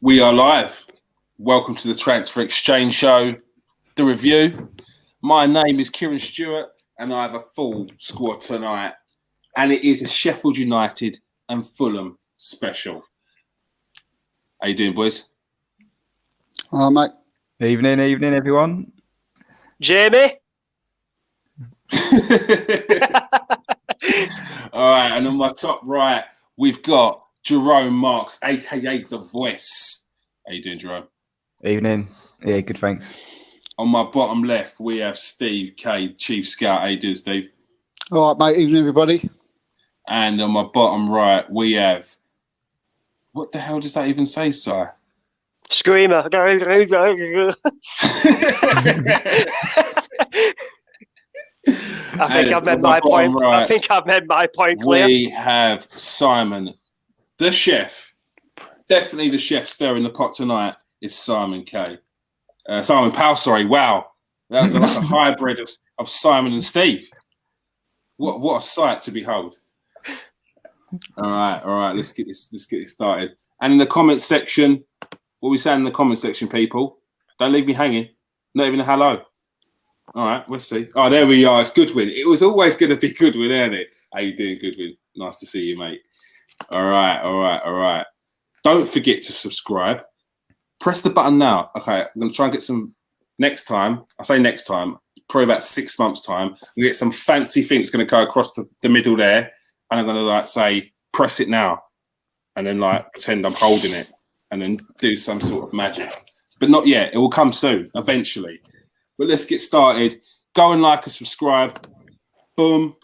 We are live. Welcome to the Transfer Exchange Show, the review. My name is Kieran Stewart, and I have a full squad tonight. And it is a Sheffield United and Fulham special. How you doing, boys? Hi, mate. Evening, everyone. Jamie? All right, and on my top right, we've got Jerome Marks, a.k.a. The Voice. How you doing, Jerome? Evening. Yeah, good, thanks. On my bottom left, we have Steve K, Chief Scout. How you doing, Steve? All right, mate. Evening, everybody. And on my bottom right, we have... What the hell does that even say, Si? Screamer. I think I've made my point. Right, I think I've made my point clear. We have Simon, the chef. Definitely the chef stirring the pot tonight is Simon K. Simon Powell, sorry. Wow. That was like a hybrid of Simon and Steve. What a sight to behold. All right. Let's get this started. And in the comments section, what we saying in the comment section, people? Don't leave me hanging. Not even a hello. All right, we'll see. Oh, there we are. It's Goodwin. It was always going to be Goodwin, isn't it? How you doing, Goodwin? Nice to see you, mate. All right. Don't forget to subscribe. Press the button now. Okay, I'm going to try and get some next time. I say next time, probably about 6 months' time. We get some fancy thing that's going to go across the middle there, and I'm going to say press it now, and then pretend I'm holding it, and then do some sort of magic. But not yet. It will come soon, eventually. But let's get started. Go and like and subscribe. Boom.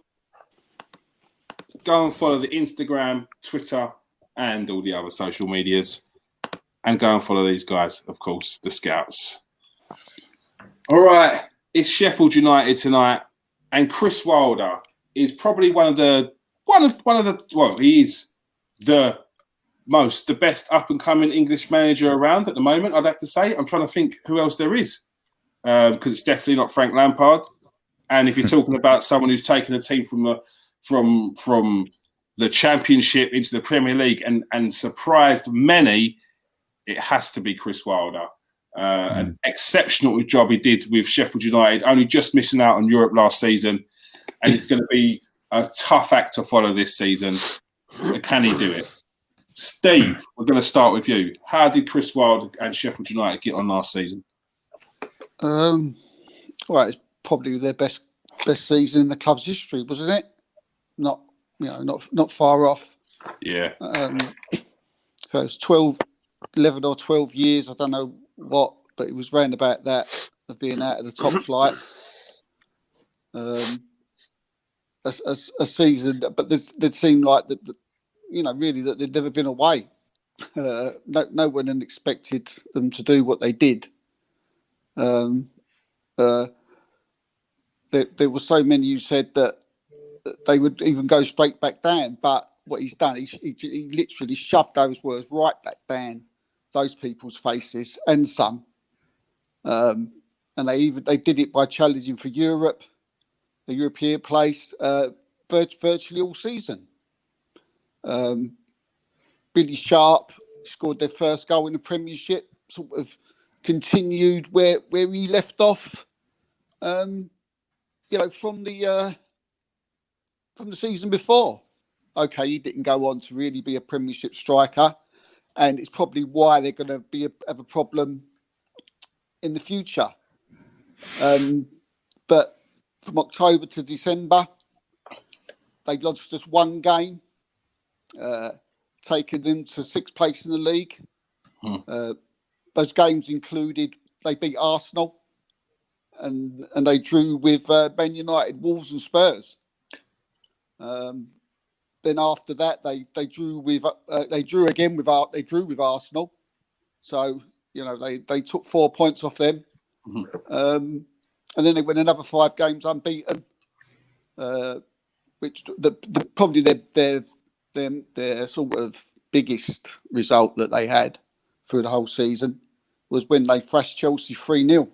Go and follow the Instagram, Twitter, and all the other social medias. And go and follow these guys, of course, the Scouts. All right. It's Sheffield United tonight. And Chris Wilder is probably he is the best up-and-coming English manager around at the moment, I'd have to say. I'm trying to think who else there is. Because it's definitely not Frank Lampard. And if you're talking about someone who's taken a team from the Championship into the Premier League and surprised many, it has to be Chris Wilder. An exceptional job he did with Sheffield United, only just missing out on Europe last season. And it's going to be a tough act to follow this season. But can he do it? Steve, we're going to start with you. How did Chris Wilder and Sheffield United get on last season? Well, it's probably their best season in the club's history, wasn't it? Not far off. Yeah. So it's 11 or 12 years. I don't know what, but it was round about that of being out of the top flight. A season, but they'd seemed like that. Really that they'd never been away. No one had expected them to do what they did. There were so many who said that they would even go straight back down, but what he's done, he literally shoved those words right back down those people's faces and some. And they did it by challenging for Europe, the European place, virtually all season. Billy Sharp scored their first goal in the Premiership, sort of continued where he left off, from the season before. Okay, he didn't go on to really be a Premiership striker, and it's probably why they're going to have a problem in the future. But from October to December, they lost just one game, taking them to sixth place in the league. Those games included they beat Arsenal and they drew with Man United, Wolves, and Spurs. Then after that, they drew with Arsenal. So they took 4 points off them, and then they went another 5 games unbeaten, which probably their sort of biggest result that they had through the whole season was when they thrashed Chelsea 3-0.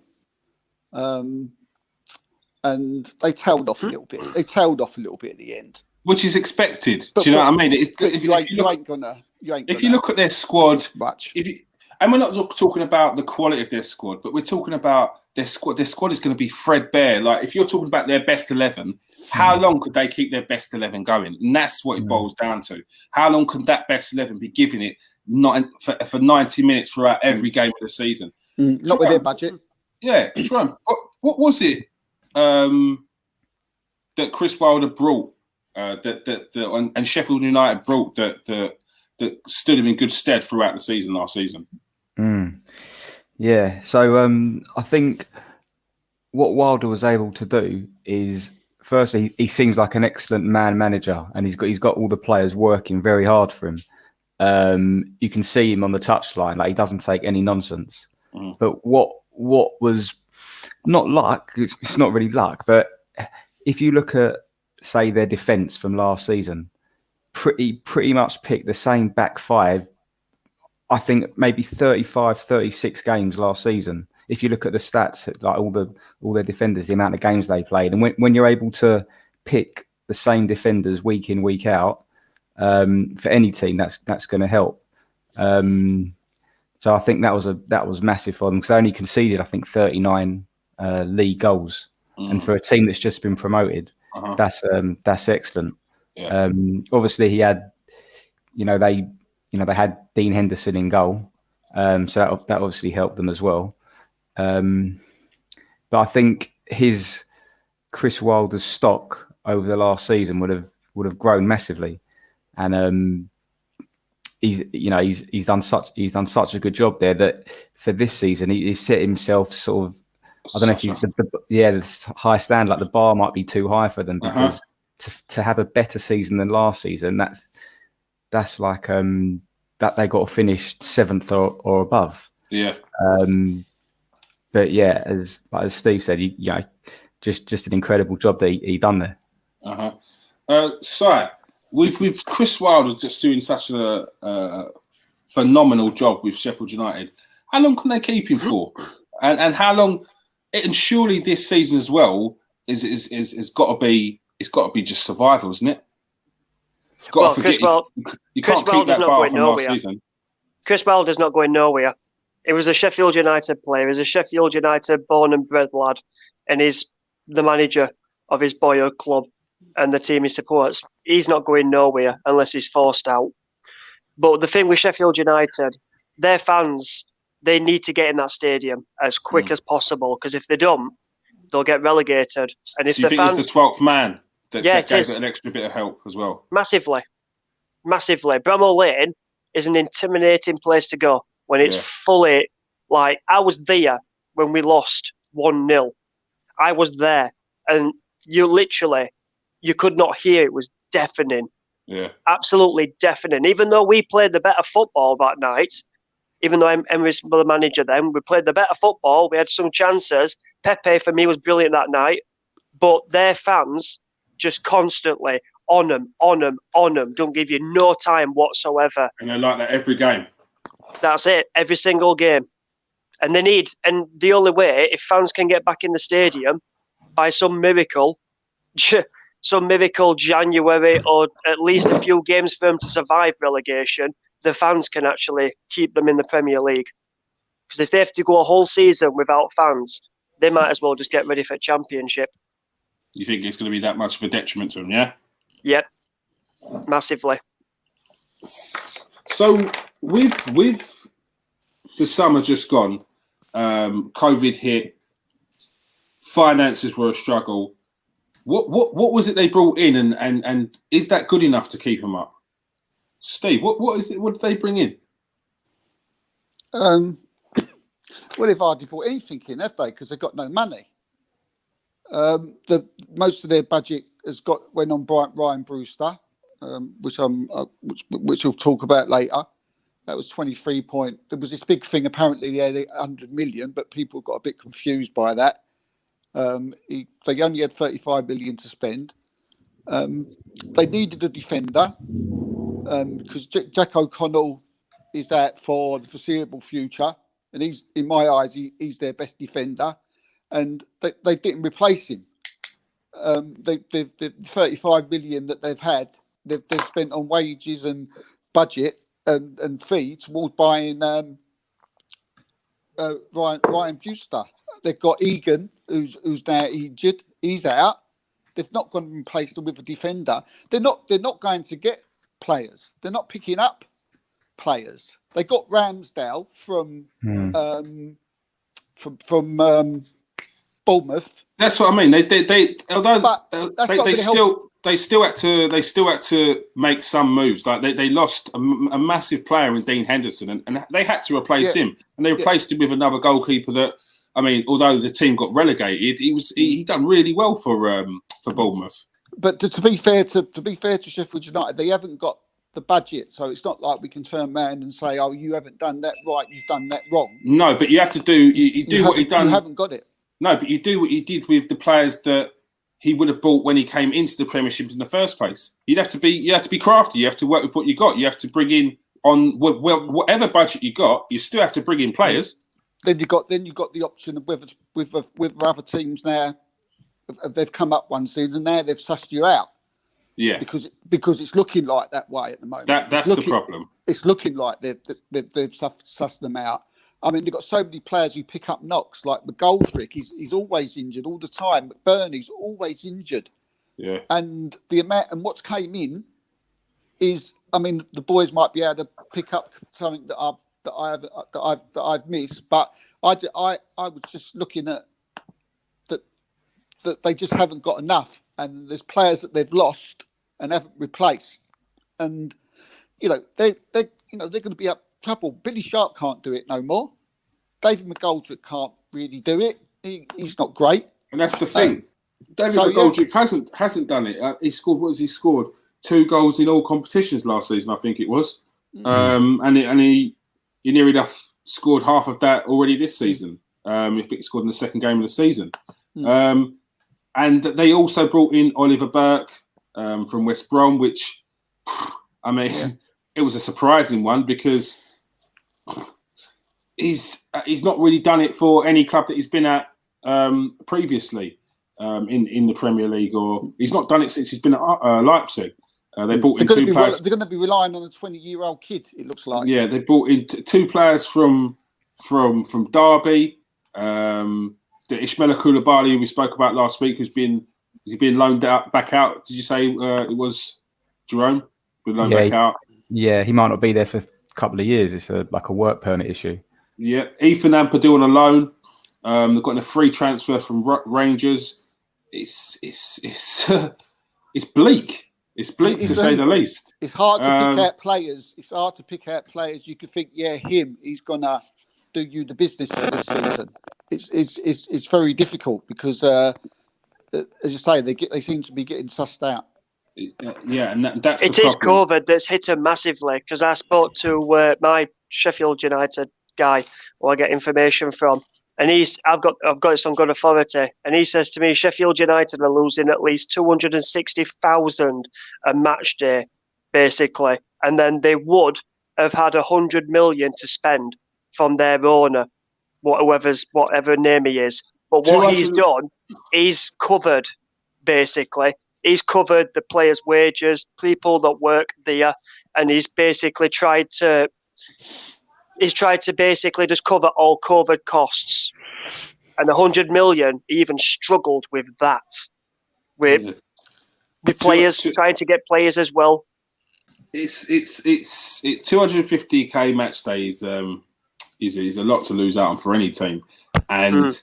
And they tailed off a little bit. They tailed off a little bit at the end, which is expected. Do you know what I mean? If you look at their squad, and we're not talking about the quality of their squad, but we're talking about their squad. Their squad is going to be threadbare. Like if you're talking about their best 11, how long could they keep their best 11 going? And that's what it boils down to. How long could that best 11 be giving it for 90 minutes throughout every game of the season? Not with their budget. Yeah, Jerome, what was it that Chris Wilder brought, and Sheffield United brought that stood him in good stead throughout the season last season? Yeah, so I think what Wilder was able to do is, firstly, he seems like an excellent manager, and he's got all the players working very hard for him. You can see him on the touchline, like he doesn't take any nonsense. But what was not luck, it's not really luck, but if you look at, say, their defence from last season, pretty much picked the same back five, I think maybe 35, 36 games last season. If you look at the stats, like all their defenders, the amount of games they played, and when you're able to pick the same defenders week in, week out, for any team, that's going to help. So I think that was massive for them, because they only conceded, I think, 39 league goals, and for a team that's just been promoted, that's excellent. Yeah. Obviously, he had, they had Dean Henderson in goal, so that obviously helped them as well. But I think Chris Wilder's stock over the last season would have grown massively, and he's done such a good job there that for this season he's set himself sort of, I don't know if the high stand, like the bar might be too high for them, because to have a better season than last season, that's like that they got to finish 7th or above. Yeah. But yeah, as Steve said, just an incredible job that he done there. So with Chris Wilder just doing such a phenomenal job with Sheffield United, how long can they keep him for? And how long? And surely this season as well is got to be just survival, isn't it? You can't keep that bar from last season. Chris Wilder's not going nowhere. He was a Sheffield United player. He's a Sheffield United born and bred lad, and he's the manager of his boyhood club and the team he supports. He's not going nowhere unless he's forced out. But the thing with Sheffield United, their fans, they need to get in that stadium as quick as possible, because if they don't, they'll get relegated. And if so you think it's the 12th man that gave it an extra bit of help as well? Massively. Bramall Lane is an intimidating place to go when it's fully, like, I was there when we lost 1-0. I was there, and you could not hear. It was deafening. Yeah. Absolutely deafening. Even though we played the better football that night, even though Emery's the manager then, we played the better football. We had some chances. Pepe, for me, was brilliant that night. But their fans just constantly on them. Don't give you no time whatsoever. And they're like that every game. That's it. Every single game. And the only way, if fans can get back in the stadium by some miracle January, or at least a few games for them to survive relegation, the fans can actually keep them in the Premier League. Because if they have to go a whole season without fans, they might as well just get ready for Championship. You think it's going to be that much of a detriment to them, yeah? Yep. Massively. So with the summer just gone, COVID hit, finances were a struggle. What was it they brought in, and is that good enough to keep them up? Steve, what is it? What did they bring in? Well, they've hardly brought anything in, have they? Because they've got no money. Most of their budget went on Ryan Brewster, which we'll talk about later. That was 23 point. There was this big thing. Apparently, they had 100 million, but people got a bit confused by that. They only had 35 million to spend. They needed a defender because Jack O'Connell is out for the foreseeable future, and he's, in my eyes, he's their best defender, and they didn't replace him. The 35 million that they've had, they've spent on wages and budget and fee towards buying Ryan Brewster. They've got Egan, who's now injured. He's out. They've not gone and replaced him with a defender. They're not going to get players. They're not picking up players. They got Ramsdale from Bournemouth. That's what I mean. They still had to make some moves. Like they lost a massive player in Dean Henderson, and they had to replace him. And they replaced him with another goalkeeper that, I mean, although the team got relegated, he done really well for Bournemouth. But to be fair to Sheffield United, they haven't got the budget, so it's not like we can turn around and say, "Oh, you haven't done that right, you've done that wrong." No, but you have to do. You do what he done. You haven't got it. No, but you do what he did with the players that he would have bought when he came into the Premiership in the first place. You have to be crafty. You have to work with what you got. You have to bring in on whatever budget you got. You still have to bring in players. Then you got the option of with other teams now. They've come up one season, now they've sussed you out. Yeah, because it's looking like that way at the moment. That's the problem. It's looking like they've sussed them out. I mean, they've got so many players who pick up knocks, like McGoldrick. He's always injured all the time. McBurney's always injured. Yeah. And the amount and what's came in is, I mean, the boys might be able to pick up something that I've missed, but I was just looking at that they just haven't got enough, and there's players that they've lost and haven't replaced, and they're going to be up trouble. Billy Sharp can't do it no more. David McGoldrick can't really do it. He's not great, and that's the thing. David McGoldrick hasn't done it. He scored. What has he scored? 2 goals in all competitions last season, I think it was. And he near enough scored half of that already this season. If he scored in the second game of the season. And they also brought in Oliver Burke from West Brom, which, I mean, it was a surprising one because he's not really done it for any club that he's been at previously in the Premier League, or he's not done it since he's been at Leipzig. They brought in 2 players. They're going to be relying on a 20-year-old kid, it looks like. Yeah, they brought in 2 players from Derby. The Ismaila Koulibaly, who we spoke about last week, has he been loaned back out? Did you say it was Jerome? Loaned back out. Yeah, he might not be there for a couple of years. It's like a work permit issue. Yeah, Ethan Ampadu on a loan. They've got a free transfer from Rangers. It's bleak. It's bleak to say the least. It's hard to pick out players. It's hard to pick out players. You could think, he's gonna do you the business for this season. It's very difficult because, as you say, they seem to be getting sussed out. Yeah, and that's it is COVID that's hit them massively. Because I spoke to my Sheffield United guy, who I get information from, and I've got it on good authority, and he says to me, Sheffield United are losing at least 260,000 a match day, basically, and then they would have had 100 million to spend from their owner. Whatever name he is. But what he's done, he's covered, basically. He's covered the players' wages, people that work there, and he's basically tried to basically just cover all COVID costs. And 100 million, he even struggled with that. With the players, trying to get players as well. It's 250k match days. Is a lot to lose out on for any team, and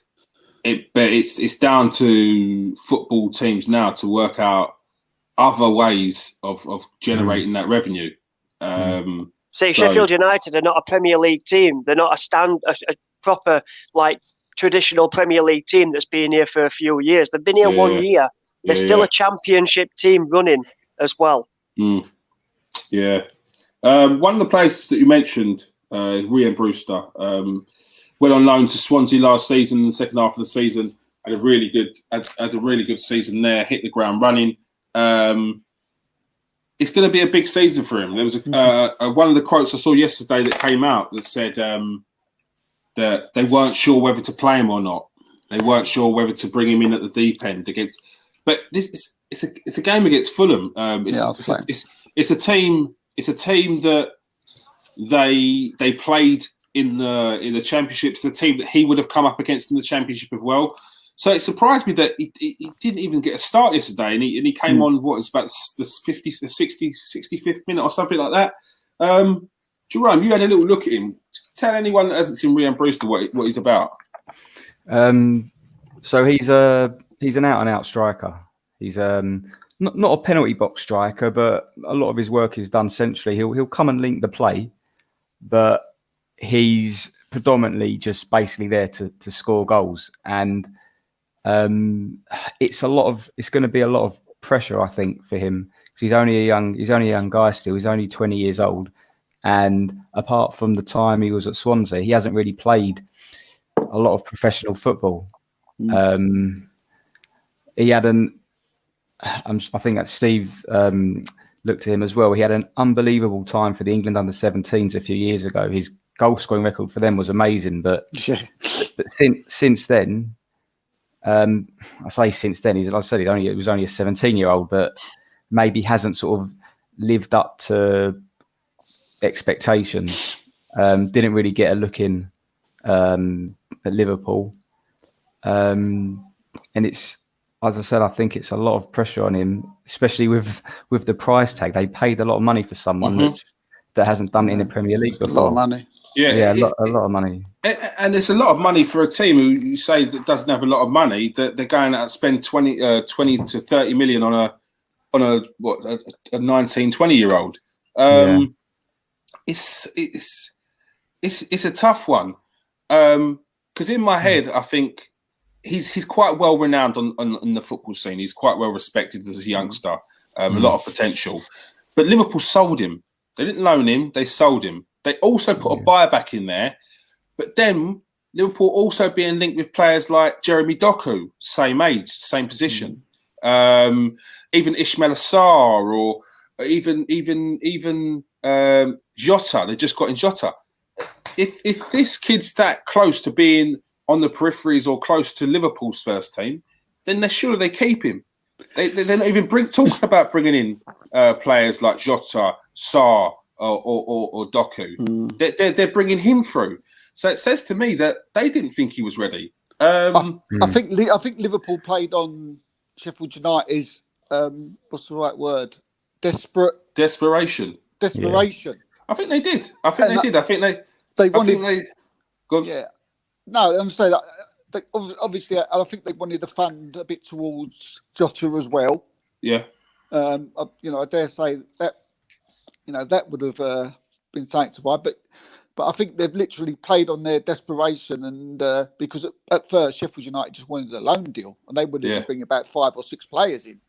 it's down to football teams now to work out other ways of generating that revenue. Sheffield United are not a Premier League team. They're not a proper traditional Premier League team that's been here for a few years. They've been here 1 year. They're still a Championship team running as well. Yeah, one of the players that you mentioned. Ryan Brewster went on loan to Swansea last season. In the second half of the season, had a really good season there. Hit the ground running. It's going to be a big season for him. There was one of the quotes I saw yesterday that came out that said that they weren't sure whether to play him or not. They weren't sure whether to bring him in at the deep end against. But it's a game against Fulham. It's a team that. They played in the championships, the team that he would have come up against in the championship as well. So it surprised me that he didn't even get a start yesterday, and he came on what was about the 65th minute or something like that. Jerome, you had a little look at him. Tell anyone that hasn't seen Ryan Brewster what he's about. So he's an out and out striker. He's not a penalty box striker, but a lot of his work is done centrally. He'll come and link the play, but he's predominantly just basically there to score goals. And it's going to be a lot of pressure, I think, for him, because he's only a young guy still. He's only 20 years old, and apart from the time he was at Swansea, he hasn't really played a lot of professional football. He had I think that Steve looked at him as well. He had an unbelievable time for the England under-17s a few years ago. His goal scoring record for them was amazing, but since then, I say since then, he was only a 17-year-old, but maybe hasn't sort of lived up to expectations. Didn't really get a look in at Liverpool, and it's, as I said, I think it's a lot of pressure on him, especially with the price tag. They paid a lot of money for someone that hasn't done it in the Premier League before. A lot of money. Yeah, a lot of money. And it's a lot of money for a team who you say that doesn't have a lot of money. That they're going out and spend 20 to 30 million on a 19, 20-year-old. It's a tough one, because in my head I think he's quite well renowned on the football scene. He's quite well respected as a youngster. A lot of potential, but Liverpool sold him. They didn't loan him; they sold him. They also put a buyback in there, but then Liverpool also being linked with players like Jeremy Doku, same age, same position, even Ismail Assar, or even Jota. They just got in Jota. If this kid's that close to being on the peripheries or close to Liverpool's first team, then they keep him. They're not even talking about bringing in players like Jota, Sarr, or Doku. They're bringing him through. So it says to me that they didn't think he was ready. I think Liverpool played on Sheffield United's what's the right word? Desperation. Yeah. I think they did. I think they wanted. Yeah. No, I'm saying that obviously, I think they wanted to fund a bit towards Jota as well. Yeah. I dare say that that would have been something to buy, but I think they've literally played on their desperation, and because at first Sheffield United just wanted a loan deal, and they wanted to bring about 5 or 6 players in,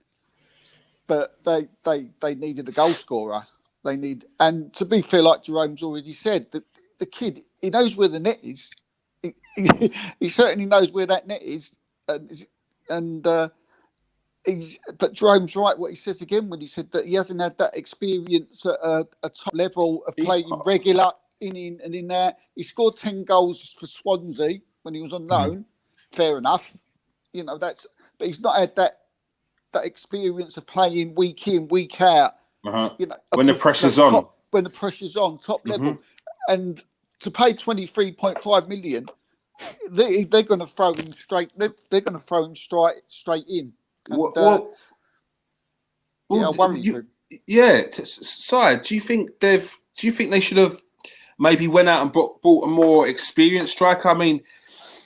but they needed a goal scorer. And to be fair, like Jerome's already said, the kid, he knows where the net is. He certainly knows where that net is, and but Jerome's right what he says again when he said that he hasn't had that experience at a top level of playing regular in and in there. He scored 10 goals for Swansea when he was on loan. Fair enough, but he's not had that experience of playing week in, week out. When the pressure's on. When the pressure's on, top level, and to pay 23.5 million, they're going to throw him straight. They're going to throw him straight in. And, I worry you. Yeah, Sire, do you think they should have maybe went out and bought a more experienced striker? I mean,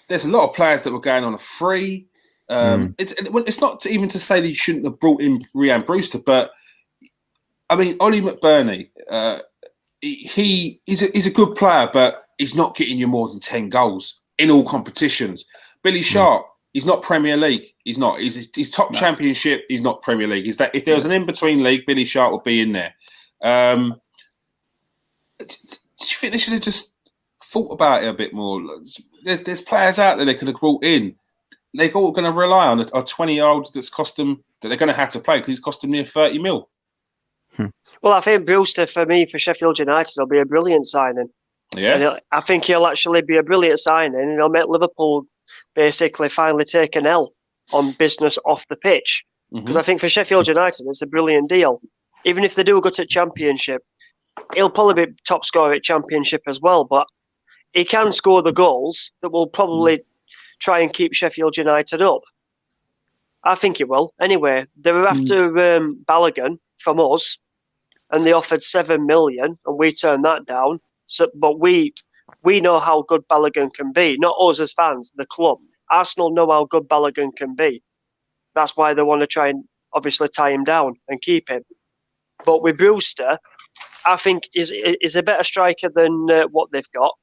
there's a lot of players that were going on a free. It's not even to say that you shouldn't have brought in Ryan Brewster, but I mean, Ollie McBurney, he's a good player, but he's not getting you more than 10 goals in all competitions. Billy Sharp, he's not Premier League. He's not. He's top Championship. He's not Premier League. Is that if there was an in-between league, Billy Sharp would be in there. Do you think they should have just thought about it a bit more? There's players out there they could have brought in. They're all going to rely on a 20-year-old that they're going to have to play because he's cost them near 30 mil. Well, I think Brewster, for Sheffield United, will be a brilliant signing. Yeah. And I think he'll actually be a brilliant signing, and he'll make Liverpool basically finally take an L on business off the pitch. Because I think for Sheffield United, it's a brilliant deal. Even if they do go to Championship, he'll probably be top scorer at Championship as well. But he can score the goals that will probably try and keep Sheffield United up. I think it will. Anyway, they were after Balogun from us, and they offered 7 million, and we turned that down. So, but we know how good Balogun can be. Not us as fans, the club. Arsenal know how good Balogun can be. That's why they want to try and obviously tie him down and keep him. But with Brewster, I think is a better striker than what they've got.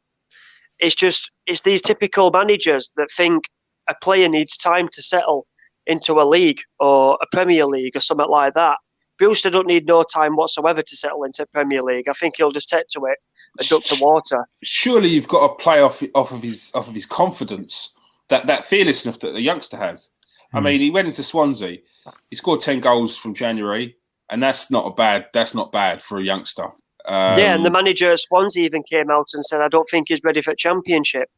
It's these typical managers that think a player needs time to settle into a league or a Premier League or something like that. Brewster don't need no time whatsoever to settle into Premier League. I think he'll just take to it and duck to water. Surely you've got to play off of his confidence, that fearlessness that the youngster has. I mean, he went into Swansea, he scored 10 goals from January, and that's not bad for a youngster. And the manager at Swansea even came out and said, "I don't think he's ready for Championship,"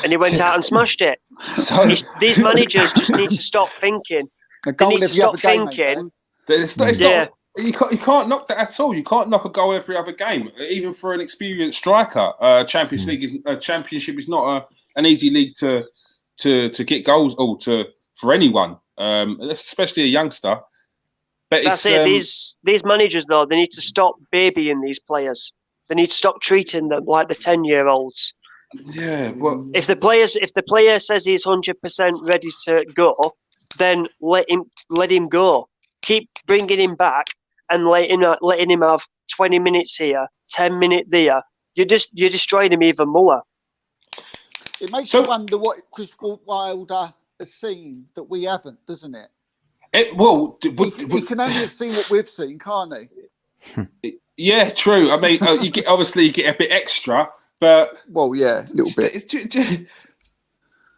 and he went out and smashed it. So these managers just need to stop thinking. They need to stop thinking. You can't knock that at all. You can't knock a goal every other game, even for an experienced striker. Championship is not an easy league to get goals for anyone, especially a youngster. But that's it. These managers, though, they need to stop babying these players. They need to stop treating them like the 10-year-olds. Yeah. Well, if the player says he's 100% ready to go, then let him go. Keep bringing him back and letting him have 20 minutes here, 10 minutes there. You're destroying him even more. It makes you wonder what Chris Wilder has seen that we haven't, doesn't it? He can only have seen what we've seen, can't he? Yeah, true. I mean, you get a bit extra, but a little bit.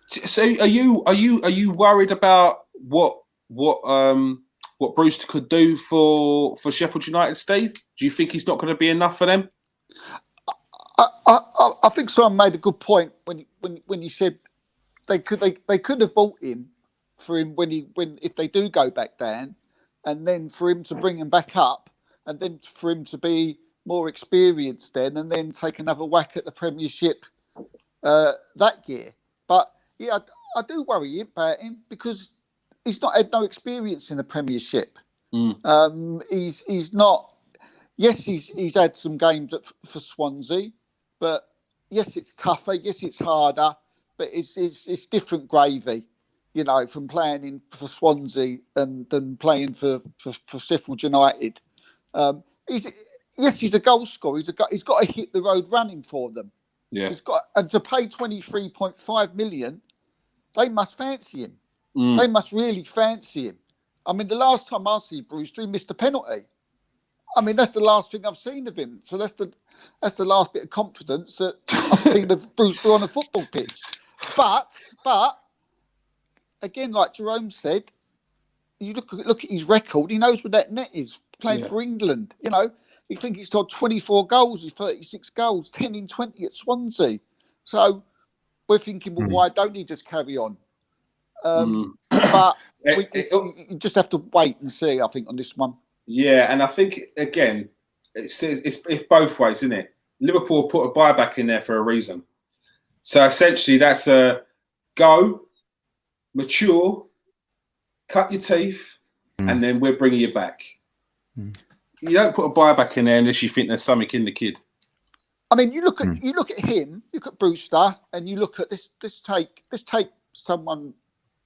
So, are you worried about what Brewster could do for Sheffield United, Steve? Do you think he's not going to be enough for them? I think someone made a good point when he said they could have bought him for him if they do go back down, and then for him to bring him back up, and then for him to be more experienced then, and then take another whack at the Premiership that year. But yeah, I do worry about him because he's not had no experience in the Premiership. He's not. Yes, he's had some games for Swansea, but yes, it's tougher. Yes, it's harder, but it's different gravy. You know, from playing for Swansea than playing for Sheffield United. He's a goal scorer. He's got to hit the road running for them. Yeah. And to pay 23.5 million, they must fancy him. They must really fancy him. I mean, the last time I see Brewster, he missed a penalty. I mean, that's the last thing I've seen of him. So that's the last bit of confidence that I've seen of Brewster on a football pitch. But again, like Jerome said, you look at his record. He knows where that net is playing for England. You know, you think he's got 24 goals with 36 goals, 10 in 20 at Swansea. So we're thinking, well, why don't he just carry on? But you just have to wait and see, I think, on this one. Yeah, and I think, again, it's both ways, isn't it? Liverpool put a buyback in there for a reason. So essentially, that's a go, mature, cut your teeth, and then we're bringing you back. You don't put a buyback in there unless you think there's something in the kid. I mean, you look at him, look at Brewster, and you look at this. Let's take someone.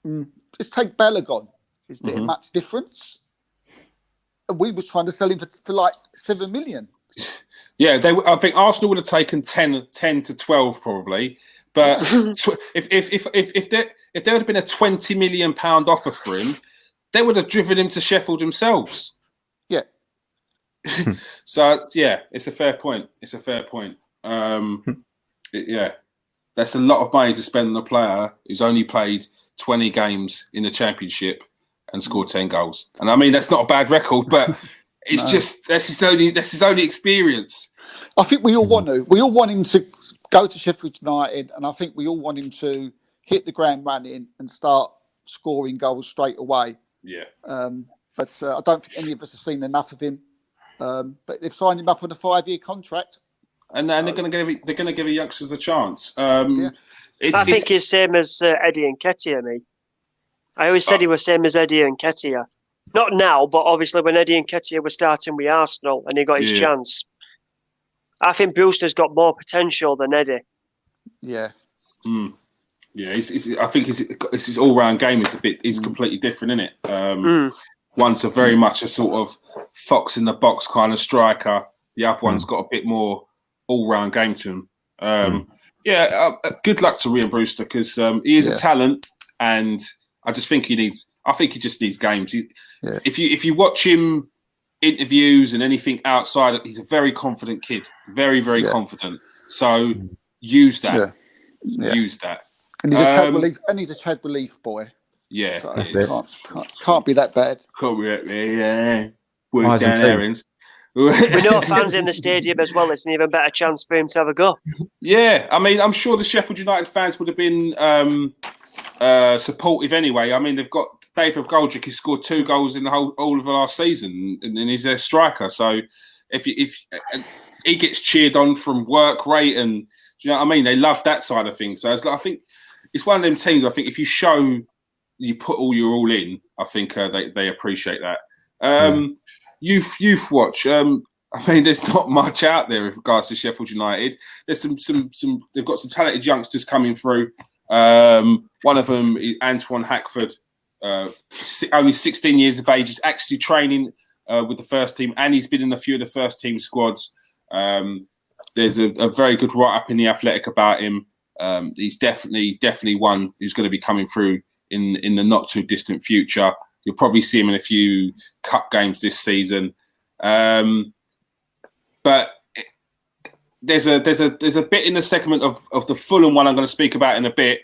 Let's take Balogun. Is there much difference? And we was trying to sell him for like 7 million. Yeah, I think Arsenal would have taken 10 to 12 probably. But if there would have been a £20 million offer for him, they would have driven him to Sheffield themselves. Yeah. So yeah, it's a fair point. Yeah, that's a lot of money to spend on a player who's only played 20 games in the Championship and scored 10 goals. And I mean, that's not a bad record, but it's just that's his only experience. I think we all want him to go to Sheffield United, and I think we all want him to hit the ground running and start scoring goals straight away. Yeah. But I don't think any of us have seen enough of him. But they've signed him up on a 5-year contract. and they're going to give the youngsters a chance. Yeah. I think he's same as Eddie and Nketiah, me. I always said he was same as Eddie and Nketiah. Not now, but obviously when Eddie and Nketiah were starting with Arsenal and he got his chance. I think Brewster's got more potential than Eddie. Yeah. Yeah, I think his all-round game is completely different, isn't it? One's very much a sort of fox in the box kind of striker. The other one's got a bit more all-round game to him. Good luck to Ryan Brewster because he is a talent, and I just think he just needs games. If you watch him interviews and anything outside, he's a very confident kid, very very confident. So use that. Use that. And he's a Chad Relief, and he's a Chad Relief boy. Yeah, so can't be that bad. Can't be that bad. Yeah, boys down errands. We know fans in the stadium as well. It's an even better chance for him to have a go. Yeah, I mean, I'm sure the Sheffield United fans would have been supportive anyway. I mean, they've got David Goldrick, who scored 2 goals in the all of the last season, and he's a striker. So if he gets cheered on from work rate, and you know what I mean, they love that side of things. So I think it's one of them teams. I think if you show you put all in, I think they appreciate that. Youth watch. I mean, there's not much out there with regards to Sheffield United. There's some. They've got some talented youngsters coming through. One of them is Antoine Hackford, only 16 years of age. He's actually training with the first team, and he's been in a few of the first team squads. There's a very good write-up in The Athletic about him. He's definitely one who's going to be coming through in the not too distant future. You'll probably see him in a few cup games this season. But there's a bit in the segment of the Fulham one I'm going to speak about in a bit,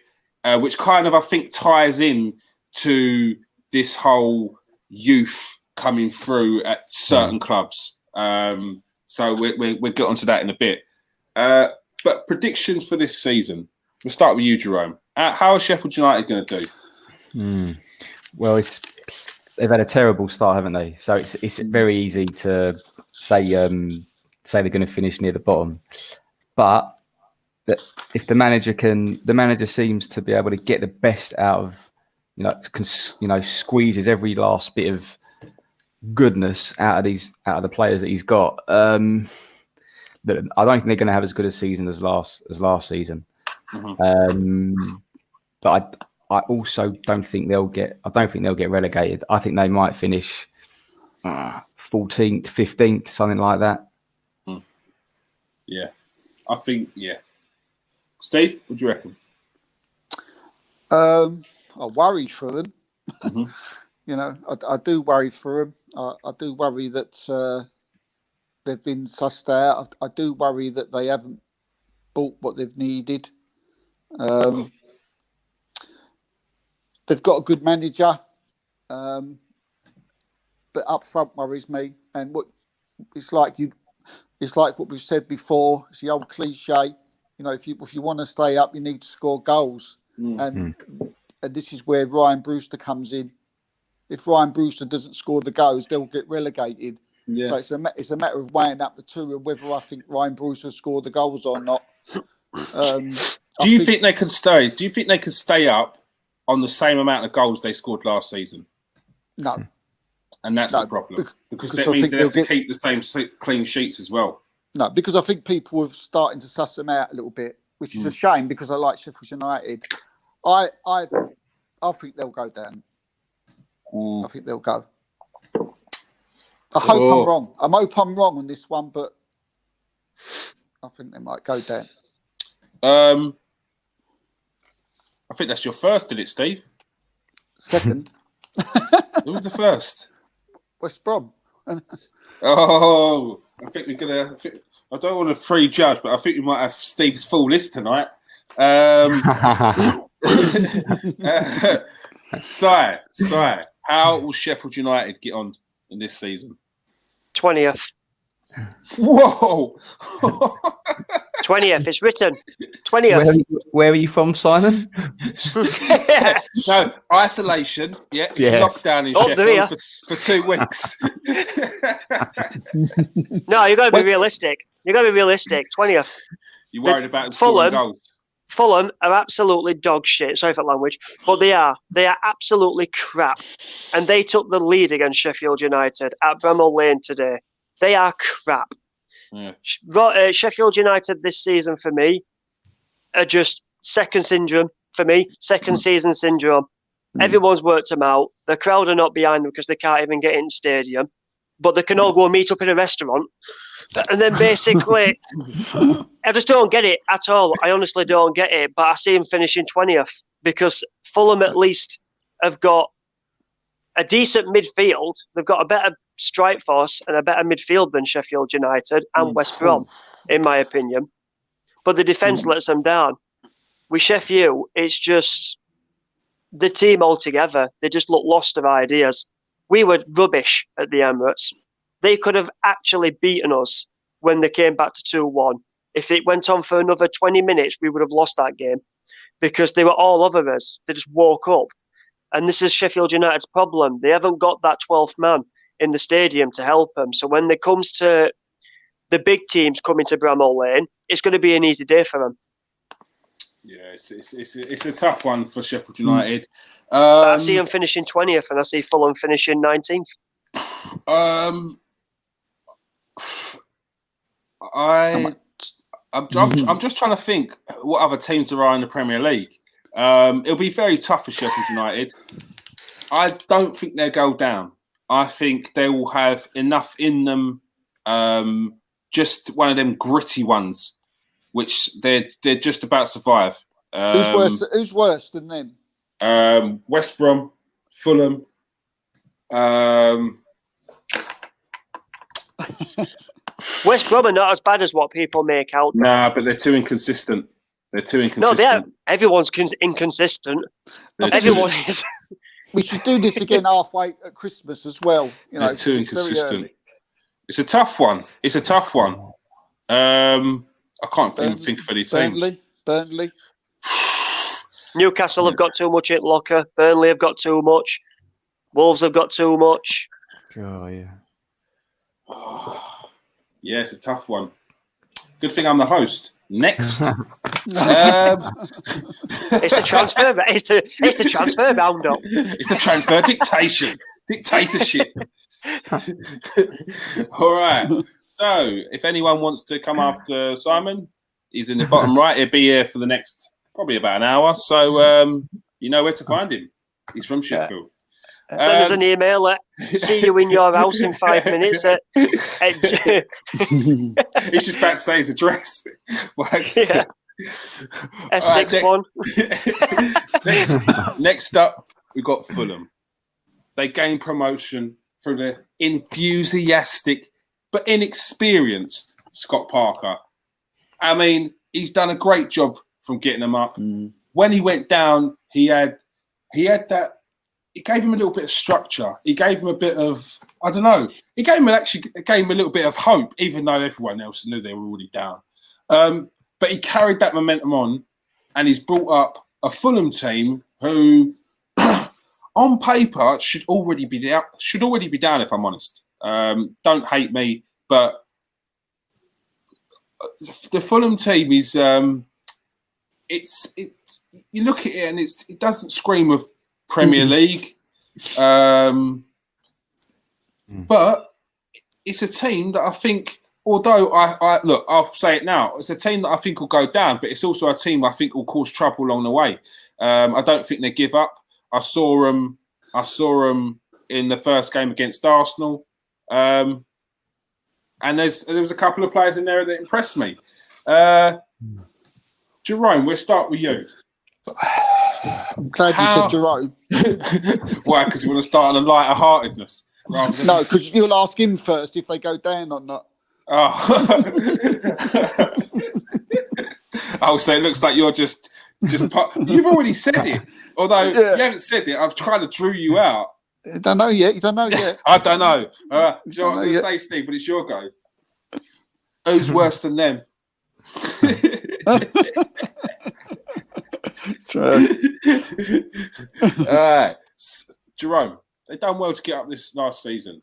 which kind of I think ties in to this whole youth coming through at certain clubs. So we'll get onto that in a bit. But predictions for this season. We'll start with you, Jerome. How is Sheffield United going to do? Well, they've had a terrible start, haven't they? So it's very easy to say they're going to finish near the bottom. But if the manager seems to be able to get the best out of, squeezes every last bit of goodness out of the players that he's got. I don't think they're going to have as good a season as last season. But I also don't think they'll get relegated. I think they might finish 14th, 15th, something like that. Yeah, I think Steve, what do you reckon? I worry for them. I do worry for them. I do worry that they've been sussed out. I do worry that they haven't bought what they've needed. They've got a good manager, but up front worries me. And it's like what we've said before. It's the old cliche. If you want to stay up, you need to score goals. And this is where Ryan Brewster comes in. If Ryan Brewster doesn't score the goals, they'll get relegated. Yeah. So it's a matter of weighing up the two and whether I think Ryan Brewster scored the goals or not. Do you think they could stay? Do you think they could stay up on the same amount of goals they scored last season? No. And that's the problem. Because that means they have to keep the same clean sheets as well. No, because I think people are starting to suss them out a little bit, which is a shame because I like Sheffield United. I think they'll go down. I think they'll go. I hope I'm wrong. I hope I'm wrong on this one, but I think they might go down. I think that's your first, did it, Steve? Second. Who was the first? West Brom. Oh, I think we're going to... I don't want to prejudge, but I think we might have Steve's full list tonight. Si, how will Sheffield United get on in this season? 20th. Whoa! 20th, it's written. 20th. Where are you from, Simon? No, isolation. Yeah, it's lockdown in Sheffield for 2 weeks. No, you've got to be realistic. 20th. You worried about scoring goals? Fulham are absolutely dog shit. Sorry for language, but they are. They are absolutely crap. And they took the lead against Sheffield United at Bramall Lane today. They are crap. Yeah. Sheffield United this season for me are just second syndrome for me. Second season syndrome. Everyone's worked them out. The crowd are not behind them because they can't even get in the stadium. But they can all go and meet up in a restaurant. And then basically, I just don't get it at all. I honestly don't get it. But I see him finishing 20th because Fulham at least have got a decent midfield. They've got a better strike force and a better midfield than Sheffield United and West Brom, in my opinion. But the defence lets them down. With Sheffield, it's just the team altogether. They just look lost of ideas. We were rubbish at the Emirates. They could have actually beaten us when they came back to 2-1. If it went on for another 20 minutes, we would have lost that game because they were all over us. They just woke up. And this is Sheffield United's problem. They haven't got that 12th man in the stadium to help them. So when it comes to the big teams coming to Bramall Lane, it's going to be an easy day for them. Yeah, it's a tough one for Sheffield United. I see them finishing 20th and I see Fulham finishing 19th. I'm just trying to think what other teams there are in the Premier League. It'll be very tough for Sheffield United. I don't think they'll go down. I think they will have enough in them. Just one of them gritty ones, which they're just about to survive. Who's worse than them? West Brom, Fulham. West Brom are not as bad as what people make out. Nah, but they're too inconsistent. No, they are. Everyone's inconsistent. Everyone is. We should do this again halfway at Christmas as well. They're too inconsistent. It's a tough one. I can't even think of any teams. Burnley. Newcastle have got too much in locker. Burnley have got too much. Wolves have got too much. Oh, yeah. Yeah, it's a tough one. Good thing I'm the host. Next. It's the transfer. It's the transfer roundup. It's the transfer dictatorship. All right. So, if anyone wants to come after Simon, he's in the bottom right. He'll be here for the next probably about an hour. So, you know where to find him. He's from Sheffield. Send us an email at see you in your house in 5 minutes. He's just about to say his address. S61. Next up, we've got Fulham. They gained promotion through the enthusiastic but inexperienced Scott Parker. I mean, he's done a great job from getting them up. When he went down, he had that. It gave him a little bit of structure. He gave him a bit of, I don't know. It gave him a little bit of hope, even though everyone else knew they were already down. But he carried that momentum on, and he's brought up a Fulham team who, on paper, should already be down. If I'm honest, don't hate me, but the Fulham team is. You look at it and it doesn't scream of Premier League, but it's a team that I think, although I'll say it now, it's a team that I think will go down, but it's also a team I think will cause trouble along the way. I don't think they give up. I saw them in the first game against Arsenal, and there was a couple of players in there that impressed me. Jerome, we'll start with you. I'm glad you said Jerome. Why? Because you want to start on a lighter heartedness? No, because you'll ask him first if they go down or not. Oh, so it looks like you're just. You've already said it, although you haven't said it. I've kind of drew you out. You don't know yet. I don't know. Do you know what I'm going to say, Steve? But it's your go. Who's worse than them? All right, Jerome. They done well to get up this last season.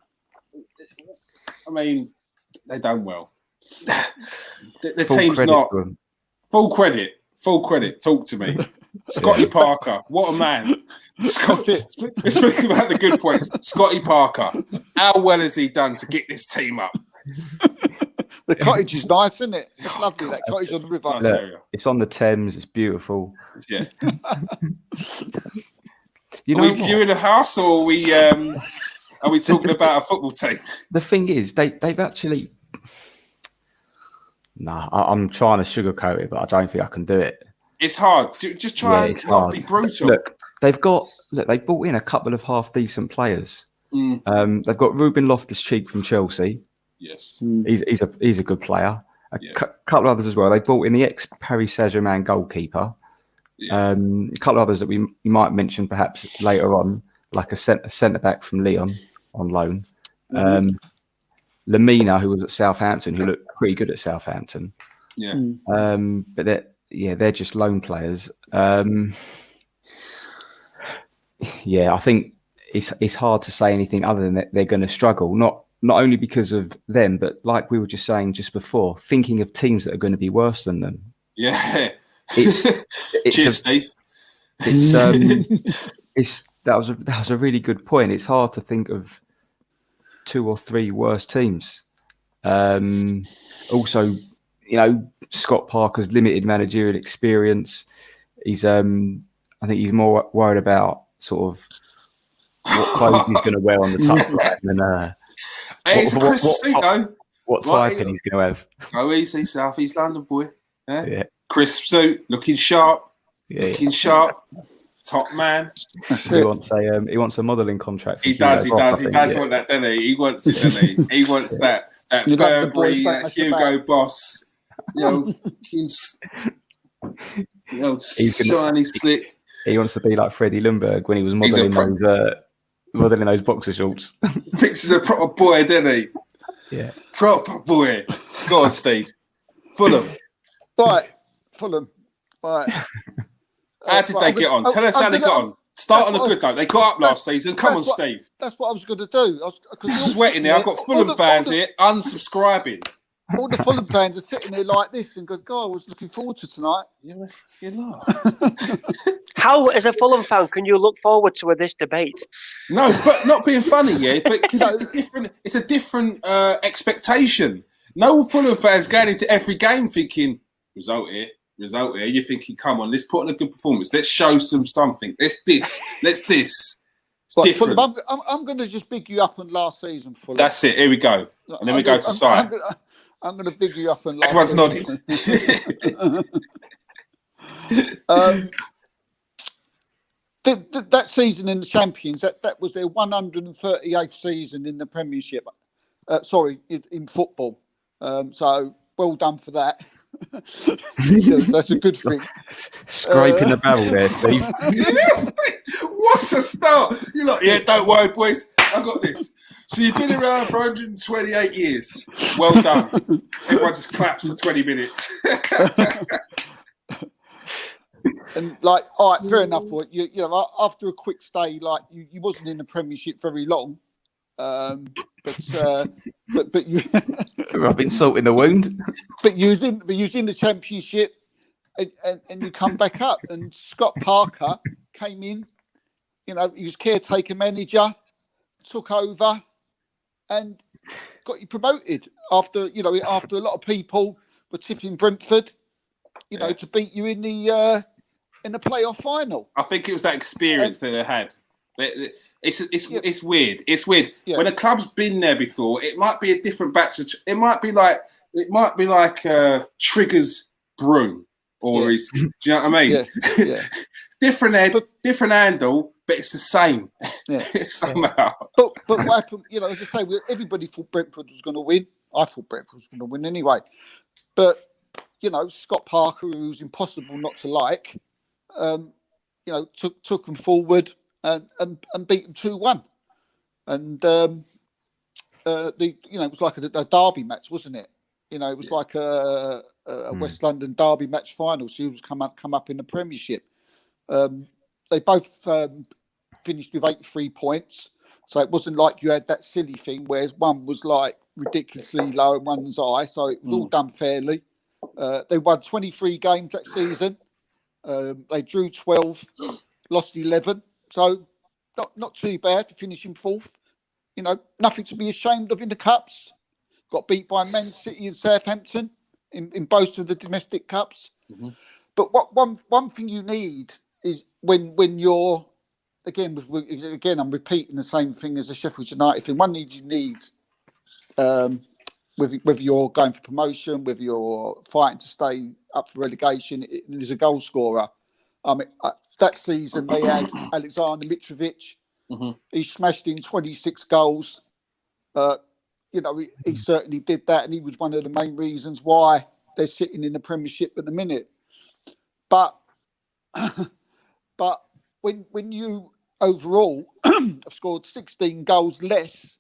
I mean, they done well. The team's not full credit. Full credit. Talk to me. Scotty Parker, what a man. Let's speak about the good points. Scotty Parker, how well has he done to get this team up? The cottage is nice, isn't it? It's lovely, that cottage on the river. Look, it's on the Thames. It's beautiful. Yeah. Are we viewing a house, or are we talking about a football team? The thing is, they've actually... Nah, I'm trying to sugarcoat it, but I don't think I can do it. It's hard. Just try and not be brutal. Look, they brought in a couple of half decent players. They've got Ruben Loftus-Cheek from Chelsea. Yes, he's a good player. A couple others as well. They brought in the ex-Paris Saint-Germain goalkeeper. Yeah. A couple of others that you might mention perhaps later on, like a centre back from Lyon on loan. Lamina, who was at Southampton, who looked pretty good at Southampton. Yeah. But they're just loan players. I think it's hard to say anything other than that they're going to struggle. Not only because of them, but like we were just saying just before, thinking of teams that are going to be worse than them. Yeah. Cheers, Steve. That was a really good point. It's hard to think of 2 or 3 worse teams. Also, Scott Parker's limited managerial experience. I think he's more worried about sort of what clothes he's going to wear on the touchline than it's a crisp suit, though. What typing he's going to have. Go easy, South East London boy. Yeah. Crisp suit, looking sharp. Sharp. Top man. He wants a modelling contract. He does. He does want that, doesn't he? He wants it, doesn't he? He wants that Burberry, that Hugo Boss. Shiny, slick. He wants to be like Freddie Lundberg when he was modelling those boxer shorts. This is a proper boy, doesn't he? Yeah. Proper boy. Go on, Steve. Fulham. Right. Fulham. Right. How did they get on? Tell us how they got on. Start on a good note. They got up last season. Come on, Steve. That's what I was going to do. Sweating here. I've got Fulham fans here unsubscribing. All the Fulham fans are sitting there like this and go, God, I was looking forward to tonight. You laugh. How, as a Fulham fan, can you look forward to this debate? No, but not being funny, but because it's a different expectation. No Fulham fans going into every game thinking, result here. You're thinking, come on, let's put on a good performance. Let's show something. Let's this. It's different. Fulham, I'm going to just big you up on last season, Fulham. That's it. Here we go. And then we go to side. I'm going to big you up on last Everyone's season. nodding. That season in the Champions, that was their 138th season in the Premiership. In football. So well done for that. That's a good thing. Scraping the barrel there, Steve. What a start! You're like, yeah, don't worry, boys. I got this. So you've been around for 128 years. Well done. Everyone just claps for 20 minutes. And all right, fair enough. You know, after a quick stay, you wasn't in the Premiership very long. But you rubbing salt in the wound. But you was in the Championship, and you come back up. And Scott Parker came in. You know, he was caretaker manager, took over, and got you promoted after a lot of people were tipping Brentford, to beat you in the playoff final. I think it was that experience that they had. It's weird. It's weird. Yeah. When a club's been there before, it might be a different batch. It might be like Trigger's broom, or do you know what I mean? Yeah. Different head, different handle, but it's the same. Yeah. Somehow. But what happened? As I say, everybody thought Brentford was going to win. I thought Brentford was going to win anyway. But Scott Parker, who's impossible not to like, took them forward. And beat them 2-1, and it was like a derby match, wasn't it? It was like a West London derby match final. So he was come up in the Premiership, They both finished with 83 points. So it wasn't like you had that silly thing, whereas one was like ridiculously low and one was high. So it was all done fairly. They won 23 games that season. They drew 12, lost 11. So not too bad for finishing fourth. You know, nothing to be ashamed of in the cups. Got beat by Man City and Southampton in both of the domestic cups. Mm-hmm. But one thing you need is when you're again, I'm repeating the same thing as the Sheffield United thing. One thing you need, whether you're going for promotion, whether you're fighting to stay up for relegation, is a goal scorer. That season they had Alexander Mitrovic. Mm-hmm. He smashed in 26 goals. You know, he certainly did that, and he was one of the main reasons why they're sitting in the Premiership at the minute. But when you overall have scored 16 goals less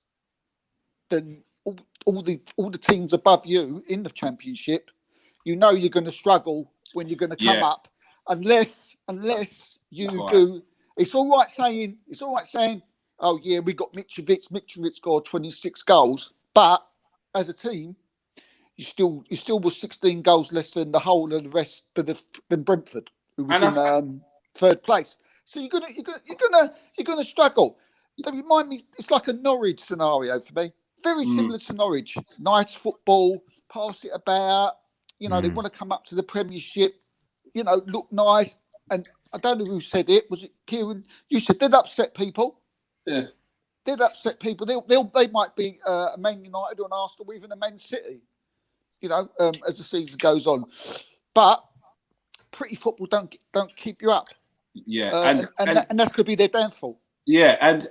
than all the teams above you in the Championship, you know you're going to struggle when you're going to come up, unless you do. It's all right saying, oh yeah, we got Mitrovic. Mitrovic scored 26 goals, but as a team, you still was 16 goals less than the whole of the rest than Brentford, who was in third place. So you're gonna struggle. They remind me, it's like a Norwich scenario for me. Very similar to Norwich. Nice football, pass it about. You know, they want to come up to the Premiership. You know, look nice. And I don't know who said it. Was it Kieran? You said they'd upset people. Yeah, they'd upset people. They might be a Man United or an Arsenal, or even a Man City. You know, as the season goes on. But pretty football don't keep you up. Yeah, and that's could be their downfall. Yeah, and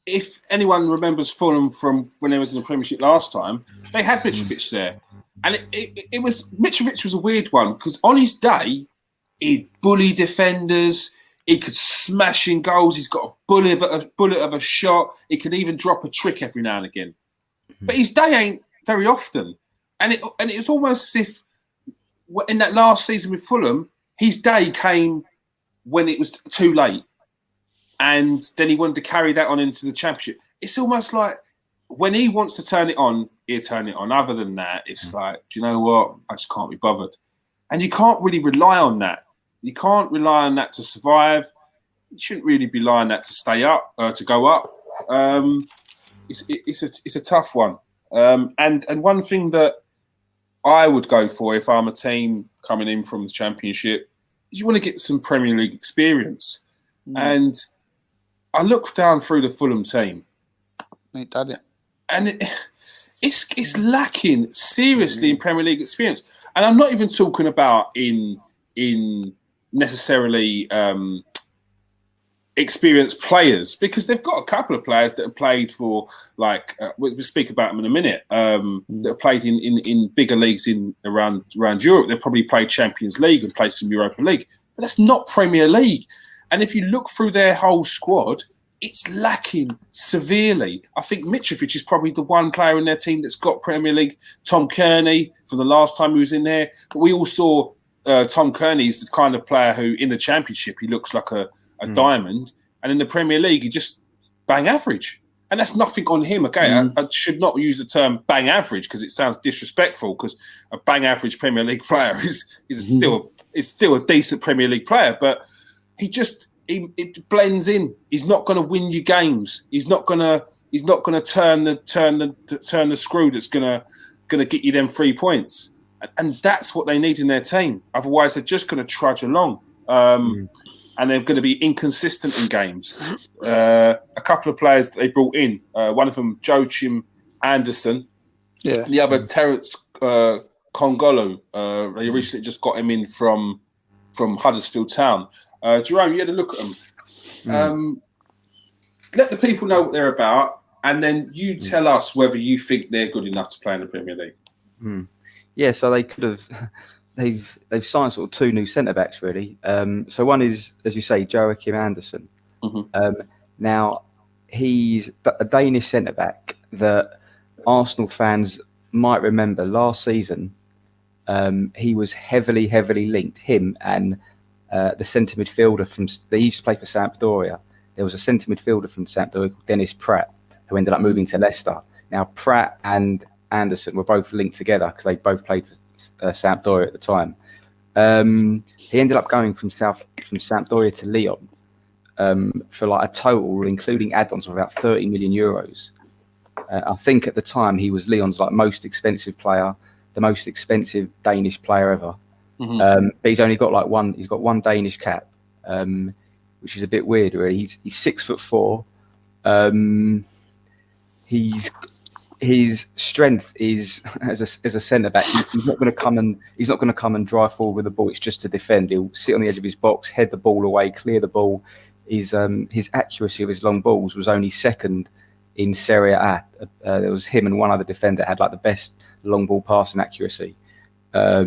if anyone remembers Fulham from when they was in the Premiership last time, they had Mitrovic there, and it was Mitrovic was a weird one because on his day he'd bully defenders, he could smash in goals, he's got a bullet of a shot, he can even drop a trick every now and again, but his day ain't very often, and it's almost as if in that last season with Fulham, his day came when it was too late, and then he wanted to carry that on into the Championship. It's almost like when he wants to turn it on, he'll turn it on. Other than that, it's like, do you know what? I just can't be bothered. And you can't really rely on that. You can't rely on that to survive. You shouldn't really rely on that to stay up, to go up. It's a tough one. And one thing that I would go for if I'm a team coming in from the Championship, you want to get some Premier League experience. And I looked down through the Fulham team. Ain't done it. And it's lacking seriously in Premier League experience. And I'm not even talking about in necessarily experienced players, because they've got a couple of players that have played for, like, we'll speak about them in a minute, that have played in bigger leagues around Europe. They've probably played Champions League and played some Europa League, but that's not Premier League. And if you look through their whole squad, it's lacking severely. I think Mitrovic is probably the one player in their team that's got Premier League. Tom Kearney, for the last time he was in there. But we all saw Tom Kearney is the kind of player who, in the Championship, he looks like a diamond. And in the Premier League, he just bang average. And that's nothing on him. Okay, I should not use the term bang average because it sounds disrespectful, because a bang average Premier League player is still a decent Premier League player. But it blends in. He's not going to win you games. He's not going to turn the screw that's going to get you them 3 points. And that's what they need in their team. Otherwise, they're just going to trudge along, and they're going to be inconsistent in games. A couple of players that they brought in. One of them, Joachim Anderson. Yeah. And the other, Terrence Congolo. They recently just got him in from Huddersfield Town. Jerome, you had a look at them. Let the people know what they're about, and then you tell us whether you think they're good enough to play in the Premier League. Yeah, so they could have. They've signed sort of two new centre backs really. So one is, as you say, Joachim Anderson. Now he's a Danish centre back that Arsenal fans might remember last season. He was heavily linked, him and the centre midfielder they used to play for Sampdoria. There was a centre midfielder from Sampdoria called Dennis Pratt, who ended up moving to Leicester. Now, Pratt and Anderson were both linked together because they both played for Sampdoria at the time. He ended up going from Sampdoria to Lyon for like a total, including add-ons, of about 30 million euros. I think at the time he was Lyon's like most expensive player, the most expensive Danish player ever. Mm-hmm. But he's only got he's got one Danish cap, which is a bit weird, really. He's 6'4". His strength is as a centre back. He's not going to come and drive forward with the ball. It's just to defend. He'll sit on the edge of his box, head the ball away, clear the ball. His accuracy of his long balls was only second in Serie A. There was him and one other defender had like the best long ball passing accuracy. But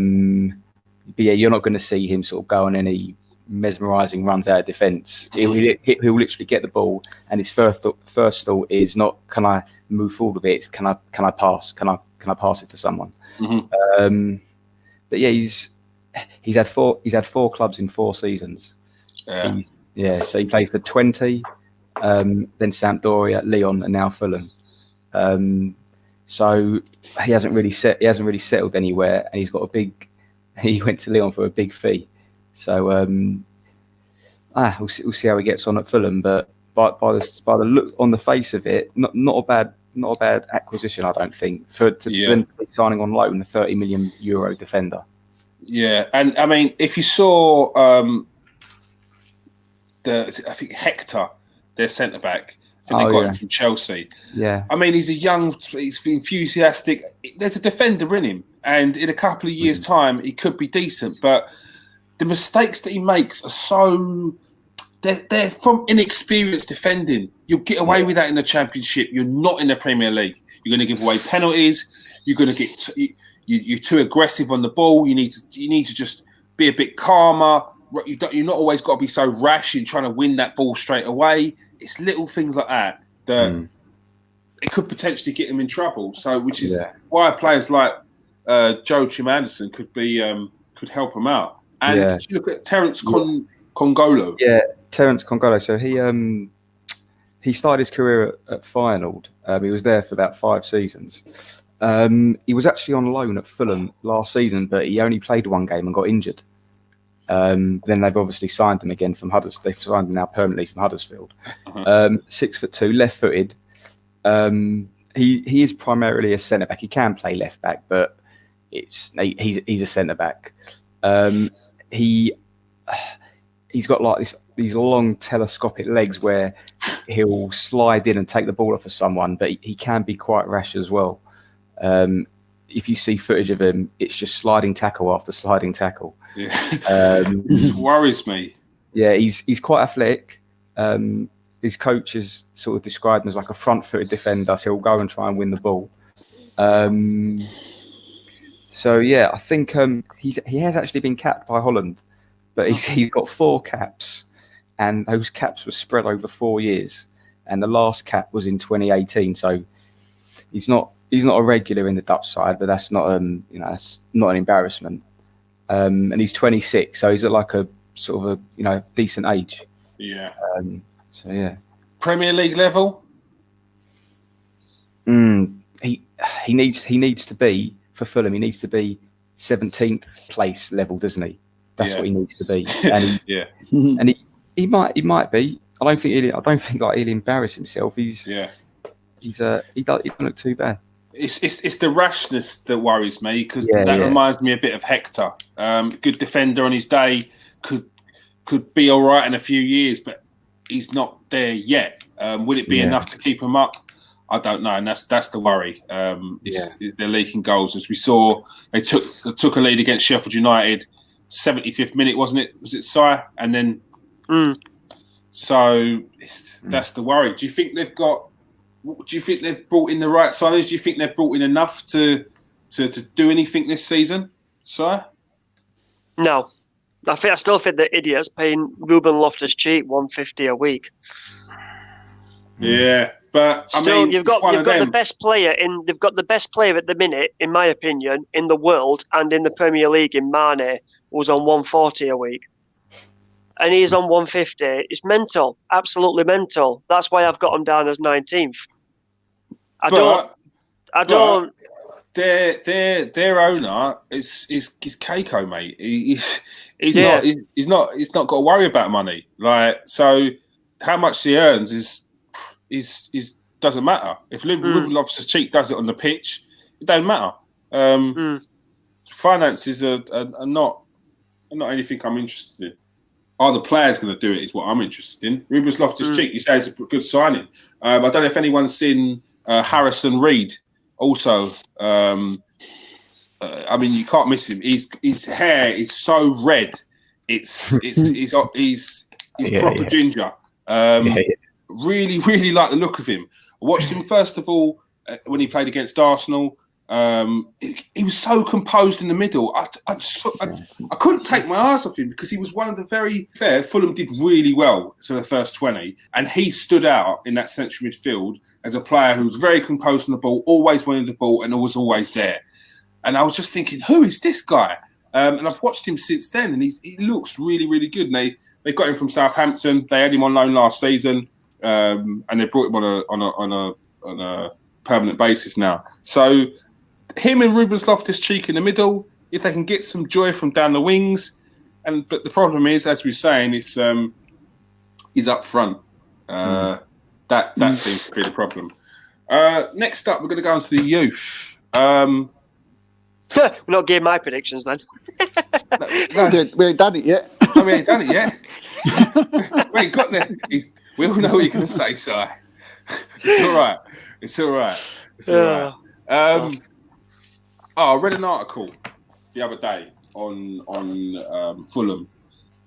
yeah, you're not going to see him sort of go on any mesmerising runs out of defence. He'll literally get the ball, and his first thought is not, can I move forward with it? It's, can I pass? Can I pass it to someone? Mm-hmm. But yeah, he's had four clubs in 4 seasons. So he played for 20, then Sampdoria, Lyon, and now Fulham. So he hasn't really settled anywhere, and he went to Lyon for a big fee. So we'll see how he gets on at Fulham. But by the look on the face of it, not a bad acquisition, I don't think, for them to be signing on loan a 30 million euro defender. Yeah, and I mean, if you saw I think Hector, their centre back, they got him from Chelsea. Yeah, I mean, he's enthusiastic. There's a defender in him, and in a couple of years' time, he could be decent. But the mistakes that he makes are so... They're from inexperienced defending. You'll get away with that in the Championship. You're not in the Premier League. You're going to give away penalties. You're going to get... You're too aggressive on the ball. You need to just be a bit calmer. You're not always got to be so rash in trying to win that ball straight away. It's little things like that it could potentially get him in trouble. So, which is why players like Joachim Anderson could help him out. And you look at Terrence Congolo. Yeah, Terrence Congolo. So he started his career at Feyenoord. He was there for about 5 seasons. He was actually on loan at Fulham last season, but he only played 1 game and got injured. Then they've obviously signed him again from Huddersfield. They've signed him now permanently from Huddersfield. 6'2", left-footed. He is primarily a centre back. He can play left back, but he's a centre back. He's got like these long telescopic legs where he'll slide in and take the ball off of someone, but he can be quite rash as well. If you see footage of him, it's just sliding tackle after sliding tackle. Yeah. This worries me. Yeah, he's quite athletic. His coach has sort of described him as like a front-footed defender, so he'll go and try and win the ball. So yeah, I think he has actually been capped by Holland, but he's got 4 caps, and those caps were spread over 4 years, and the last cap was in 2018. So he's not a regular in the Dutch side, but that's not that's not an embarrassment. And he's 26, so he's at like a sort of a decent age. Yeah. So yeah. Premier League level. He needs to be for Fulham. He needs to be 17th place level, doesn't he? That's what he needs to be. And and he might be. I don't think like he'll embarrass himself. He doesn't look too bad. It's the rashness that worries me, because that reminds me a bit of Hector. Good defender on his day, could be all right in a few years, but he's not there yet. Will it be enough to keep him up? I don't know, and that's the worry. They're leaking goals, as we saw. They took a lead against Sheffield United, 75th minute, wasn't it? Was it Si? And then, so that's the worry. Do you think they've brought in the right signings? Do you think they've brought in enough to do anything this season, Si? No. I still think they're idiots paying Ruben Loftus-Cheek $150 a week. Yeah, but still, you've got the best player they've got the best player at the minute, in my opinion, in the world and in the Premier League in Mane, who's on $140 a week. and he's on 150. It's mental, absolutely mental. That's why I've got him down as 19th. I don't. Their owner is Keiko, mate. He's not got to worry about money. Like, so how much he earns is doesn't matter. If Ruben Loftus-Cheek does it on the pitch, it don't matter. Finances are not anything I'm interested in. Are the players going to do it? Is what I'm interested in. Ruben Loftus-Cheek, you say, is a good signing. I don't know if anyone's seen Harrison Reed. Also, I mean, you can't miss him. His hair is so red. He's proper ginger. Really, really like the look of him. I watched him first of all when he played against Arsenal. He was so composed in the middle. I couldn't take my eyes off him because he was one of the very fair. Fulham did really well to the first 20, and he stood out in that central midfield as a player who was very composed on the ball, always wanted the ball, and was always there. And I was just thinking, who is this guy? And I've watched him since then, and he looks really, really good. And they got him from Southampton. They had him on loan last season, and they brought him on a permanent basis now. So him and Ruben Loftus-Cheek in the middle, if they can get some joy from down the wings, but the problem is, as we're saying, he's up front. That seems to be the problem. Next up, we're going to go on to the youth. We're not getting my predictions then. No. We ain't done it yet. No, we ain't done it yet. We ain't got there. We all know what you're going to say, Si. It's all right. I read an article the other day on Fulham,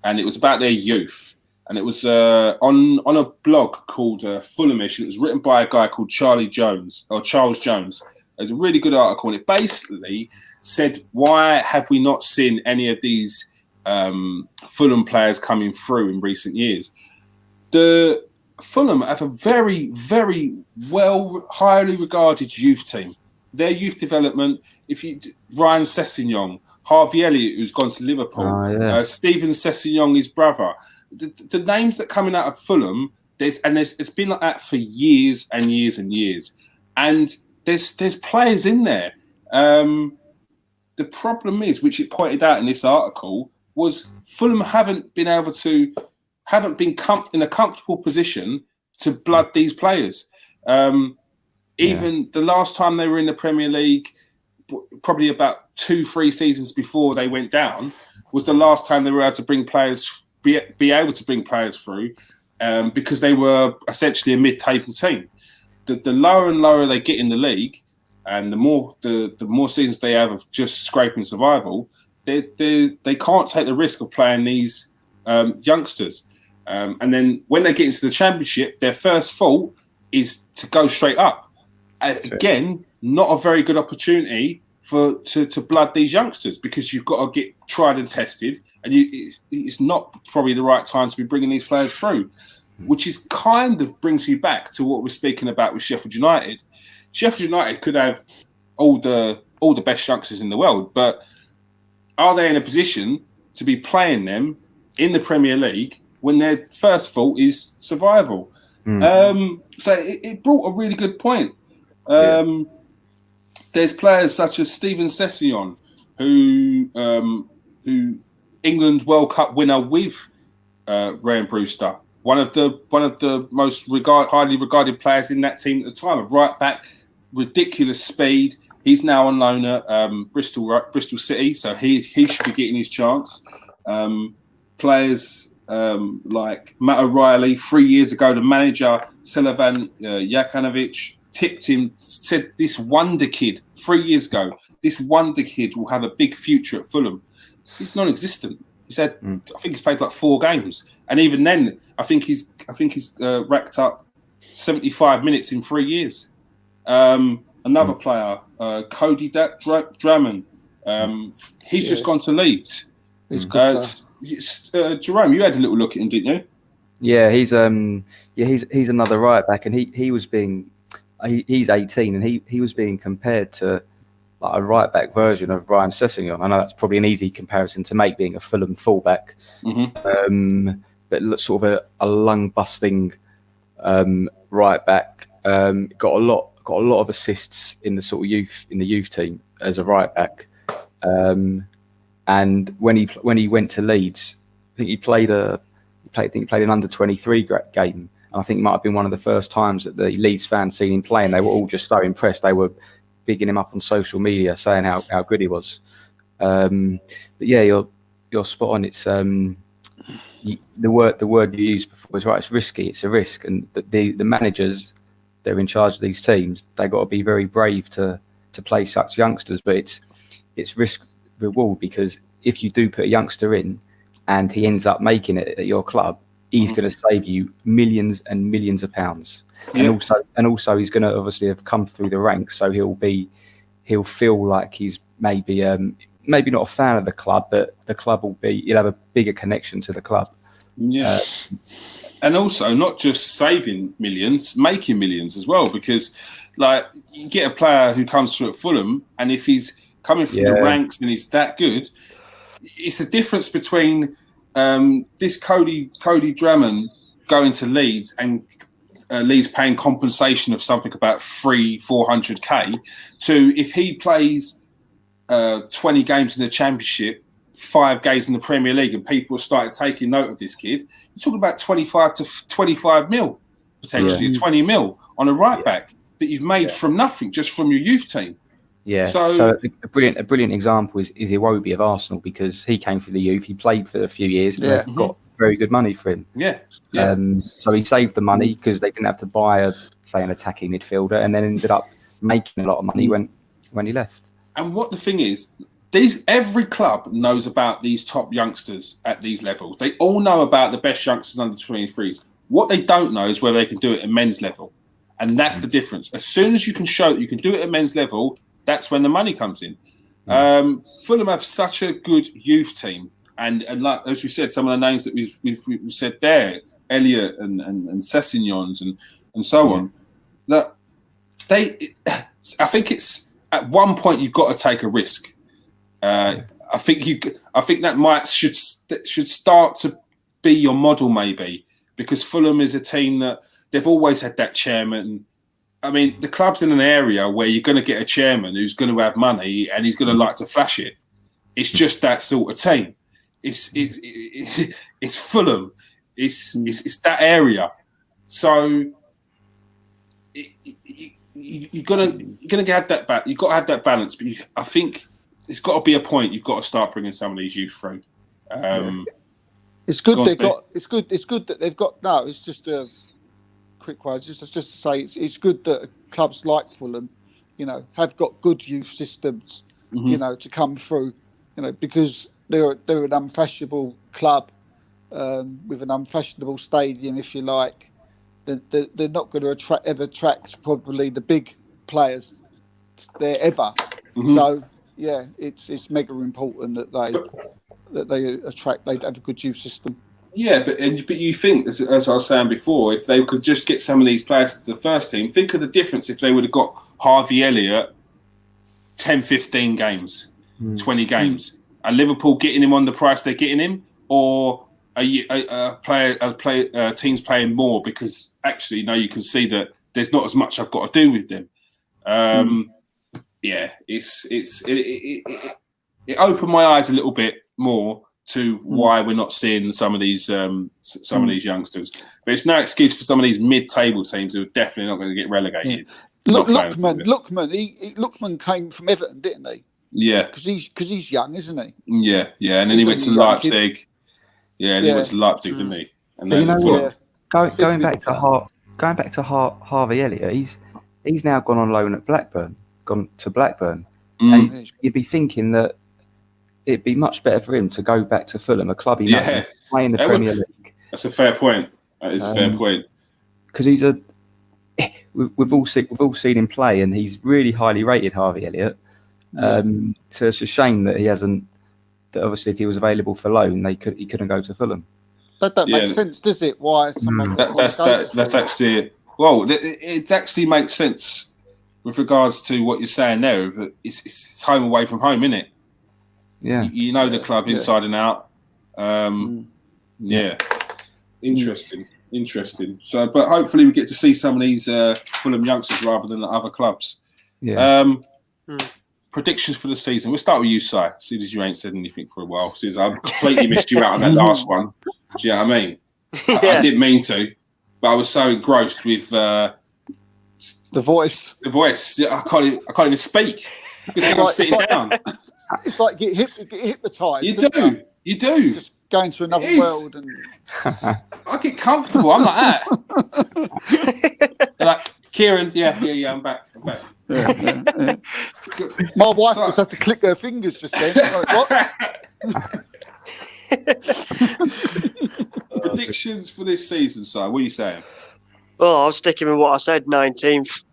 and it was about their youth. And it was on a blog called Fulhamish. It was written by a guy called Charles Jones. It was a really good article, and it basically said, why have we not seen any of these Fulham players coming through in recent years? The Fulham have a very, very highly regarded youth team. Their youth development, Ryan Sessegnon, Harvey Elliott, who's gone to Liverpool, Stephen Sessegnon, his brother. The names that coming out of Fulham, it's been like that for years and years and years. And there's players in there. The problem is, which it pointed out in this article, was Fulham haven't been in a comfortable position to blood these players. Even the last time they were in the Premier League, probably about 2-3 seasons before they went down, was the last time they were able to bring players, be able to bring players through, because they were essentially a mid-table team. The lower and lower they get in the league, and the more seasons they have of just scraping survival, they can't take the risk of playing these youngsters. And then when they get into the Championship, their first fault is to go straight up. Again, not a very good opportunity to blood these youngsters, because you've got to get tried and tested, and it's not probably the right time to be bringing these players through, which is kind of brings you back to what we're speaking about with Sheffield United. Sheffield United could have all the best youngsters in the world, but are they in a position to be playing them in the Premier League when their first fault is survival? So it brought a really good point. There's players such as Stephen Sessegnon, who England World Cup winner with Ray and Brewster, one of the most highly regarded players in that team at the time. A right back, ridiculous speed. He's now on loan at Bristol City, so he should be getting his chance. Players like Matt O'Reilly, 3 years ago, the manager Selavan Jakanovic tipped him, said this wonder kid 3 years ago, this wonder kid will have a big future at Fulham. He's non-existent. He said, I think he's played like 4 games, and even then, I think he's racked up 75 minutes in 3 years. Another player, Cody Drummond, he's just gone to Leeds. He's good. Jerome, you had a little look at him, didn't you? Yeah, he's another right back, and he's 18, and he was being compared to like a right back version of Ryan Sessegnon. I know that's probably an easy comparison to make, being a Fulham fullback, but sort of a lung busting right back. Got a lot of assists in the sort of youth team as a right back. And when he went to Leeds, I think he played an under-23 game. And I think it might have been one of the first times that the Leeds fans seen him play, and they were all just so impressed. They were bigging him up on social media, saying how good he was. But yeah, you're spot on. It's the word you used before was right. It's risky. It's a risk, and the managers, they're in charge of these teams. They got to be very brave to play such youngsters. But it's risk reward, because if you do put a youngster in and he ends up making it at your club, he's going to save you millions and millions of pounds. Yeah. And also he's going to obviously have come through the ranks, so he'll feel like he's maybe not a fan of the club, but the club he'll have a bigger connection to the club. Yeah. And also not just saving millions, making millions as well, because like you get a player who comes through at Fulham, and if he's coming through the ranks and he's that good, it's the difference between this Cody Drummond going to Leeds and Leeds paying compensation of something about 400k to if he plays 20 games in the Championship, 5 games in the Premier League, and people started taking note of this kid. You're talking about 25 to 25 mil, potentially 20 mil on a right back that you've made from nothing, just from your youth team. Yeah. So a brilliant example is Iwobi of Arsenal, because he came through the youth. He played for a few years and got very good money for him. Yeah. So he saved the money because they didn't have to buy an attacking midfielder, and then ended up making a lot of money when he left. And what the thing is, every club knows about these top youngsters at these levels. They all know about the best youngsters under 23s. What they don't know is whether they can do it at men's level. And that's the difference. As soon as you can show that you can do it at men's level, that's when the money comes in. Fulham have such a good youth team. And like, as we said, some of the names that we've said there, Elliott and Sessignon and so on. Look, I think it's at one point you've got to take a risk. I think that should start to be your model, maybe, because Fulham is a team that they've always had that chairman. I mean, the club's in an area where you're going to get a chairman who's going to have money and he's going to like to flash it. It's just that sort of team. It's Fulham. It's that area. So you're gonna have that balance. You've got to have that balance. But I think it's got to be a point. You've got to start bringing some of these youth through. It's good they've got. It's good that they've got. No, it's just a quick one. Just to say, it's good that clubs like Fulham, have got good youth systems, to come through, because they're an unfashionable club with an unfashionable stadium, if you like. They're not going to ever attract probably the big players there ever. So yeah, it's mega important that they have a good youth system. Yeah, but you think, as I was saying before, if they could just get some of these players to the first team, think of the difference if they would have got Harvey Elliott 10, 15 games, 20 games, and Liverpool getting him on the price they're getting him, or teams playing more because actually now you can see that there's not as much I've got to do with them. Yeah, it opened my eyes a little bit more to why we're not seeing some of these youngsters. But it's no excuse for some of these mid-table teams who are definitely not going to get relegated. Yeah. Lookman came from Everton, didn't he? Yeah, because he's young, isn't he? Yeah, and then he went to Leipzig. Yeah, and he went to Leipzig, didn't he? And going back to Harvey Elliott, he's now gone on loan at Blackburn, and you'd be thinking that it'd be much better for him to go back to Fulham, a club he knows, play in the Premier League. That's a fair point. That is a fair point. Because we've all seen him play, and he's really highly rated, Harvey Elliott. So it's a shame that he hasn't. That obviously, if he was available for loan, he couldn't go to Fulham. That don't make sense, does it? Why someone? That's actually it. Well, it actually makes sense with regards to what you're saying there, it's home away from home, isn't it? Yeah. You know the club inside and out. Yeah. Interesting. So, but hopefully we get to see some of these Fulham youngsters rather than the other clubs. Yeah. Predictions for the season. We'll start with you, Si. Seeing as you ain't said anything for a while. Since I completely missed you out on that last one. Do you know what I mean? I didn't mean to, but I was so engrossed with the voice. The voice. I can't even speak because I'm sitting down. It's like get hypnotised. You do. Just going to another world and I get comfortable. I'm like that. Like Kieran, yeah. I'm back. Yeah. My wife just had to click her fingers just then. Like, what? Predictions for this season, Si. What are you saying? Well, I was sticking with what I said, 19th.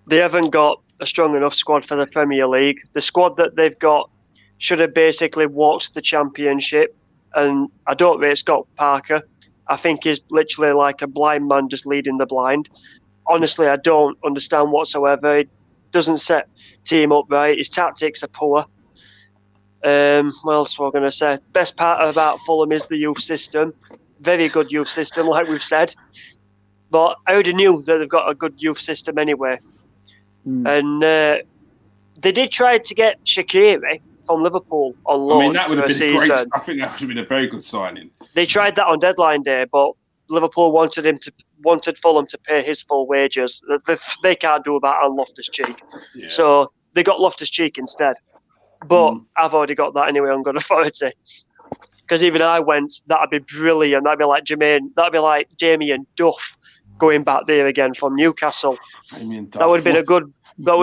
They haven't got a strong enough squad for the Premier League. The squad that they've got should have basically walked the Championship. And I don't rate Scott Parker. I think he's literally like a blind man just leading the blind. Honestly, I don't understand whatsoever. He doesn't set team up right. His tactics are poor. What else we're going to say? Best part about Fulham is the youth system. Very good youth system, like we've said. But I already knew that they've got a good youth system anyway. And they did try to get Shaqiri from Liverpool on loan. I mean, that would have been season. great. I think that would have been a very good signing. They tried that on deadline day, but Liverpool wanted Fulham to pay his full wages. They can't do that on Loftus-Cheek. Yeah. So they got Loftus-Cheek instead. But I've already got that anyway on good authority. Because even I went, that'd be brilliant. That'd be like Damian Duff going back there again from Newcastle. Damian Duff. That would have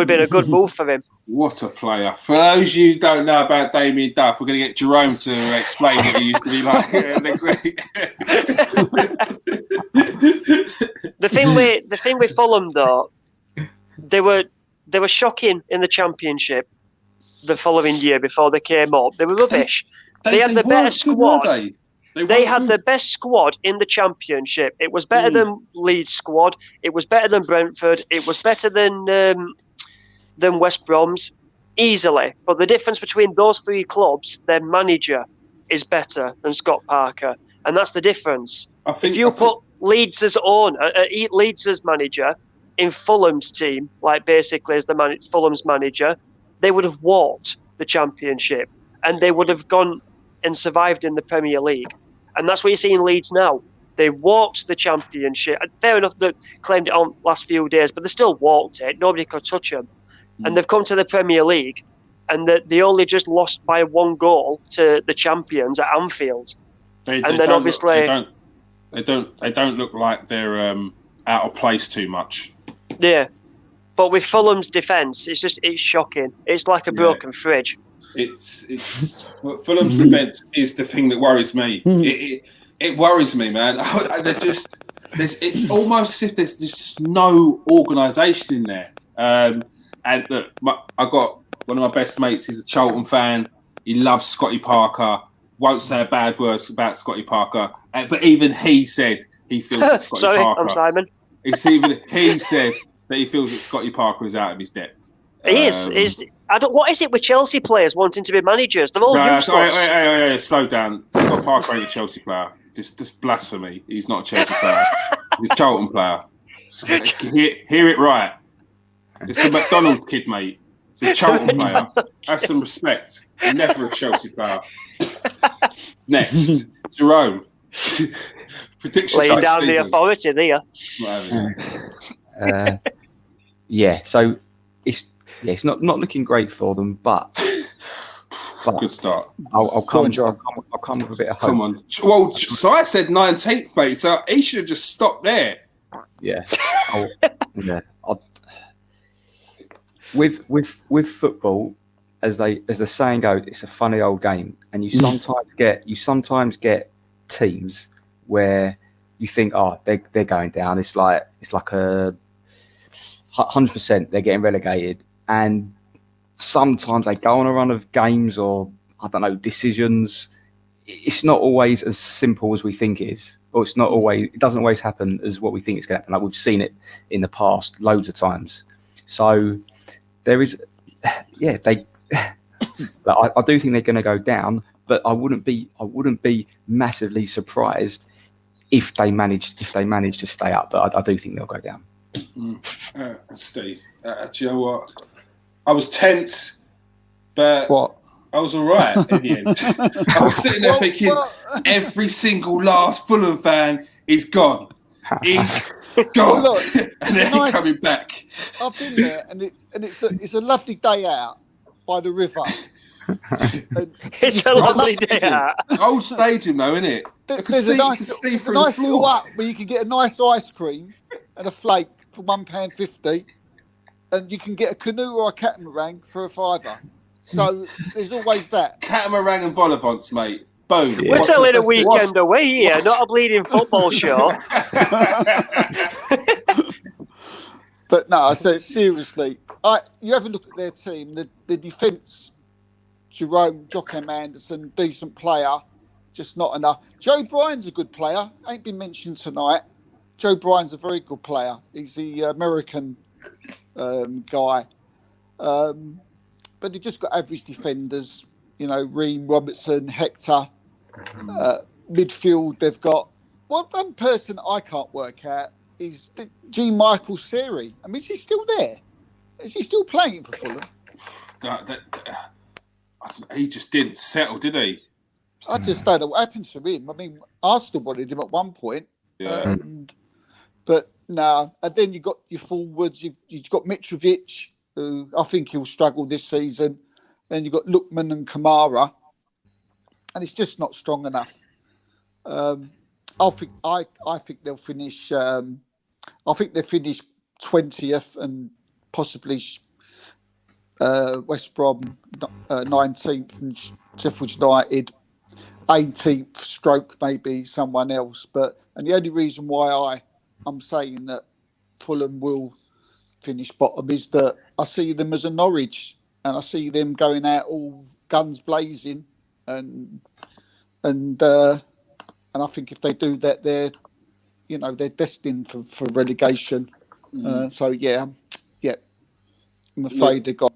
been a good move for him. What a player. For those of you who don't know about Damian Duff, we're going to get Jerome to explain what he used to be like next week. The thing with Fulham, though, they were shocking in the Championship the following year before they came up. They were rubbish. They had the better squad. They had the best squad in the Championship. It was better than Leeds' squad. It was better than Brentford. It was better than West Brom's, easily. But the difference between those three clubs, their manager is better than Scott Parker. And that's the difference. If you put Leeds' manager in Fulham's team, like basically as Fulham's manager, they would have walked the Championship. And they would have gone and survived in the Premier League. And that's what you see in Leeds now. They walked the Championship. Fair enough, they claimed it on last few days, but they still walked it. Nobody could touch them. And they've come to the Premier League, and they only just lost by 1 goal to the champions at Anfield. They don't look like they're out of place too much. Yeah, but with Fulham's defence, it's shocking. It's like a broken fridge. Fulham's defence is the thing that worries me. It worries me, man. It's almost as if there's just no organisation in there. And look, I got one of my best mates. He's a Charlton fan. He loves Scotty Parker. Won't say a bad word about Scotty Parker. But even he said he feels that Scotty Parker. I'm Simon. He said that he feels that Scotty Parker is out of his depth. He is. What is it with Chelsea players wanting to be managers? They're all useless. Hey, slow down. Scott Parker ain't a Chelsea player. Just blasphemy. He's not a Chelsea player. He's a Charlton player. So, hear it right. It's the McDonald's kid, mate. It's a Charlton player. Have some respect. Never a Chelsea player. Next, Jerome. Predictions. Laying down the authority there. So it's not looking great for them, but good start. I'll come with a bit of hope. Come on. Well, so I said 19th, mate. So he should have just stopped there. Yeah. With football, as the saying goes, it's a funny old game, and you sometimes get teams where you think, they're going down. It's like a 100% they're getting relegated, and sometimes they go on a run of games or decisions. It's not always as simple as we think it is, or it doesn't always happen as what we think it's going to happen. Like we've seen it in the past loads of times. So there is, they. I do think they're going to go down, but I wouldn't be massively surprised if they manage to stay up. But I do think they'll go down. Steve, do you know what? I was tense, but I was all right in the end. I was sitting there thinking, every single last Fulham fan is gone. He's gone, look, and then he's coming back. I've been there, and it's a lovely day out by the river. It's a lovely day out. Old stadium, though, isn't it? There's a nice little up where you can get a nice ice cream and a flake for £1.50, and you can get a canoe or a catamaran for a £5. So there's always that. Catamaran and vol-au-vents, mate. Boom. We're telling a weekend away here, not a bleeding football show. But no, I say seriously. You have a look at their team. The defence, Joachim Anderson, decent player, just not enough. Joe Bryan's a good player. Ain't been mentioned tonight. Joe Bryan's a very good player. He's the American guy. But they've just got average defenders. You know, Ream, Robertson, Hector. Midfield, they've got one person I can't work out is G. Michael Seri. I mean, is he still there? Is he still playing for Fulham? He just didn't settle, did he? I just don't know what happened to him. I mean, Arsenal wanted him at one point. Yeah. But no. And then you've got your forwards. You've got Mitrovic, who I think he'll struggle this season. Then you've got Lookman and Kamara. And it's just not strong enough. I think they'll finish. I think they finish 20th and possibly West Brom 19th and Sheffield United 18th. Stroke maybe someone else. And the only reason why I'm saying that Fulham will finish bottom is that I see them as a Norwich, and I see them going out all guns blazing. And I think if they do that, they're destined for relegation. So I'm afraid they've got.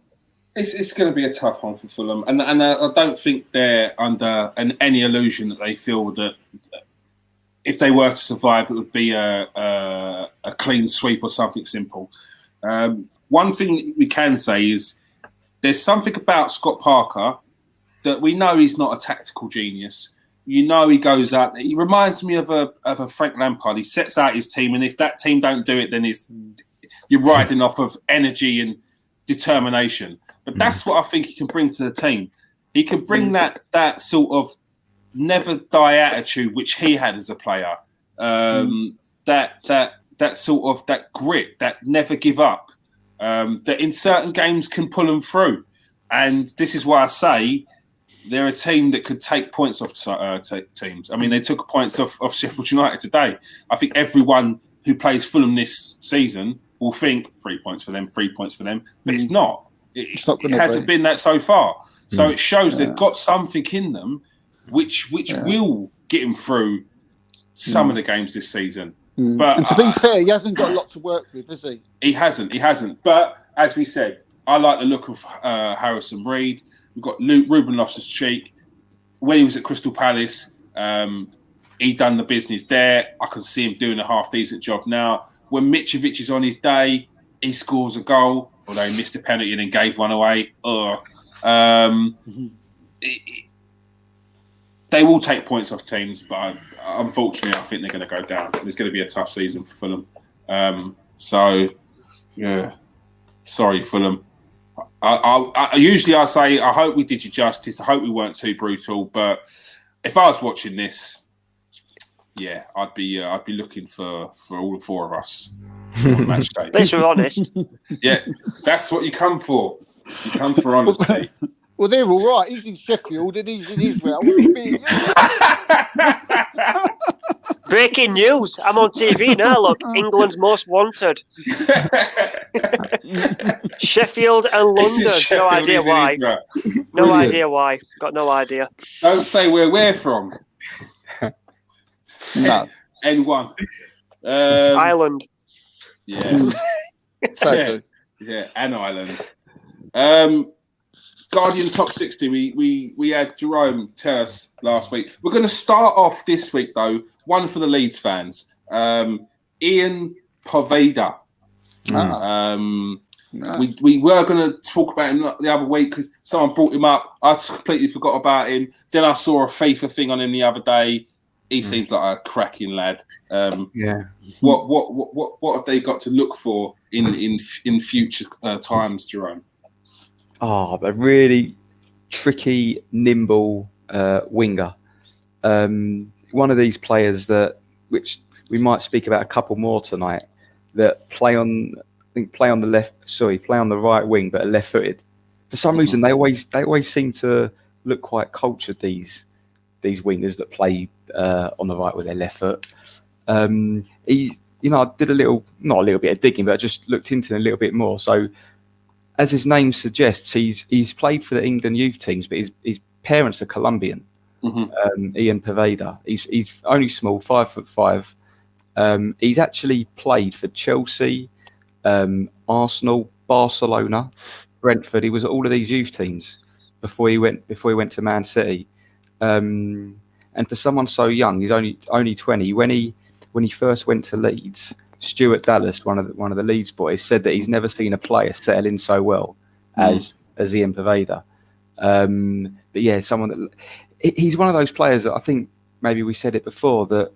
It's going to be a tough one for Fulham, and I don't think they're under any illusion that they feel that if they were to survive, it would be a clean sweep or something simple. One thing we can say is there's something about Scott Parker that we know he's not a tactical genius. You know, he goes out. He reminds me of a Frank Lampard. He sets out his team, and if that team don't do it, then you're riding off of energy and determination. But that's what I think he can bring to the team. He can bring that sort of never die attitude which he had as a player. That sort of that grit, that never give up. That in certain games can pull them through. And this is why I say they're a team that could take points off teams. I mean, they took points off Sheffield United today. I think everyone who plays Fulham this season will think 3 points for them, 3 points for them. But it's not. It hasn't been that so far. So it shows they've got something in them which will get him through some of the games this season. But and to be fair, he hasn't got a lot to work with, has he? He hasn't. But as we said, I like the look of Harrison Reed. We've got Ruben Loftus-Cheek. When he was at Crystal Palace, he done the business there. I can see him doing a half-decent job now. When Mitrovic is on his day, he scores a goal, although he missed a penalty and then gave one away. They will take points off teams, but unfortunately, I think they're going to go down. It's going to be a tough season for Fulham. Sorry, Fulham. I usually say I hope we did you justice. I hope we weren't too brutal. But if I was watching this, I'd be looking for all four of us on match day. At least we're honest. Yeah, that's what you come for. You come for honesty. Well, they're all right. He's in Sheffield and he's in Israel. Breaking news. I'm on TV now. Look, England's most wanted. Sheffield and London. Sheffield, no idea why. No idea why. Got no idea. Don't say where we're from. No. N1. Ireland. Yeah. Yeah, and Ireland. Guardian top 60. We had Jerome tell us last week. We're going to start off this week though. One for the Leeds fans. Ian Poveda. We were going to talk about him the other week because someone brought him up. I completely forgot about him. Then I saw a FIFA thing on him the other day. He seems like a cracking lad. What have they got to look for in future times, Jerome? Oh, a really tricky, nimble winger. One of these players which we might speak about a couple more tonight, that play on the right wing, but are left-footed. For some reason, they always seem to look quite cultured. These wingers that play on the right with their left foot. I did not a little bit of digging, but I just looked into it a little bit more. So, as his name suggests, he's played for the England youth teams, but his parents are Colombian. Ian Poveda. He's only small, 5'5". He's actually played for Chelsea, Arsenal, Barcelona, Brentford. He was at all of these youth teams before he went to Man City. And for someone so young, he's only 20. When he first went to Leeds, Stuart Dallas, one of the Leeds boys, said that he's never seen a player settle in so well as Ian Poveda. But yeah, he's one of those players that I think maybe we said it before, that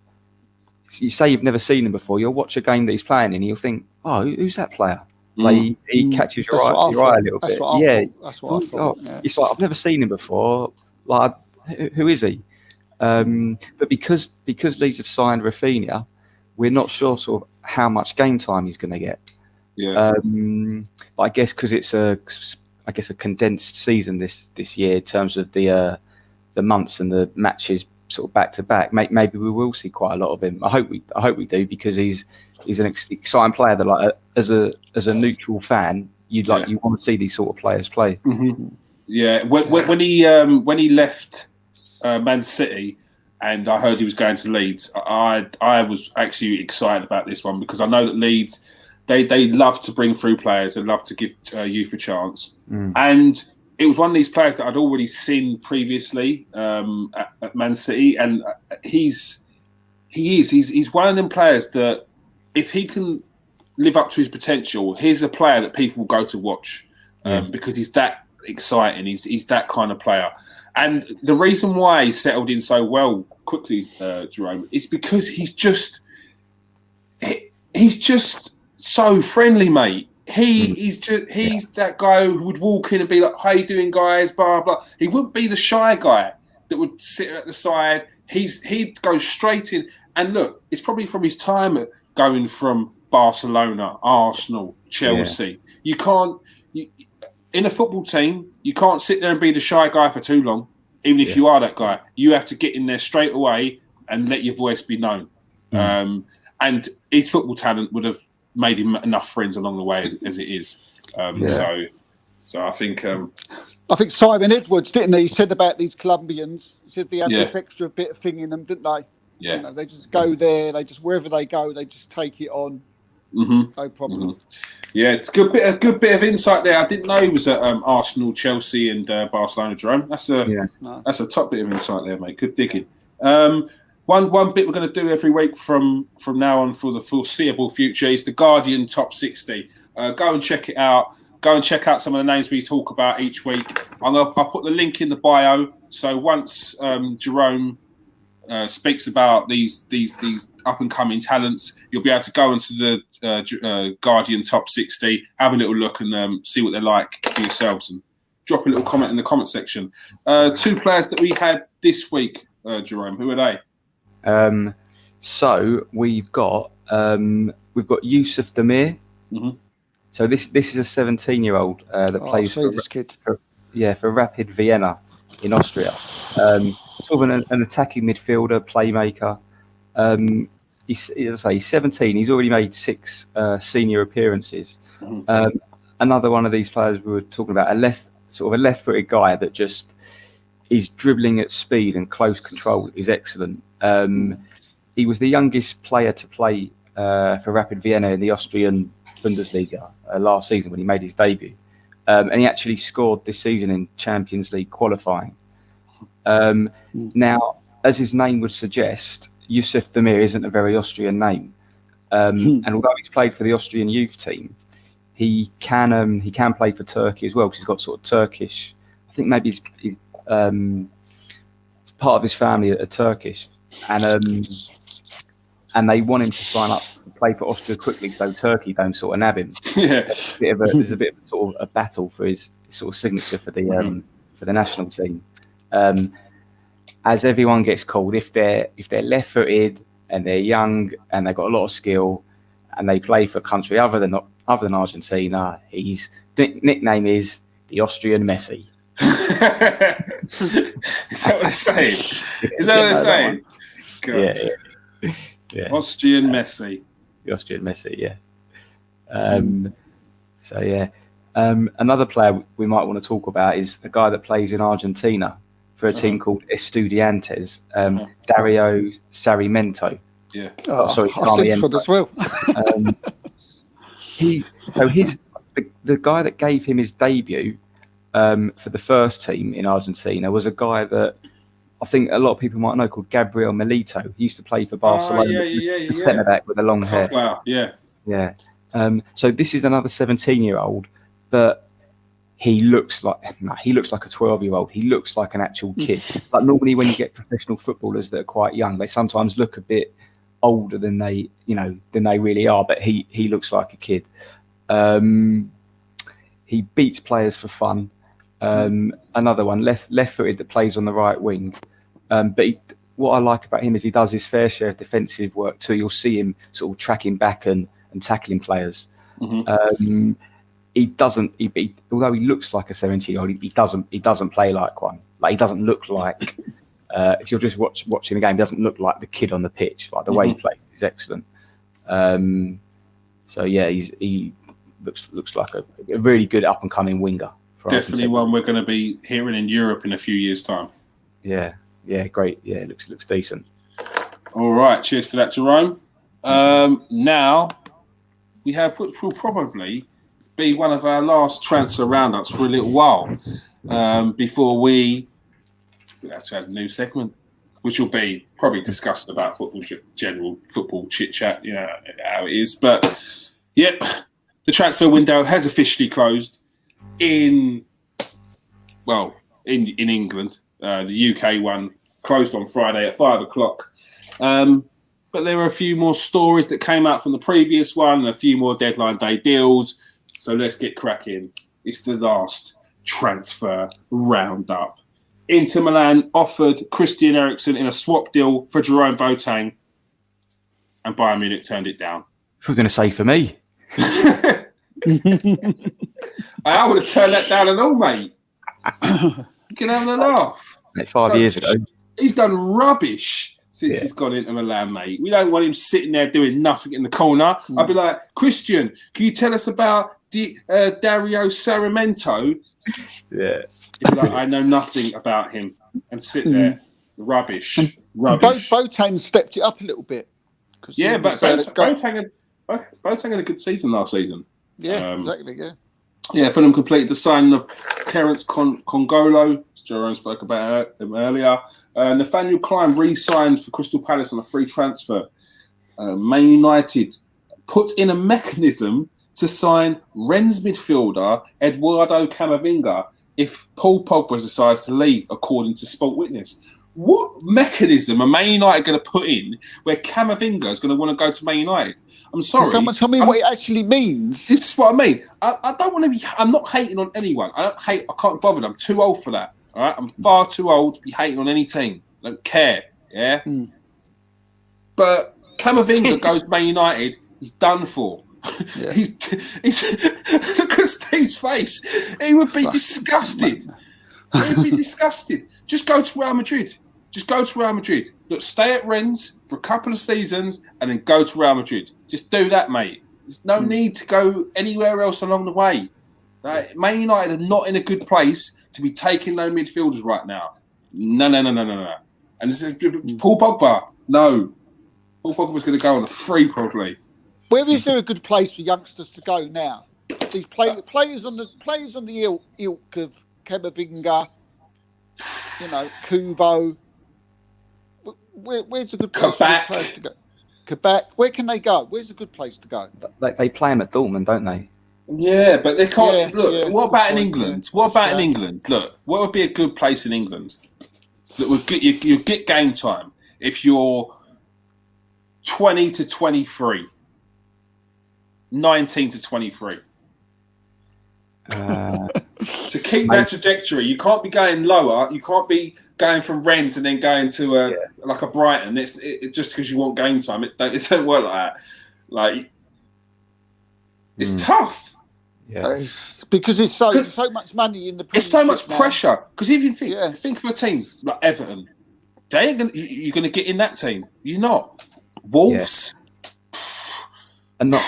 you say you've never seen him before. You'll watch a game that he's playing and you'll think, oh, who's that player? Like he catches your eye a little bit. That's what I thought. Yeah. It's like, I've never seen him before. Like, who is he? But because Leeds have signed Rafinha, we're not sure sort of how much game time he's going to get. Yeah. But I guess because it's a condensed season this year in terms of the months and the matches sort of back to back. Maybe we will see quite a lot of him. I hope we do, because he's an exciting player that, like, as a neutral fan, you want to see these sort of players play. Yeah. When he left Man City, and I heard he was going to Leeds, I was actually excited about this one, because I know that Leeds, they love to bring through players and love to give youth a chance. And it was one of these players that I'd already seen previously at Man City, and he's one of them players that, if he can live up to his potential, he's a player that people will go to watch because he's that exciting. He's that kind of player. And the reason why he settled in so well quickly, Jerome, is because he's just so friendly, mate. He's that guy who would walk in and be like, "How you doing, guys?" Blah blah. He wouldn't be the shy guy that would sit at the side. He'd go straight in. And look, it's probably from his time going from Barcelona, Arsenal, Chelsea. Yeah. In a football team, you can't sit there and be the shy guy for too long. Even if you are that guy, you have to get in there straight away and let your voice be known. And his football talent would have made him enough friends along the way as it is. So I think Simon Edwards, didn't he? He said about these Colombians. He said they had this extra bit of thing in them, didn't they? Yeah. You know, they just go there. They just, wherever they go, they just take it on. No problem. Yeah, it's a good bit of insight there. I didn't know he was at Arsenal, Chelsea, and Barcelona, Jerome. That's a top bit of insight there, mate. Good digging. One bit we're going to do every week from now on for the foreseeable future is the Guardian Top 60. Go and check it out. Go and check out some of the names we talk about each week. I'll put the link in the bio. So once Jerome speaks about these up and coming talents, you'll be able to go into the Guardian Top 60, have a little look, and see what they're like for yourselves, and drop a little comment in the comment section. 2 players that we had this week, Jerome. Who are they? So we've got Yusuf Damir. So this is a 17-year-old that plays for Rapid Vienna in Austria. Sort of an attacking midfielder, playmaker. He's 17. He's already made 6 senior appearances. Another one of these players we were talking about, a left-footed guy that just is dribbling at speed and close control is excellent. He was the youngest player to play for Rapid Vienna in the Austrian Bundesliga last season when he made his debut. And he actually scored this season in Champions League qualifying. Now, as his name would suggest, Yusuf Damir isn't a very Austrian name. And although he's played for the Austrian youth team, he can play for Turkey as well, because he's got sort of Turkish. I think maybe he's part of his family are Turkish, and they want him to sign up to play for Austria quickly, so Turkey don't sort of nab him. Yeah, There's a bit of sort of a battle for his sort of signature for the national team. As everyone gets called, if they're left-footed and they're young and they've got a lot of skill and they play for a country other than Argentina, his nickname is the Austrian Messi. Is that what they're saying? Is that what they're saying? Yeah. Austrian Messi. The Austrian Messi, yeah. So yeah. Another player we might want to talk about is the guy that plays in Argentina for a team called Estudiantes, Dario Sarmiento. Yeah. Sorry, I said Scott as well. The guy that gave him his debut for the first team in Argentina was a guy that I think a lot of people might know called Gabrielle Milito. He used to play for Barcelona. Yeah. Centre back with the long hair. Wow, yeah. Yeah. So this is another 17-year-old, but he looks like a 12-year-old. He looks like an actual kid. Like normally when you get professional footballers that are quite young, they sometimes look a bit older than they really are, but he looks like a kid. He beats players for fun. Another one, left-footed, that plays on the right wing. But what I like about him is he does his fair share of defensive work too. You'll see him sort of tracking back and tackling players. Although he looks like a 17-year-old, he doesn't play like one. Like he doesn't look like. If you're just watching the game, he doesn't look like the kid on the pitch. Like the way he plays is excellent. So yeah, he looks like a really good up and coming winger. Definitely one we're going to be hearing in Europe in a few years' time. Yeah, great. Yeah, it looks decent. All right, cheers for that, Jerome. Now we have what will probably be one of our last transfer roundups for a little while before we have to add a new segment, which will be probably discussed about football, general football chit chat. You know how it is, but yep, the transfer window has officially closed. In England, the UK one closed on Friday at 5:00. But there were a few more stories that came out from the previous one and a few more deadline day deals. So let's get cracking. It's the last transfer roundup. Inter Milan offered Christian Eriksen in a swap deal for Jerome Boateng, and Bayern Munich turned it down. If we're going to say for me. I would have turned that down and all, mate. You can have a laugh. 5 years ago. He's done rubbish since he's gone into Milan, mate. We don't want him sitting there doing nothing in the corner. I'd be like, Christian, can you tell us about Dario Sarmiento? Yeah. He'd be like, I know nothing about him. And sit there. Rubbish. Boateng stepped it up a little bit. Yeah, but Boateng had a good season last season. Yeah, exactly, yeah. Yeah, Fulham completed the signing of Terrence Congolo, as Jerome spoke about him earlier. Nathaniel Klein re-signed for Crystal Palace on a free transfer. Man United put in a mechanism to sign Rennes midfielder Eduardo Camavinga if Paul Pogba decides to leave, according to Sport Witness. What mechanism are Man United going to put in where Camavinga is going to want to go to Man United? I'm sorry. Can someone tell me what it actually means? This is what I mean. I don't want to be. I'm not hating on anyone. I can't bother. I'm too old for that. All right. I'm far too old to be hating on any team. I don't care. Yeah. But Camavinga goes to Man United. He's done for. Yeah. He's look at Steve's face. He would be disgusted. He'd be disgusted. Just go to Real Madrid. Look, stay at Rennes for a couple of seasons and then go to Real Madrid. Just do that, mate. There's no need to go anywhere else along the way. Man United are not in a good place to be taking no midfielders right now. No. And this is Paul Pogba. No. Paul Pogba's going to go on a free probably. Where is there a good place for youngsters to go now? These players on the ilk of Camavinga, Kubo. Where's a good place for these players to go? Quebec. Where can they go? Where's a good place to go? They play them at Dortmund, don't they? Yeah, but they can't. What about in England? Yeah. What about in England? Look, what would be a good place in England? Look, you get game time if you're 20 to 23, 19 to 23. To keep that trajectory, you can't be going lower. You can't be going from Rennes and then going to like a Brighton. It's just because you want game time. It don't work like that. Like it's tough. Yeah, because it's so much money in the. It's so much pressure. Because if you think of a team like Everton, they ain't you're going to get in that team. You're not. Wolves. Yeah. And not,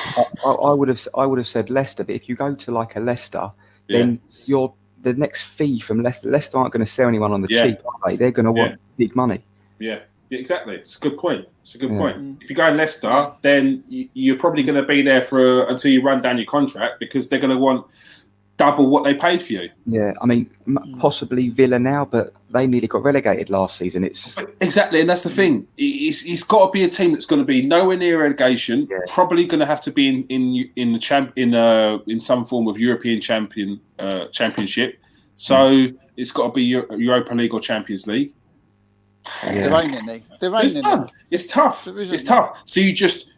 I would have said Leicester, but if you go to like a Leicester, then the next fee from Leicester aren't going to sell anyone on the cheap, are they? They're going to want big money. Yeah, exactly. It's a good point. If you go in Leicester, then you're probably going to be there until you run down your contract because they're going to want double what they paid for you. Yeah, I mean, possibly Villa now, but they nearly got relegated last season. Exactly, and that's the thing. It's got to be a team that's going to be nowhere near relegation. Yeah. Probably going to have to be in some form of European championship. So it's got to be Europa League or Champions League. Yeah. There ain't any. It's tough. It's tough. So you just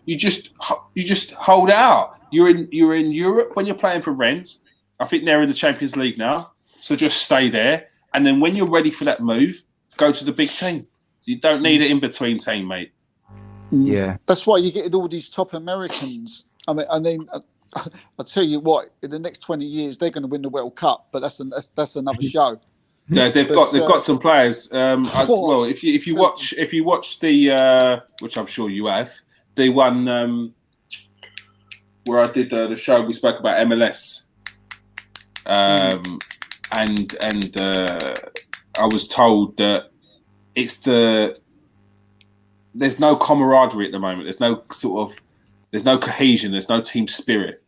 hold out. You're in Europe when you're playing for Rennes. I think they're in the Champions League now. So just stay there. And then when you're ready for that move, go to the big team. You don't need an in-between team, mate. Yeah. That's why you're getting all these top Americans. I mean, I'll tell you what, in the next 20 years, they're going to win the World Cup, but that's another show. Yeah, they've got some players. Well, if you watch the which I'm sure you have, the one where I did the show we spoke about MLS. And I was told that there's no camaraderie at the moment. There's no cohesion. There's no team spirit.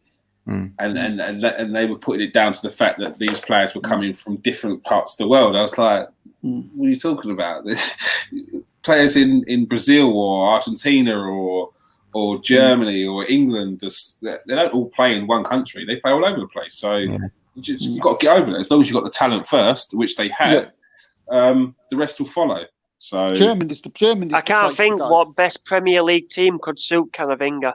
And they were putting it down to the fact that these players were coming from different parts of the world. I was like, what are you talking about? Players in Brazil or Argentina or Germany or England, they don't all play in one country. They play all over the place. So you've got to get over that. As long as you've got the talent first, which they have, the rest will follow. So Germany's I can't think what best Premier League team could suit Camavinga.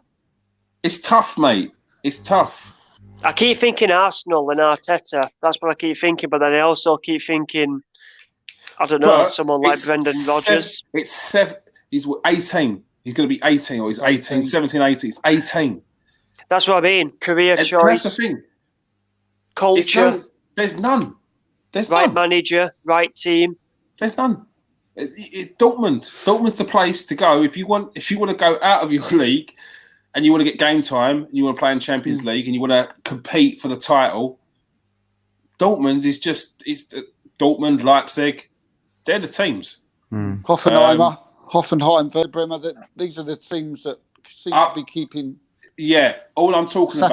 It's tough, mate. It's tough. I keep thinking Arsenal and Arteta. That's what I keep thinking. But then I also keep thinking, I don't know, someone like Brendan Rodgers. He's 18. He's going to be 18 or he's 18, 17, 18. He's 18. That's what I mean. Career choice. And that's the thing. Culture. There's none. Right manager, right team. There's none. Dortmund's the place to go if you want to go out of your league and you want to get game time and you want to play in Champions League and you want to compete for the title. Dortmund is Dortmund, Leipzig. They're the teams. Hoffenheim, Werder Bremen. These are the teams that seem to be keeping. Yeah, all I'm talking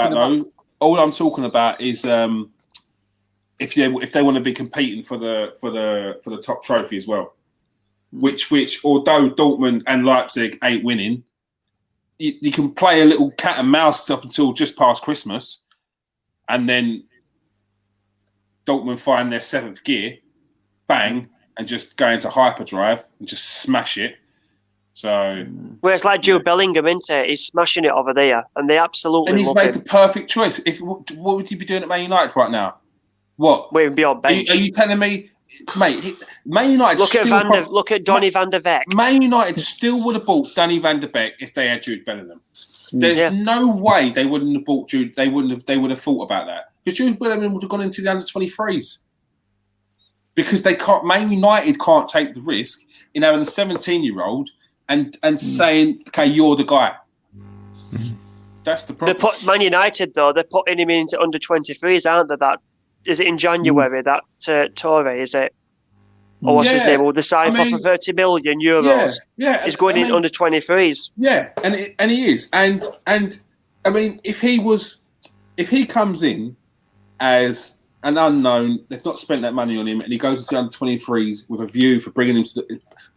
about is if they want to be competing for the top trophy as well. Which although Dortmund and Leipzig ain't winning, you can play a little cat and mouse up until just past Christmas, and then Dortmund find their seventh gear, bang, and just go into hyperdrive and just smash it. So, well, it's like Jude Bellingham, isn't it? He's smashing it over there, and they absolutely. And he's made the perfect choice. What would he be doing at Man United right now? What? We'd be on bench. Are you telling me? Mate, Man United. Look at Donny van de Beek. Man United still would have bought Donny van de Beek if they had Jude Bellingham. There's no way they wouldn't have bought Jude. They would have thought about that because Jude Bellingham would have gone into the under-23s because they can't. Man United can't take the risk in having a 17-year-old and saying, "Okay, you're the guy." That's the problem. Man United though, they're putting him into under-23s, aren't they? That. Is it in January that Torre, is it? Or what's his name? Well, they signed for 30 million euros. Yeah. He's going in under 23s. Yeah, and he is. And I mean, if he comes in as an unknown, they've not spent that money on him, and he goes to the under-23s with a view for bringing him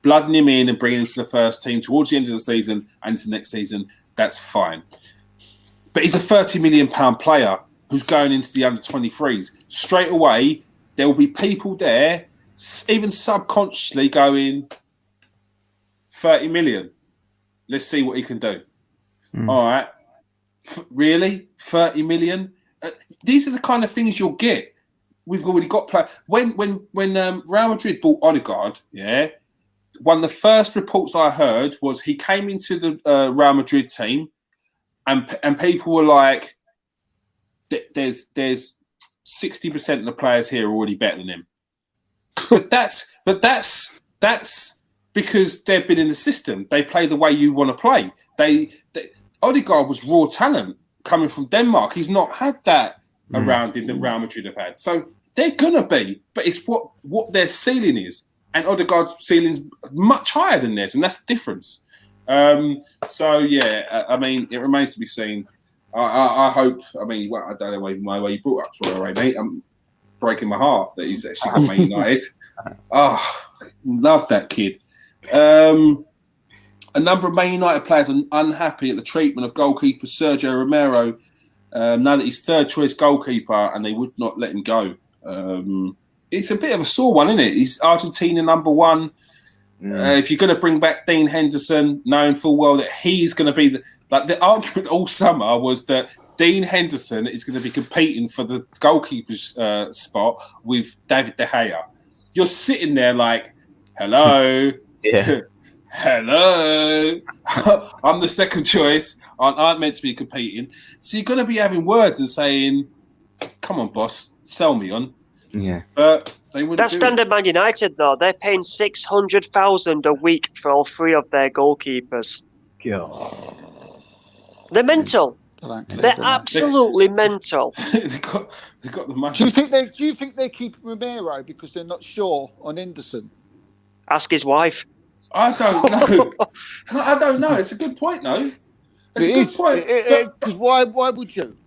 blooding him in and bringing him to the first team towards the end of the season and to next season, that's fine. But he's a £30 million player who's going into the under-23s. Straight away, there will be people there, even subconsciously going, 30 million. Let's see what he can do. All right. Really? 30 million? These are the kind of things you'll get. We've already got players. When Real Madrid bought Odegaard, one of the first reports I heard was he came into the Real Madrid team, and people were like, "There's 60% of the players here are already better than him." but that's because they've been in the system. They play the way you want to play. Odegaard was raw talent coming from Denmark. He's not had that around him that Real Madrid have had. So they're gonna be, but it's what their ceiling is, and Odegaard's ceiling's much higher than theirs, and that's the difference. I mean, it remains to be seen. I hope. I mean, I don't know why you brought up Troy, mate. I'm breaking my heart that he's actually got Man United. Love that kid. A number of Man United players are unhappy at the treatment of goalkeeper Sergio Romero. Now that he's third choice goalkeeper, and they would not let him go. It's a bit of a sore one, isn't it? He's Argentina number one. If you're going to bring back Dean Henderson, knowing full well that he's going to be the argument all summer was that Dean Henderson is going to be competing for the goalkeeper's spot with David De Gea. You're sitting there like, hello, hello, I'm the second choice. Aren't meant to be competing. So you're going to be having words and saying, come on, boss, sell me on. Yeah. But they wouldn't. That's standard Man United, though. They're paying $600,000 a week for all three of their goalkeepers. God. They're mental. They're absolutely mental. They've got the money. Do you think they're keeping Romero because they're not sure on Anderson? Ask his wife. I don't know. I don't know. It's a good point, though. It's a good point. Because why would you?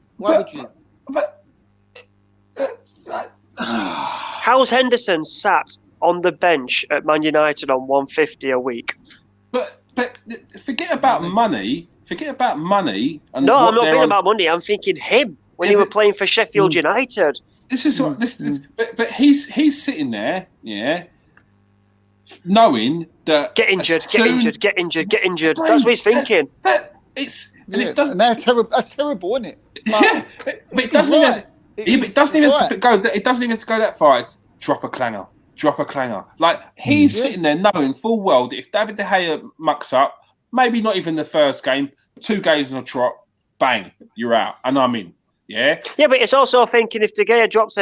How's Henderson sat on the bench at Man United on 150 a week? But forget about money. Forget about money. And no, I'm not thinking about money. I'm thinking him when he were playing for Sheffield United. This is what this. But he's sitting there, knowing that get injured. That's what he's thinking. That's terrible, isn't it? But it doesn't even. It doesn't even have to go. It doesn't even have to go that far. It's drop a clanger. Like he's sitting there knowing full well that if David De Gea mucks up, maybe not even the first game, 2 games on a trot, bang, you're out, and I'm in. Yeah, but it's also thinking if De Gea drops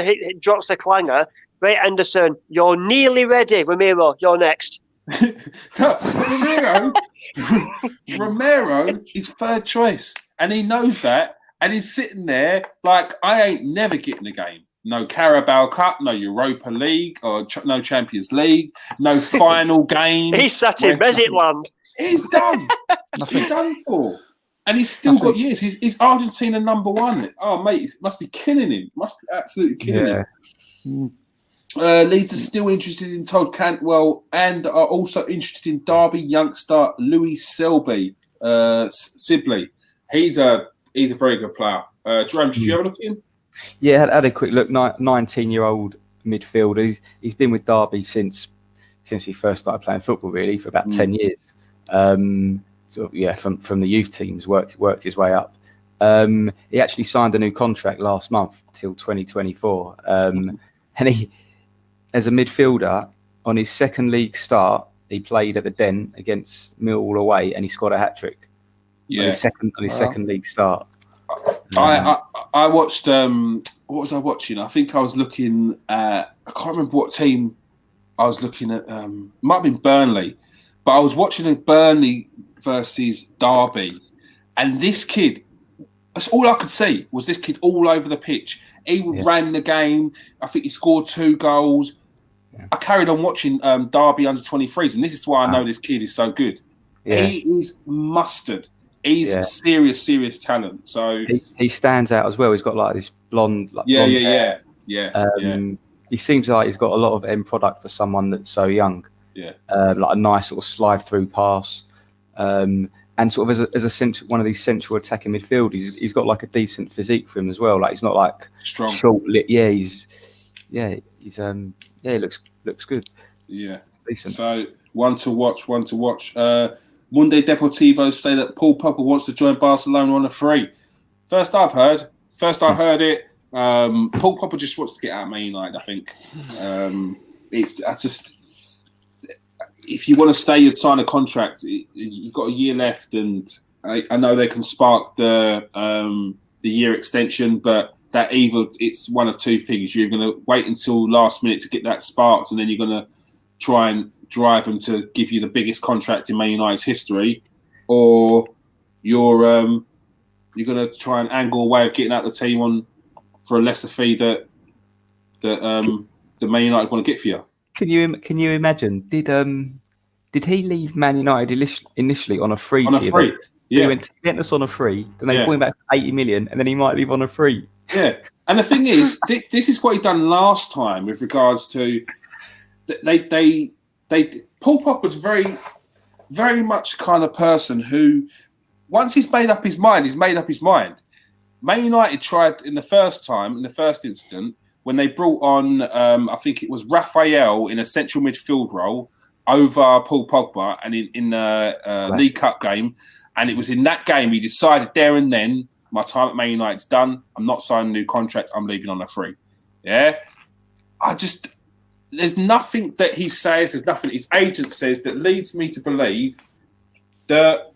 a clanger, right, Anderson, you're nearly ready. Romero, you're next. Romero is third choice, and he knows that. And he's sitting there like, I ain't never getting a game. No Carabao Cup, no Europa League, or no Champions League, no final game. He's sat in Mesitland. He's done. He's done for. And he's still got years. He's Argentina number one. Oh, mate, it must be killing him. Must be absolutely killing him. Leeds are still interested in Todd Cantwell and are also interested in Derby youngster Louis Selby. Sibley. He's a very good player. Jerome, did you ever look at him? Yeah, I had a quick look. 19-year-old midfielder. He's been with Derby since he first started playing football, really, for about 10 years. From the youth teams, worked his way up. He actually signed a new contract last month till 2024. And he, as a midfielder, on his second league start, he played at the Den against Millwall away, and he scored a hat-trick. Yeah, on his second league start. I watched. What was I watching? I think I was looking at. I can't remember what team I was looking at. Might have been Burnley, but I was watching a Burnley versus Derby, and this kid. That's all I could see was this kid all over the pitch. He ran the game. I think he scored 2 goals. Yeah. I carried on watching Derby under 23s, and this is why I know this kid is so good. Yeah. He is mustard. He's serious talent. So he stands out as well. He's got like this blonde, blonde hair. He seems like he's got a lot of end product for someone that's so young. Yeah, like a nice sort of slide through pass, and sort of as a one of these central attacking midfielders. He's got like a decent physique for him as well. Like he's not like strong, short lit. He looks good. Yeah, decent. So one to watch. Monday Deportivo say that Paul Pogba wants to join Barcelona on a free. First I heard it. Paul Pogba just wants to get out of Man United. I think if you want to stay, you'd sign a contract. You've got a year left, and I know they can spark the year extension, but that it's one of two things. You're going to wait until last minute to get that sparked, and then you're going to try and drive them to give you the biggest contract in Man United's history, or you're going to try and angle a way of getting out the team for a lesser fee that Man United want to get for you. Can you imagine? Did he leave Man United initially on a free? On a free, yeah. He went to Juventus on a free, then they brought him back for 80 million, and then he might leave on a free. Yeah, and the thing is, this is what he done last time with regards to Paul Pogba's very, very much kind of person who, once he's made up his mind, he's made up his mind. Man United tried in the first instant, when they brought on, I think it was Raphael in a central midfield role over Paul Pogba, and in the League Cup game, and it was in that game he decided there and then, my time at Man United's done. I'm not signing a new contract. I'm leaving on a free. Yeah, there's nothing that he says, there's nothing his agent says that leads me to believe that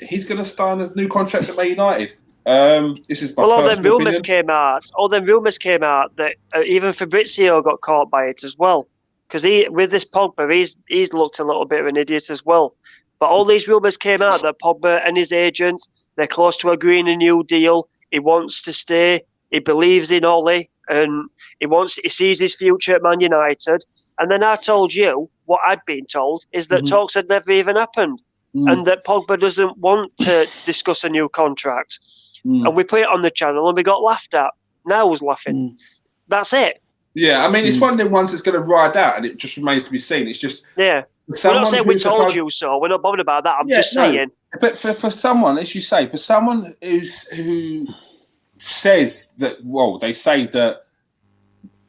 he's going to sign a new contract at Man United. This is my personal opinion. All them rumours came out that even Fabrizio got caught by it as well. Because with this Pogba, he's looked a little bit of an idiot as well. But all these rumours came out that Pogba and his agent, they're close to agreeing a new deal. He wants to stay. He believes in Ollie, and he sees his future at Man United. And then I told you what I'd been told is that talks had never even happened, and that Pogba doesn't want to discuss a new contract. And we put it on the channel and we got laughed at. Now I was laughing. That's it. Yeah, I mean, it's one of the ones that's going to ride out, and it just remains to be seen. It's just we're not saying we told you so. We're not bothered about that. I'm just saying. But for someone, as you say, for someone who says that, well, they say that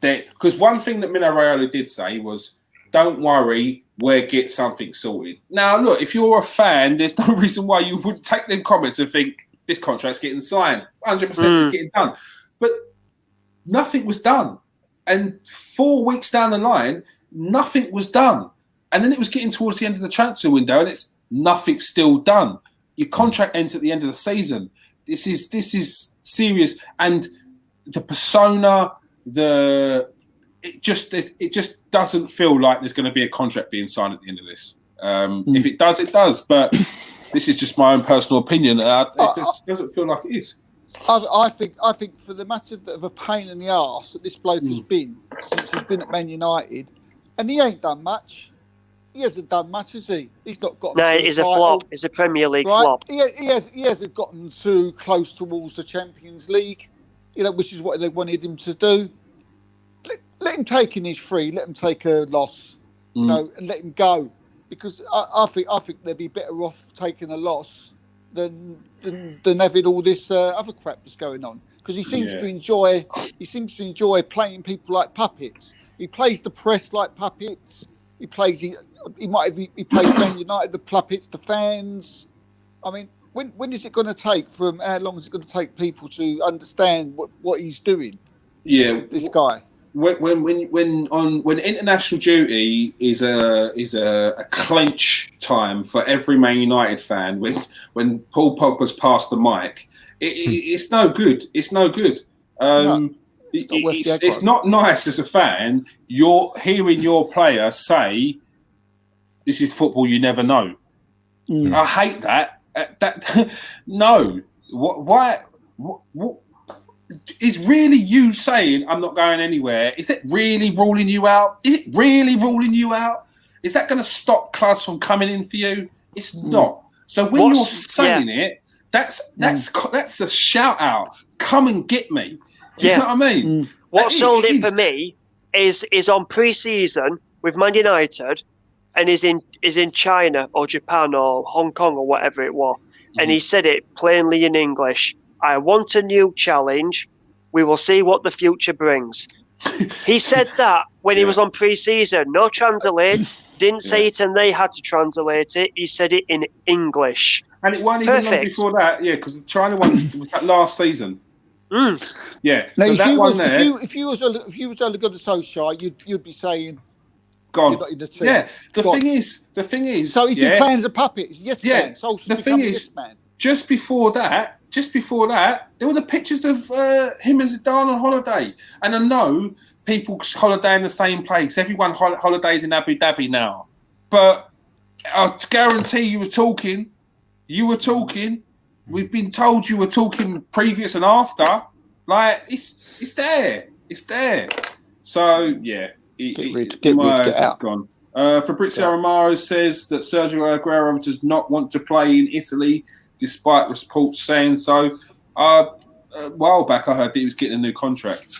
because one thing that Mino Raiola did say was, "Don't worry, we'll get something sorted." Now, look, if you're a fan, there's no reason why you wouldn't take them comments and think this contract's getting signed, 100% it's getting done. But nothing was done. And 4 weeks down the line, nothing was done. And then it was getting towards the end of the transfer window, and it's nothing still done. Your contract ends at the end of the season. This is serious. And the persona, it just doesn't feel like there's going to be a contract being signed at the end of this. If it does, it does. But this is just my own personal opinion. It doesn't feel like it is. I think for the matter of a pain in the arse that this bloke has been since he's been at Man United, and he ain't done much. He hasn't done much, has he? He's not got. No, he's a flop. He's a Premier League flop. He hasn't gotten too close towards the Champions League, which is what they wanted him to do. Let him take in his free. Let him take a loss, and let him go. Because I think they'd be better off taking a loss than having all this other crap that's going on. Because he seems to enjoy playing people like puppets. He plays the press like puppets. He plays Man United the puppets, the fans. I mean, when is it going to take? How long is it going to take people to understand what he's doing? Yeah, this guy. When international duty is a clench time for every Man United fan, when Paul Pogba's passed the mic, it's no good. It's no good. It's not nice as a fan. You're hearing your player say, "This is football. You never know." I hate that. No. Why? What? Is really you saying I'm not going anywhere? Is it really ruling you out? Is it really ruling you out? Is that going to stop clubs from coming in for you? It's not. So when you're saying it, that's a shout out. Come and get me. Do you know what I mean? What sold it for me is on pre-season with Man United, and is in China or Japan or Hong Kong or whatever it was, and he said it plainly in English. I want a new challenge. We will see what the future brings. He said that when he was on pre-season. No translate. Didn't say it, and they had to translate it. He said it in English. And it wasn't even long before that, because the China one was that last season. Yeah. Now, so that one there. If you was Ole Gunnar Solskjaer, you'd be saying, gone. You're not in the team. Yeah. The thing is. So he's been playing as a puppet. Yes, man. The thing is, just before that, there were the pictures of him and Zidane on holiday, and I know people holiday in the same place. Everyone holidays in Abu Dhabi now, but I guarantee you were talking. We've been told you were talking previous and after. Like it's there. So yeah, it's gone. Fabrizio Romero says that Sergio Aguero does not want to play in Italy, despite reports saying so. A while back, I heard that he was getting a new contract.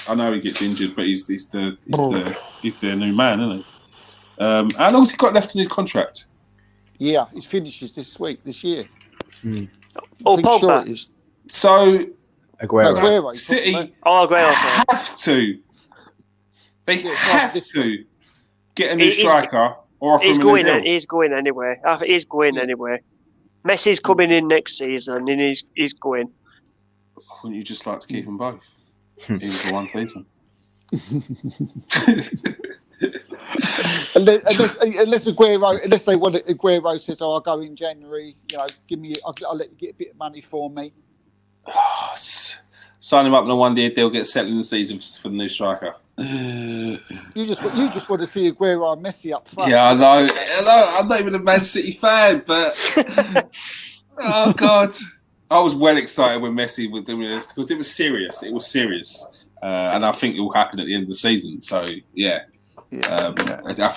I know he gets injured, but he's the new man, isn't he? How long has he got left in his contract? Yeah, he finishes this year. Pogba. Sure it is. So Aguero. City Aguero have to. They have to get a new striker or offer him a new deal. He's going anyway. He's going anyway. Messi's coming in next season, and he's going. Wouldn't you just like to keep them both? Even for one season. unless they want Aguero says, "Oh, I'll go in January. I'll let you get a bit of money for me." Sign him up on a 1-year deal. Get settled in the season for the new striker. You just want to see Aguero and Messi up front. Yeah, I know. I'm not even a Man City fan, but oh god, I was well excited when Messi was doing this because it was serious. And I think it will happen at the end of the season. So yeah. I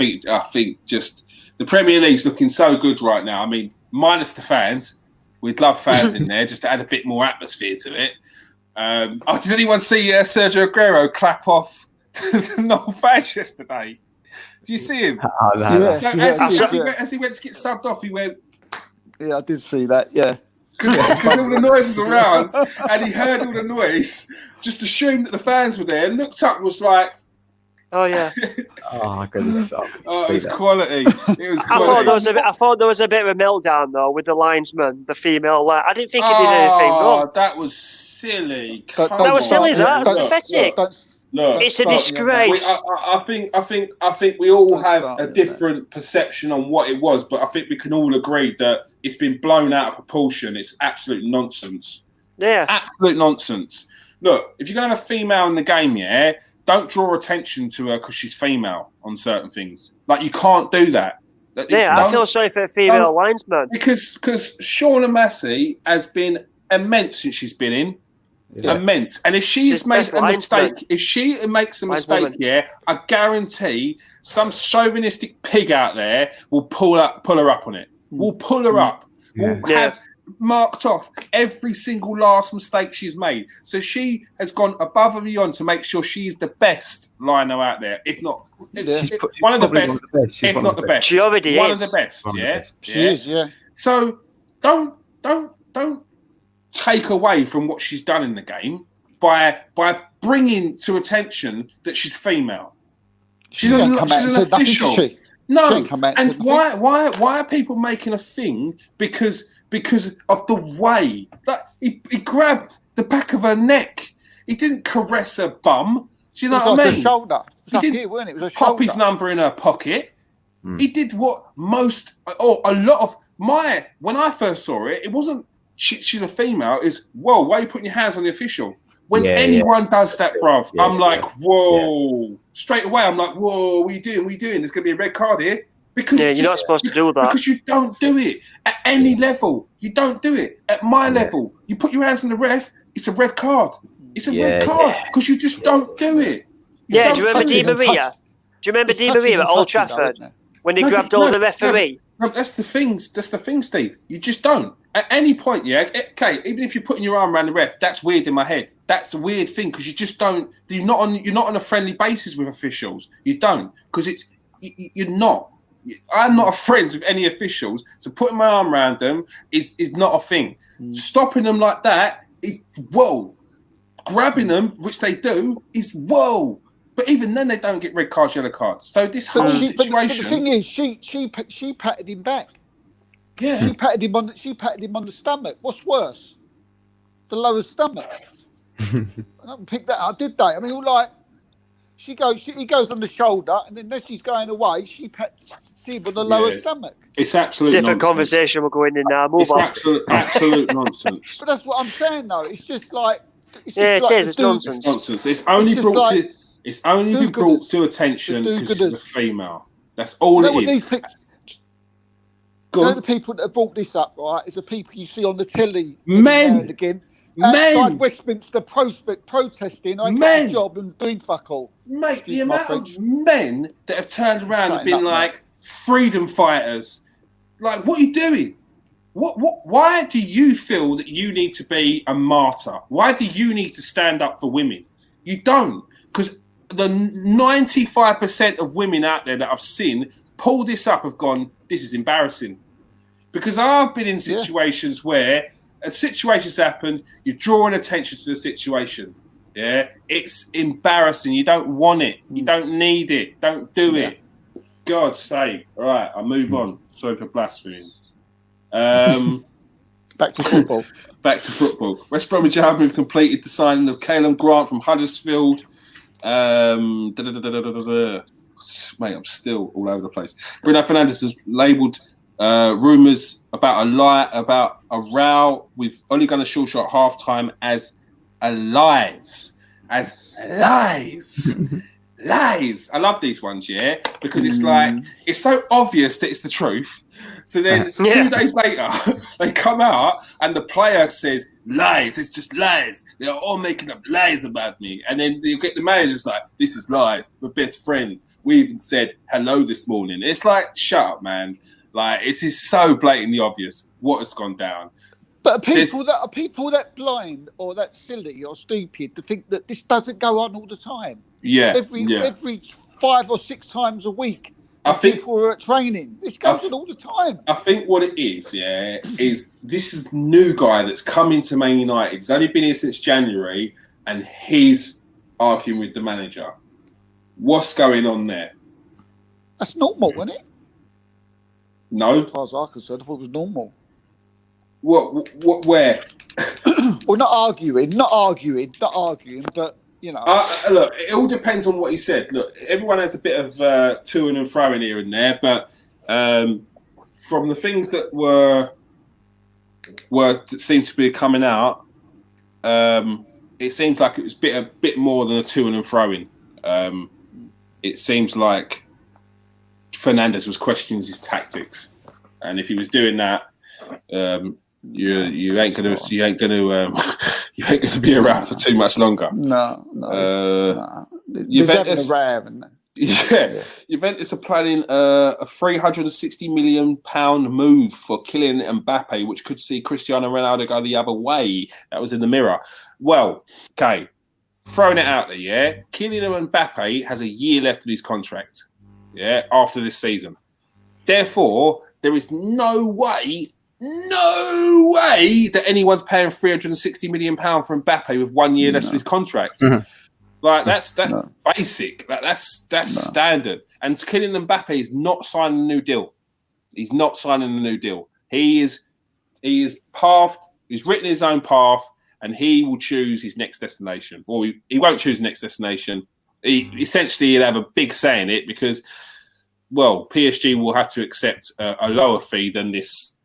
think just the Premier League's looking so good right now. I mean, minus the fans, we'd love fans in there just to add a bit more atmosphere to it. Did anyone see Sergio Aguero clap off the non-fans yesterday? Did you see him? As he went to get subbed off, he went. Yeah, I did see that. Yeah. Because all the noises around, and he heard all the noise, just assumed that the fans were there, looked up and was like, oh yeah. Oh goodness. It was quality. It was quality. I thought there was a bit of a meltdown though with the linesman, the female. I didn't think he did anything wrong. That was silly. That was silly. That was pathetic. Look, it's a disgrace. I think we all have a different perception on what it was, but I think we can all agree that it's been blown out of proportion. It's absolute nonsense. Yeah, absolute nonsense. Look, if you're gonna have a female in the game, don't draw attention to her because she's female on certain things. Like you can't do that. I feel sorry for a female linesman because Shauna Messi has been immense since she's been in. Yeah. Immense. And if she's made a mistake, if she makes a mistake, I guarantee some chauvinistic pig out there will pull her up on it. We'll pull her up. We'll have marked off every single last mistake she's made. So she has gone above and beyond to make sure she's the best liner out there. If not, one of the best. If not the best, she already one is of the best. She is. Yeah. So don't take away from what she's done in the game by bringing to attention that she's female. She's an official. No, and why are people making a thing because of the way that he grabbed the back of her neck? He didn't caress her bum. Do you know what I mean? Shoulder. He didn't it was a pop his number in her pocket. He did what a lot of when I first saw it, it wasn't. She's a female. Is whoa? Why are you putting your hands on the official? When anyone does that, bruv, I'm like, whoa. Yeah. Straight away, I'm like, whoa. What are you doing? There's going to be a red card here because you're not supposed to do that because you don't do it at any level. You don't do it at my level. You put your hands on the ref. It's a red card. It's a red card because you just don't do it. Do you remember Di Maria? Do you remember Di Maria at Old Trafford when he grabbed all the referee? No, that's the thing. That's the thing, Steve. You just don't. At any point, yeah. Okay, even if you're putting your arm around the ref, that's weird in my head. That's a weird thing because you just don't. You're not on a friendly basis with officials. You don't because you're not. I'm not a friend with any officials, so putting my arm around them is not a thing. Stopping them like that is whoa. Grabbing them, which they do, is whoa. But even then, they don't get red cards, yellow cards. So this whole situation. But the thing is, she patted him back. Yeah. She patted him on the stomach. What's worse, the lower stomach? I don't pick that up, did they? I mean, like he goes on the shoulder, and then as she's going away, she pats Sib on the lower stomach. It's absolute different nonsense. Conversation we're going in now. Move on. Absolute nonsense. But that's what I'm saying, though. It's just like It's nonsense. It's nonsense. It's only been brought to attention because it's a female. That's all it is. The people that have brought this up, right, is the people you see on the telly men again. Men outside Westminster protesting, I get a job and doing fuck all. Mate, the amount of men that have turned around and been like freedom fighters. Like, what are you doing? Why do you feel that you need to be a martyr? Why do you need to stand up for women? You don't. Because the 95% of women out there that I've seen pull this up have gone, this is embarrassing. Because I've been in situations where a situation's happened, you're drawing attention to the situation. Yeah, it's embarrassing. You don't want it. You don't need it. Don't do it. God's sake. All right, I'll move on. Sorry for blaspheming. Back to football. Back to football. West Bromwich Albion have completed the signing of Caleb Grant from Huddersfield. Mate, I'm still all over the place. Bruno Fernandes has labelled rumours about a row with Ole Gunnar Solskjaer at half-time as lies. Lies. I love these ones, because it's like, it's so obvious that it's the truth. So then 2 days later, they come out and the player says, lies, it's just lies. They're all making up lies about me. And then you get the manager's like, this is lies. We're best friends. We even said hello this morning. It's like, shut up, man. Like, it is so blatantly obvious what has gone down. But people that blind or that silly or stupid to think that this doesn't go on all the time. Every 5 or 6 times a week. I think people are at training. This goes on all the time. I think what it is, is this is new guy that's come into Man United. He's only been here since January, and he's arguing with the manager. What's going on there? That's normal, isn't it? No. As far as I'm concerned, I thought it was normal. What? Where? Well, not arguing, but. You know, look, it all depends on what he said. Look, everyone has a bit of to and fro in here and there, but from the things that seemed to be coming out, it seems like it was a bit more than a to and fro in. It seems like Fernandes was questioning his tactics, and if he was doing that, you ain't gonna be around for too much longer. No. Juventus are planning a £360 million move for Kylian Mbappe, which could see Cristiano Ronaldo go the other way. That was in the Mirror. Well, okay, throwing it out there, Kylian Mbappe has a year left of his contract. After this season. Therefore, there is no way that anyone's paying £360 million for Mbappe with 1 year left of his contract. Like that's basic. That's standard. And Kylian Mbappe is not signing a new deal. He's not signing a new deal. He is pathed. He's written his own path, and he will choose his next destination. Or he won't choose the next destination. He'll have a big say in it because, well, PSG will have to accept a lower fee than this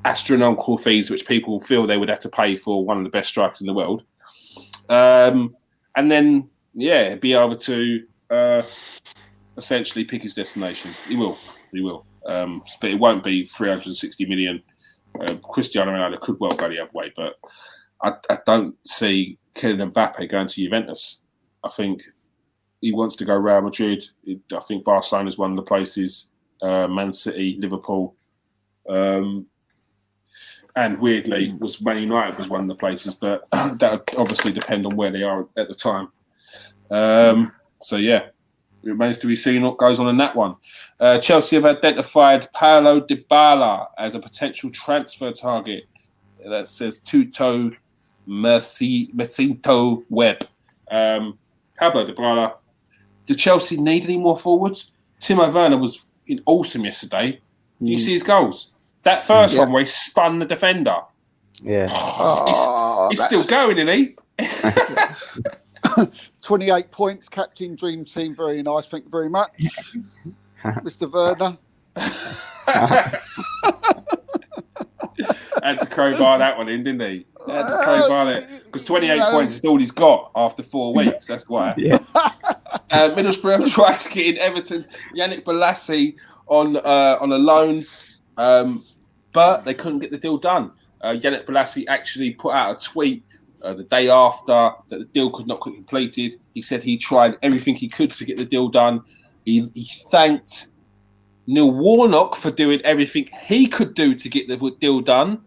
astronomical fees which people feel they would have to pay for one of the best strikers in the world, and then be able to essentially pick his destination. He will, but it won't be 360 million. Cristiano Ronaldo could well go the other way, but I don't see Kylian Mbappe going to Juventus. I think he wants to go Real Madrid. I think Barcelona is one of the places. Man City, Liverpool. And weirdly, was Man United was one of the places, but that would obviously depend on where they are at the time. So yeah, it remains to be seen what goes on in that one. Chelsea have identified Paulo Dybala as a potential transfer target. That says Tuto Mercinto Web. Pablo Dybala. Do Chelsea need any more forwards? Timo Werner was awesome yesterday. Do you see his goals? That first one where he spun the defender. Yeah. He's still going, isn't he? 28 points, captain, dream team. Very nice. Thank you very much, Mr. Werner. Had to crowbar that one in, didn't he? Had to crowbar it. Because 28 points is all he's got after 4 weeks. That's why. Yeah. Middlesbrough have tried to get in Everton's Yannick Bolasie on a loan, but they couldn't get the deal done. Yannick Bolasie actually put out a tweet the day after that the deal could not get completed. He said he tried everything he could to get the deal done. He thanked Neil Warnock for doing everything he could do to get the deal done,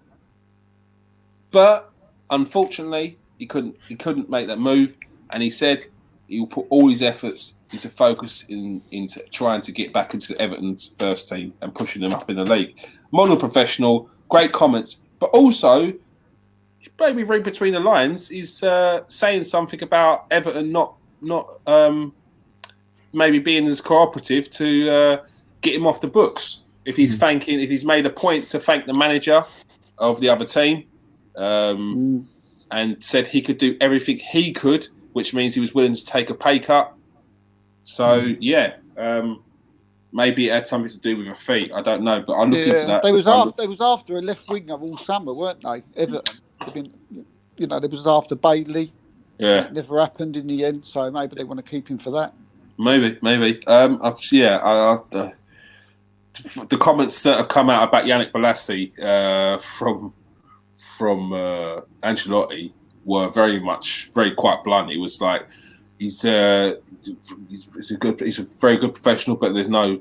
but unfortunately he couldn't make that move. And he said he will put all his efforts into focus into trying to get back into Everton's first team and pushing them up in the league. Model professional, great comments, but also maybe read between the lines. He's saying something about Everton not maybe being as cooperative to get him off the books. If he's made a point to thank the manager of the other team, and said he could do everything he could, which means he was willing to take a pay cut. So maybe it had something to do with a fee. I don't know, but I'll look into that. They was after a left winger all summer, weren't they? Everton. They was after Bailey. Yeah, it never happened in the end. So maybe they want to keep him for that. Maybe. The comments that have come out about Yannick Bolasie from Ancelotti were very quite blunt. It was like he's a very good professional, but there's no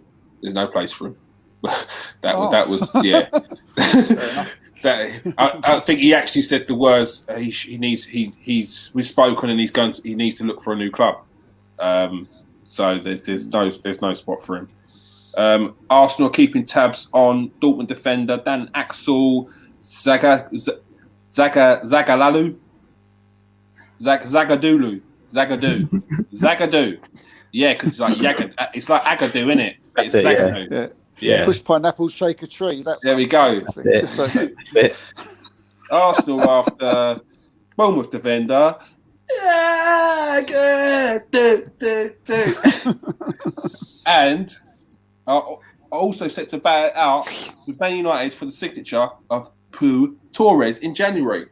place for him. That was I think he actually said the words. We've spoken, and he needs to look for a new club. So there's no spot for him. Arsenal are keeping tabs on Dortmund defender Dan Axel Zagadou. Yeah, because it's like Agadou, isn't it? It's Zagadou. Yeah. Push pineapples, shake a tree. There we go. That's it. Arsenal after Bournemouth defender. And also set to bat out with Man United for the signature of Pau Torres in January.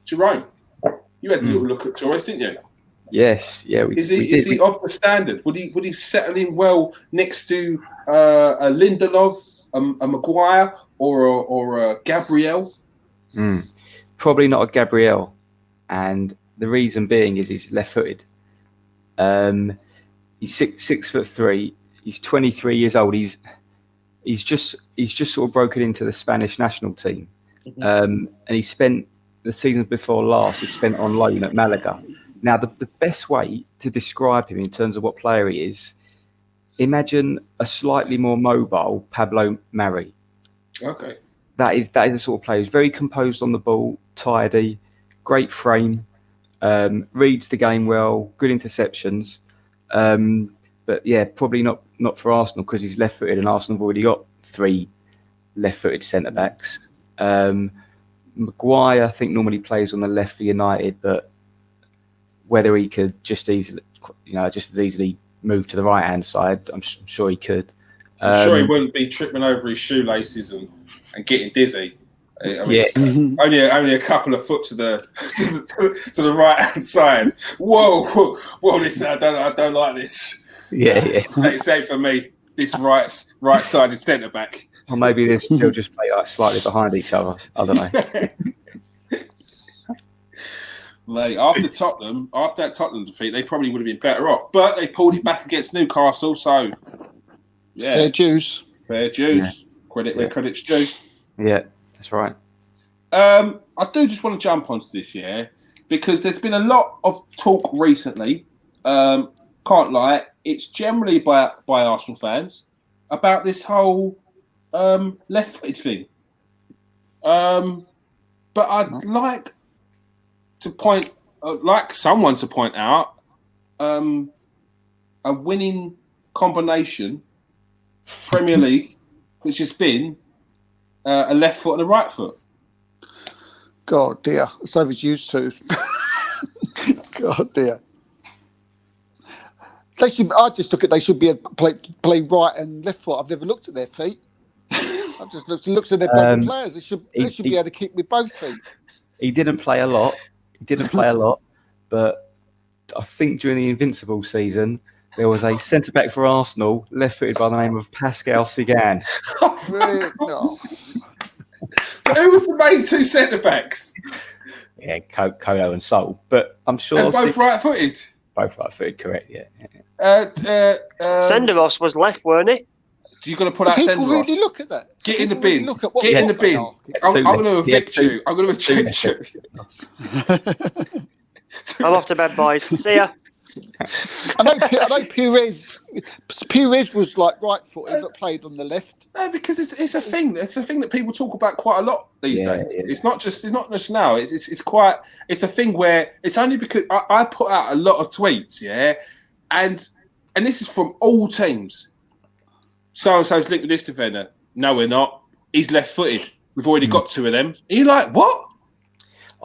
Jerome, you had a little look at Torres, didn't you? Yes, yeah. Is he of the standard? Would he settle in well next to a Lindelof, a Maguire, or a Gabrielle? Probably not a Gabrielle, and the reason being is he's left-footed. He's 6'3". He's 23 years old. He's just sort of broken into the Spanish national team, and he spent the season before last. He spent on loan at Malaga. Now, the best way to describe him in terms of what player he is, imagine a slightly more mobile Pablo Mari. Okay. That is the sort of player who's very composed on the ball, tidy, great frame, reads the game well, good interceptions. But yeah, probably not for Arsenal because he's left-footed, and Arsenal have already got 3 left-footed centre-backs. Maguire, I think, normally plays on the left for United, but whether he could just as easily move to the right-hand side, I'm sure he could. I'm sure he wouldn't be tripping over his shoelaces and getting dizzy. I mean, only a couple of foot to the right-hand side. Whoa! This I don't like this. Yeah. Same for me. This right-sided centre back. Or maybe they'll just play like slightly behind each other. I don't know. Like after that Tottenham defeat, they probably would have been better off. But they pulled it back against Newcastle, so yeah. Fair dues. Yeah. Credit where credit's due. Yeah, that's right. I do just want to jump onto this, because there's been a lot of talk recently. Can't lie, it's generally by Arsenal fans about this whole left-footed thing. But I'd like someone to point out a winning combination Premier League, which has been a left foot and a right foot. God dear, so it's used to. God dear. I just look at they should be play right and left foot. I've never looked at their feet. I've just looked at their bloody players. They should be able to kick with both feet. He didn't play a lot. But I think during the Invincible season, there was a centre-back for Arsenal, left-footed by the name of Pascal Sigan. No. Who was the main two centre-backs? Yeah, Colo and Sol. But I'm sure... And both right-footed? Both right-footed, correct, yeah. Senderos was left, weren't he? You've got to put out Senderos. People really look at that. Get in the bin. Get in the bin. I'm going to evict you. I'm going to evict you. I'm off to bed, boys. See ya. I know Perez was like right-footed but played on the left. No, because it's a thing. It's a thing that people talk about quite a lot these days. Yeah. It's not just now. It's a thing where it's only because I put out a lot of tweets, and this is from all teams. So and so's linked with this defender. No, we're not. He's left-footed. We've already got two of them. And you're like, what?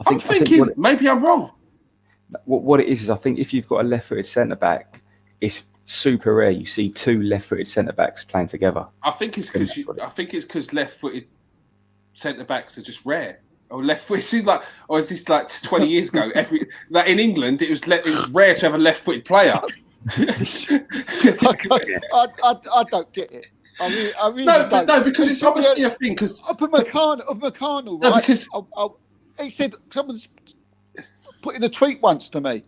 I'm thinking maybe I'm wrong. What it is I think if you've got a left-footed centre-back, it's super rare you see two left-footed centre-backs playing together. I think it's because left-footed centre-backs are just rare. Or left-footed, it seems like, or is this like 20 years ago? In England, it was rare to have a left-footed player. I don't get it. I really don't. No, because it's obviously a thing. Because up a McConnell, right? No, because he said someone's put in a tweet once to me.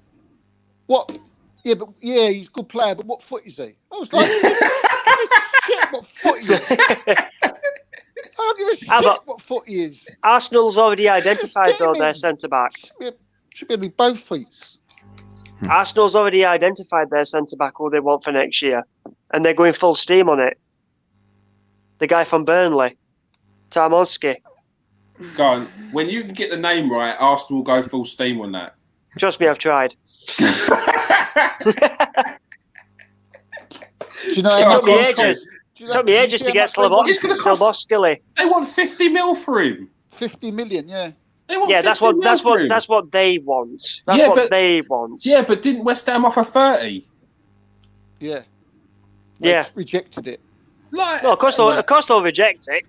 What? Yeah, he's a good player, but what foot is he? I was like, shit, what foot is he? I don't give a shit what foot he is. Arsenal's already identified their centre back. Should be both feet. Arsenal's already identified their centre-back who they want for next year, and they're going full steam on it. The guy from Burnley, Tarmonski. Go on. When you can get the name right, Arsenal will go full steam on that. Trust me, I've tried. It took me ages to get Slabowski. They want 50 mil for him. 50 million, yeah. That's what they want. That's what they want. Yeah, but didn't West Ham offer 30? Yeah. They rejected it. No, of course they'll reject it.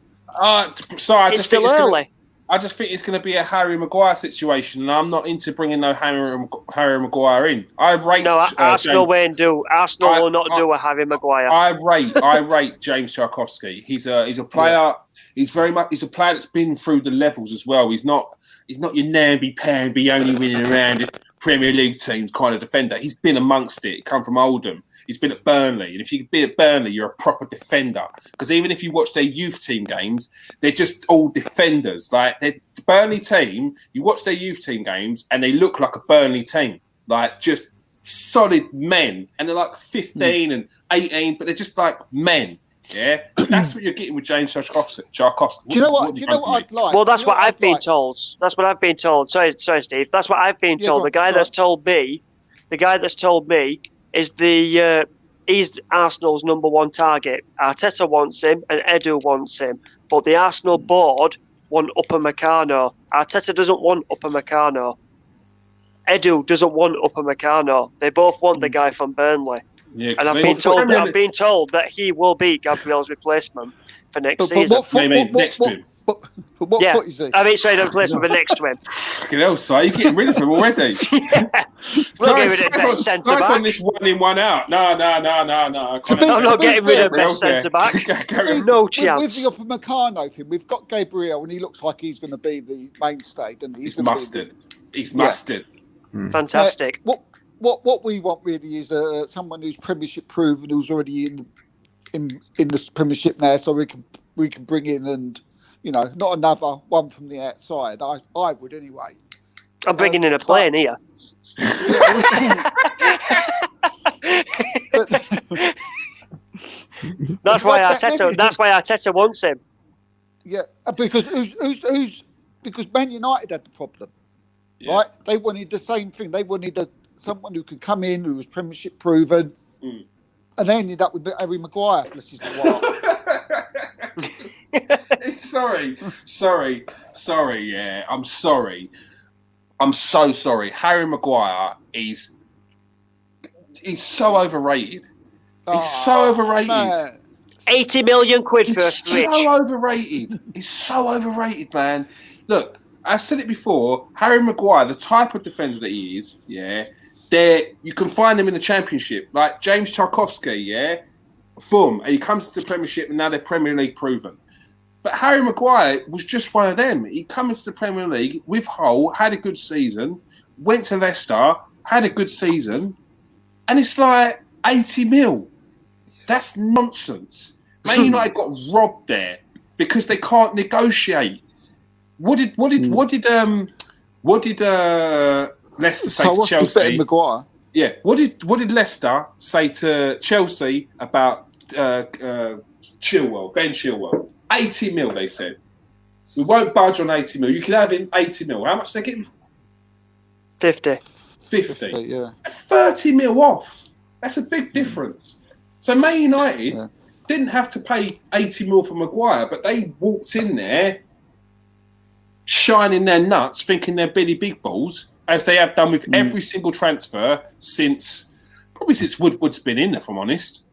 Sorry, it's still early. I just think it's going to be a Harry Maguire situation, and I'm not into bringing no Harry Maguire in. Arsenal won't do. Arsenal will not do a Harry Maguire. I rate James Tarkowski. He's a player. Yeah. He's a player that's been through the levels as well. He's not your namby-pamby only winning around Premier League teams kind of defender. He's been amongst it. He come from Oldham. He's been at Burnley. And if you can be at Burnley, you're a proper defender. Because even if you watch their youth team games, they're just all defenders. Like, the Burnley team, you watch their youth team games and they look like a Burnley team. Like, just solid men. And they're like 15 and 18, but they're just like men. Yeah, that's what you're getting with James Tarkowski. Do you know what I'd like? Well, that's what I've been told. That's what I've been told. Sorry, Steve. That's what I've been told. The guy that's told me is he's Arsenal's number one target. Arteta wants him and Edu wants him, but the Arsenal board want Upamecano. Arteta doesn't want Upamecano. Edu doesn't want Upamecano. They both want the guy from Burnley. Yeah, and I've been told that he will be Gabrielle's replacement for next season. Next to him. What foot is he? I mean, sorry, the replacement for next to him. Fucking hell, Si, you're getting rid of him already. We'll get rid of best centre back. On this 1 in 1 out. No. I'm not getting rid of best centre back. No chance. With the Upamecano thing, we've got Gabrielle, and he looks like he's going to be the mainstay, doesn't he? He's mustard. He's mustard. Fantastic. What we want really is someone who's Premiership proven, who's already in the Premiership now, so we can bring in and not another one from the outside. I would anyway. I'm bringing in a plane here. That's why Arteta wants him. Yeah, because because Man United had the problem, right? They wanted the same thing. They wanted someone who could come in, who was Premiership proven, and they ended up with Harry Maguire. Bless his heart. Sorry. Yeah, I'm sorry. I'm so sorry. Harry Maguire he's so overrated. He's so overrated. Man. 80 million quid for He's so overrated. He's so overrated, man. Look, I've said it before. Harry Maguire, the type of defender that he is, you can find him in the Championship, like James Tarkowski, boom, and he comes to the Premiership, and now they're Premier League proven. But Harry Maguire was just one of them. He came into the Premier League with Hull, had a good season, went to Leicester, had a good season, and it's like 80 mil. That's nonsense. Man United got robbed there because they can't negotiate. What did Leicester say to Chelsea? Maguire. Yeah. What did Leicester say to Chelsea about Ben Chilwell? 80 mil, they said. We won't budge on 80 mil. You can have him 80 mil. How much they get him? 50. 50. Yeah. That's 30 mil off. That's a big difference. So Man United didn't have to pay 80 mil for Maguire, but they walked in there shining their nuts, thinking they're Billy Big Balls, as they have done with every single transfer since Woodward's been in, if I'm honest.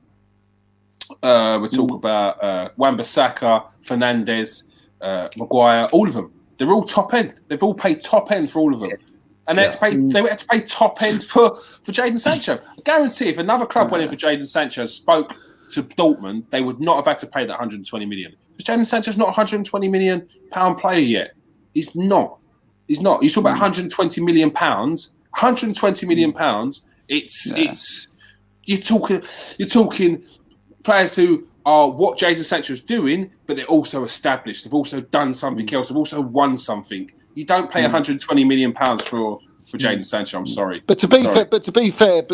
We talk about Wan-Bissaka, Fernandes, Maguire, all of them. They're all top end. They've all paid top end for all of them. And they had to pay top end for Jadon Sancho. I guarantee if another club went in for Jadon Sancho and spoke to Dortmund, they would not have had to pay that 120 million. Because Jadon Sancho's not a 120 million pound player yet. He's not. You talk about 120 million pounds. 120 million pounds. It's you're talking players who are what Jadon Sancho's doing, but they're also established. They've also done something else. They've also won something. You don't pay 120 million pounds for Jadon Sancho. I'm sorry. But to be fair,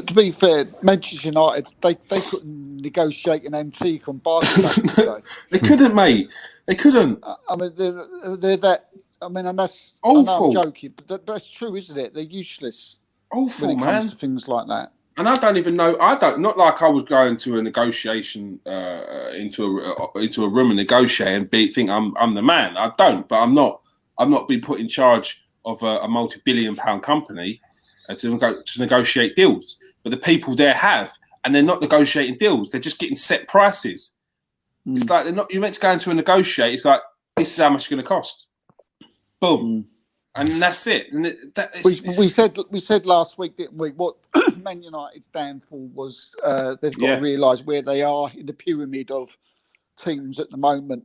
Manchester United they couldn't negotiate an antique on Barca. They couldn't, mate. They couldn't. I mean, they're that. I mean, and that's awful. I know I'm joking, but that's true, isn't it? They're useless. Awful, when it man. comes to things like that. And I don't even know. Not like I was going to a negotiation into a room and negotiate and think I'm the man. I don't, but I'm not being put in charge of a multi-billion-pound company to negotiate deals. But the people there have, and they're not negotiating deals. They're just getting set prices. It's like they're not. You're meant to go into a negotiate. It's like this is how much it's going to cost. Boom. And that's it. And we said last week, didn't we? What Man United's downfall was they've got to realise where they are in the pyramid of teams at the moment,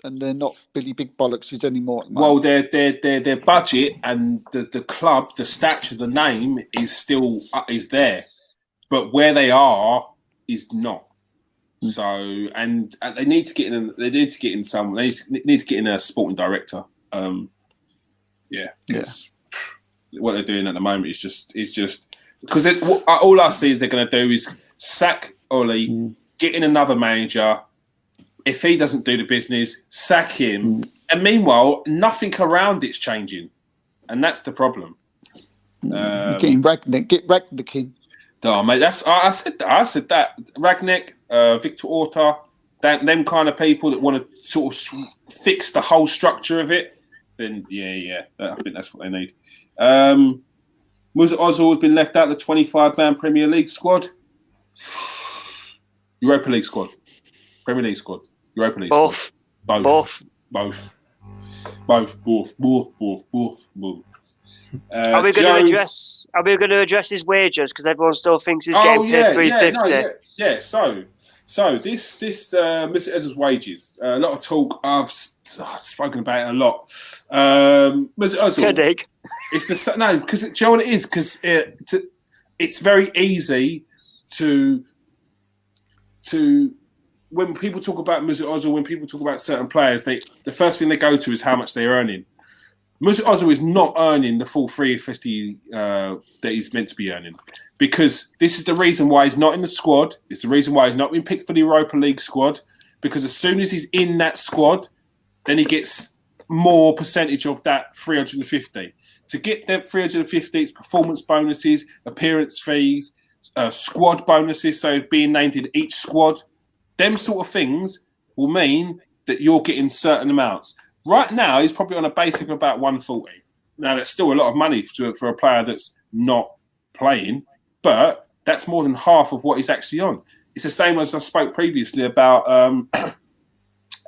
and they're not Billy Big Bollockses anymore. At the moment. Well, their budget and the club, the stature, the name is still is there, but where they are is not. So and they need to get in. They need to get in someone. They need to get in a sporting director. What they're doing at the moment is just because all I see is they're going to do is sack Ollie, get in another manager. If he doesn't do the business, sack him. And meanwhile, nothing around it's changing, and that's the problem. Get Ragnick in. Oh, mate, I said that Ragnick, Victor Orta, them kind of people that want to sort of fix the whole structure of it. Then I think that's what they need. Mesut Ozil has been left out of the 25-man Premier League squad. Europa League squad. Premier League squad. Europa League squad. Both. Are we going to address his wages? Because everyone still thinks he's getting paid $350. So this Mesut Ozil's wages. A lot of talk. I've spoken about it a lot. Mesut Ozil. Headache. It's because do you know what it is? Because it's very easy to when people talk about Mesut Ozil, when people talk about certain players, the first thing they go to is how much they're earning. Mesut Ozil is not earning the full 350 that he's meant to be earning, because this is the reason why he's not in the squad. It's the reason why he's not been picked for the Europa League squad, because as soon as he's in that squad, then he gets more percentage of that 350. To get that 350, it's performance bonuses, appearance fees, squad bonuses, so being named in each squad. Them sort of things will mean that you're getting certain amounts. Right now, he's probably on a basic of about 140. Now, that's still a lot of money for a player that's not playing, but that's more than half of what he's actually on. It's the same as I spoke previously about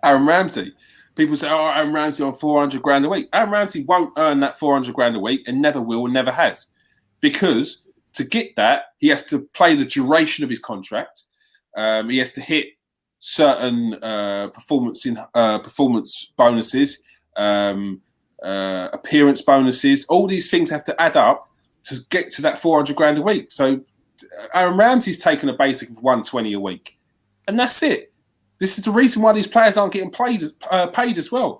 Aaron Ramsey. People say, "Oh, Aaron Ramsey on 400 grand a week." Aaron Ramsey won't earn that 400 grand a week, and never will, and never has, because to get that, he has to play the duration of his contract. He has to hit certain performance bonuses, appearance bonuses. All these things have to add up to get to that 400 grand a week. So Aaron Ramsey's taken a basic of 120 a week, and that's it. This is the reason why these players aren't getting paid as well.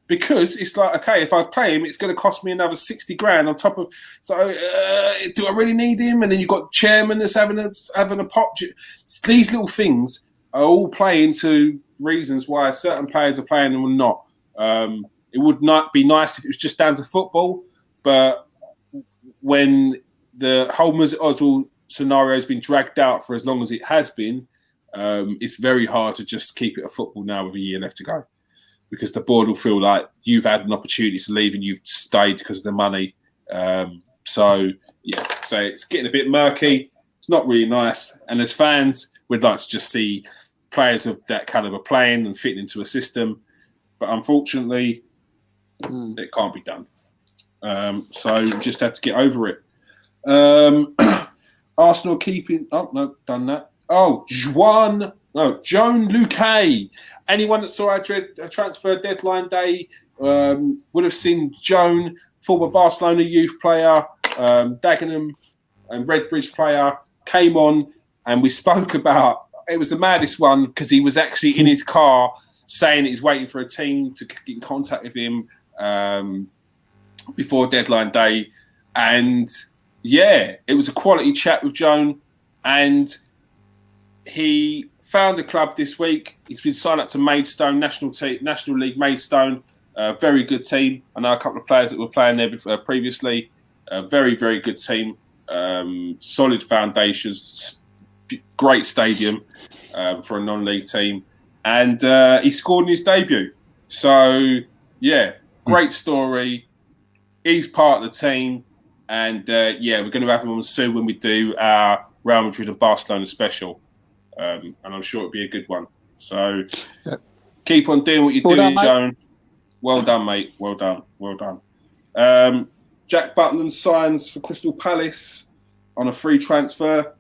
Because it's like, okay, if I pay him, it's going to cost me another 60 grand on top of. So, do I really need him? And then you've got chairman that's having a pop. These little things are all playing to reasons why certain players are playing and not. It would not be nice if it was just down to football, but when the whole Mesut Ozil scenario has been dragged out for as long as it has been, it's very hard to just keep it a football now with a year left to go. Because the board will feel like you've had an opportunity to leave and you've stayed because of the money. So it's getting a bit murky. It's not really nice. And as fans, we'd like to just see players of that caliber playing and fitting into a system. But unfortunately, it can't be done. So we just have to get over it. Arsenal keeping... Oh, no, done that. Oh, Joan Luque. Anyone that saw our transfer deadline day would have seen Joan, former Barcelona youth player, Dagenham and Redbridge player, came on and we spoke about, it was the maddest one because he was actually in his car saying he's waiting for a team to get in contact with him before deadline day. And yeah, it was a quality chat with Joan, and he found a club this week. He's been signed up to Maidstone, National League Maidstone. Very good team. I know a couple of players that were playing there previously. Very, very good team. Solid foundations. Great stadium for a non-league team. And he scored in his debut. So, yeah, great story. He's part of the team. And, we're going to have him on soon when we do our Real Madrid and Barcelona special. And I'm sure it'll be a good one. So keep on doing what you're doing, Joan. Well done, mate. Well done. Well done. Jack Butland signs for Crystal Palace on a free transfer.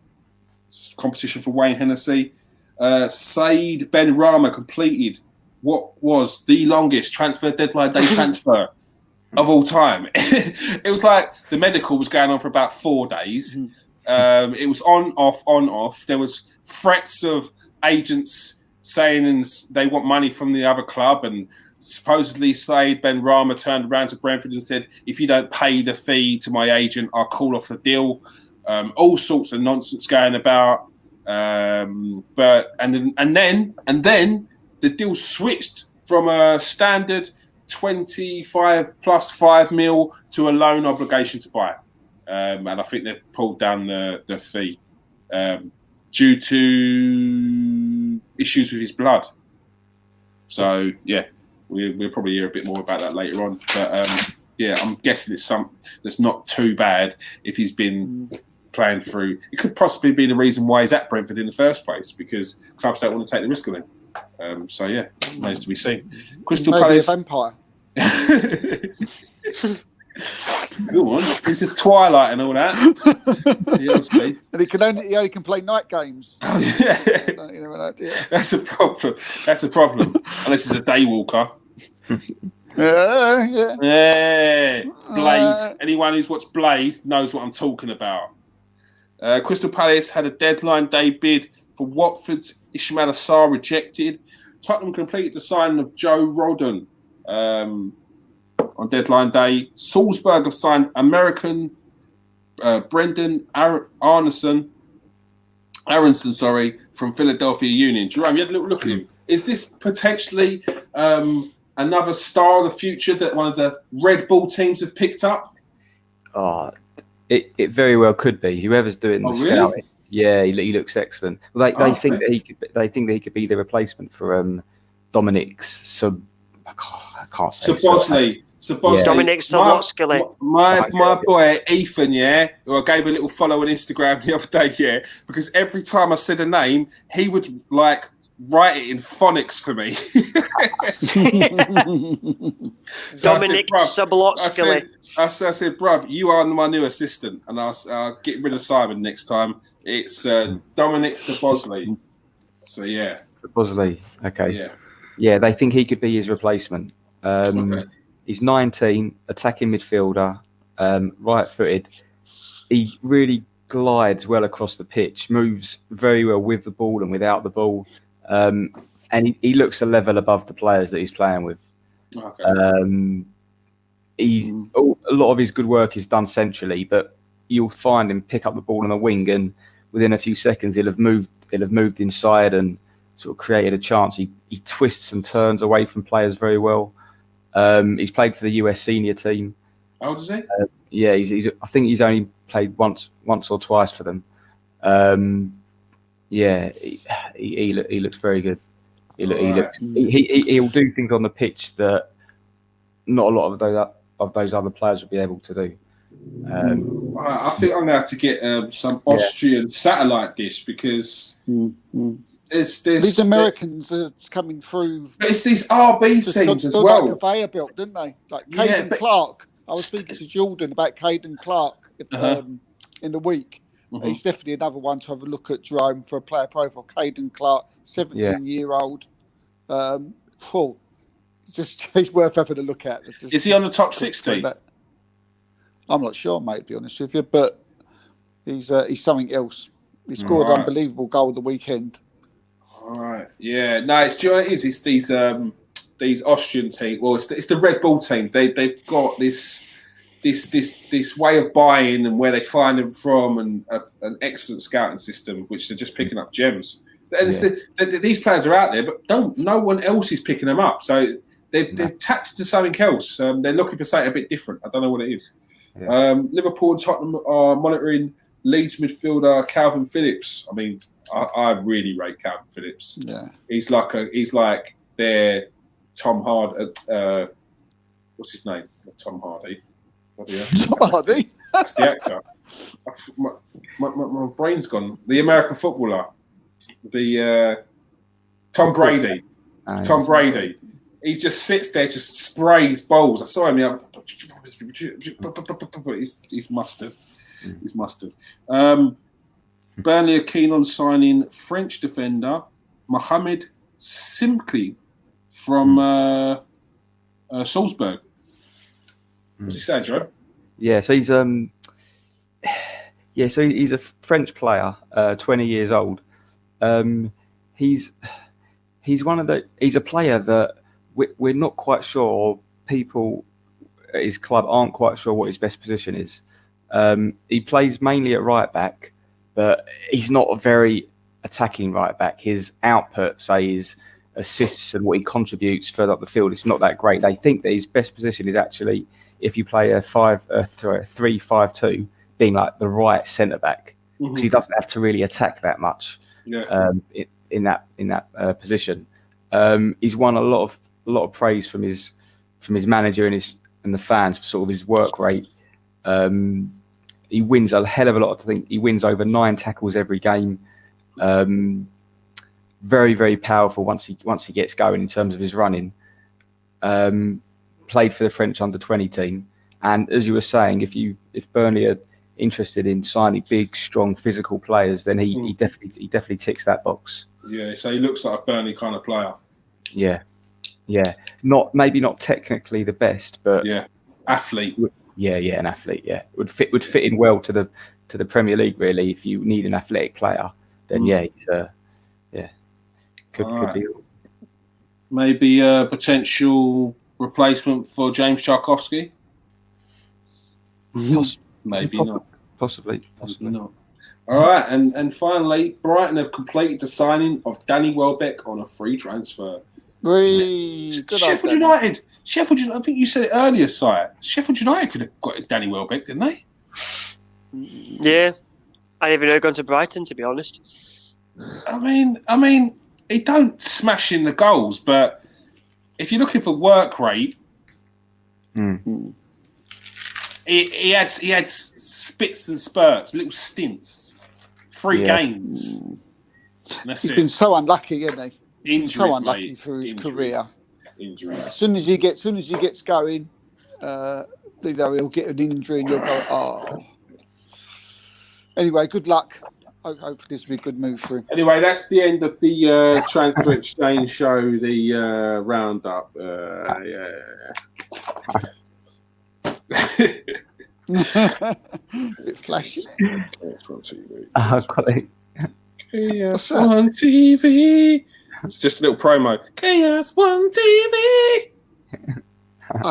Competition for Wayne Hennessy. Said Benrahma completed what was the longest transfer deadline day transfer of all time. It was like the medical was going on for about 4 days. It was on, off. There was threats of agents saying they want money from the other club, and supposedly Said Benrahma turned around to Brentford and said, "If you don't pay the fee to my agent, I'll call off the deal." All sorts of nonsense going about. But then the deal switched from a standard 25 plus 5 mil to a loan obligation to buy. And I think they've pulled down the fee due to issues with his blood. So, yeah, we'll probably hear a bit more about that later on. But, I'm guessing it's something that's not too bad if he's been playing through. It could possibly be the reason why he's at Brentford in the first place, because clubs don't want to take the risk on him. Remains to be seen. Crystal Palace. A vampire. Go on, into Twilight and all that. And he only can play night games. Oh, yeah. That's a problem. Unless he's a day walker. Yeah. Blade. Anyone who's watched Blade knows what I'm talking about. Crystal Palace had a deadline day bid for Watford's Ismail Assar rejected. Tottenham completed the signing of Joe Rodon on deadline day. Salzburg have signed American Brendan Aronson, from Philadelphia Union. Jerome, you had a little look at him. Is this potentially another star of the future that one of the Red Bull teams have picked up? It very well could be. Whoever's doing the scouting. Really? Yeah, he looks excellent. Well, they think that he could. They think that he could be the replacement for Dominic's. I can't say. Supposedly. Dominic Sobotsky. My boy Ethan, who I gave a little follow on Instagram the other day, because every time I said a name, he would like write it in phonics for me. Dominic Sobotsky. I said, bruv, you are my new assistant, and I'll get rid of Simon next time. It's Dominic Sobosley. So Sobosley. Okay. Yeah. Yeah, they think he could be his replacement. Okay. He's 19, attacking midfielder, right-footed. He really glides well across the pitch, moves very well with the ball and without the ball, and he looks a level above the players that he's playing with. Okay. A lot of his good work is done centrally, but you'll find him pick up the ball on the wing, and within a few seconds he'll have moved inside and sort of created a chance. He twists and turns away from players very well. He's played for the US senior team. How old is he? Yeah, I think he's only played once or twice for them. He looks very good. He'll do things on the pitch that not a lot of those other players will be able to do. I think I'm going to have to get some Austrian satellite dish because these Americans are coming through. But it's these RB teams as well. Like Conveyor built, didn't they? Like Caden Clark. I was speaking to Jordan about Caden Clark in the week. Mm-hmm. He's definitely another one to have a look at, Jerome, for a player profile. Caden Clark, 17-year-old. He's worth having a look at. Is he on the top 60? I'm not sure, mate, to be honest with you, but he's something else. He scored an unbelievable goal at the weekend. All right. Yeah. No, it's, do you know what it is? It's these Austrian teams. Well, it's the Red Bull teams. They've got this way of buying and where they find them from, and an excellent scouting system, which they're just picking up gems. And these players are out there, but no one else is picking them up. So they've tapped into something else. They're looking for something a bit different. I don't know what it is. Yeah. Liverpool and Tottenham are monitoring Leeds midfielder Calvin Phillips. I mean, I really rate Calvin Phillips. Yeah, he's like their Tom Hardy. What's his name? Not Tom Hardy. Tom Hardy. That's the actor. My brain's gone. The American footballer. The Tom Brady. Tom Brady. He just sits there, just sprays balls. I saw him. He's mustard. He's mustard. Burnley are keen on signing French defender Mohamed Simki from Salzburg. What's he saying, Joe? Yeah, so he's he's a French player, 20 years old. He's a player that we're not quite sure, or people at his club aren't quite sure what his best position is. He plays mainly at right back, but he's not a very attacking right back. His output, say his assists and what he contributes further up the field, it's not that great. They think that his best position is actually if you play a 3-5-2, being like the right centre back, because he doesn't have to really attack that much. Yeah. In that position, he's won a lot of praise from his manager and the fans for sort of his work rate. He wins a hell of a lot. I think he wins over 9 tackles every game. Very, very powerful once he gets going in terms of his running. Played for the French under-20 team, and as you were saying, if Burnley are interested in signing big, strong, physical players, then he definitely ticks that box. Yeah, so he looks like a Burnley kind of player. Yeah. Maybe not technically the best, but athlete. Yeah, an athlete. Yeah, would fit in well to to the Premier League. Really, if you need an athletic player, then he's could be. Maybe a potential replacement for James Tarkowski. Maybe not. Possibly not. All right, and finally, Brighton have completed the signing of Danny Welbeck on a free transfer. Sheffield United. I think you said it earlier, Sire. Sheffield United could have got Danny Welbeck, didn't they? Yeah, I didn't even know he'd gone to Brighton, to be honest. I mean, he don't smash in the goals, but if you're looking for work rate, he had spits and spurts, little stints, 3 games. He's been so unlucky, hasn't he? Injuries, so unlucky mate. through his career. Injuries. As soon as he gets going, he'll get an injury and you'll go, oh. Anyway, good luck. Hopefully this will be a good move for him. Anyway, that's the end of the Transfer Exchange show, the roundup. Bit flashy. KS1 TV. It's just a little promo. KS1 TV.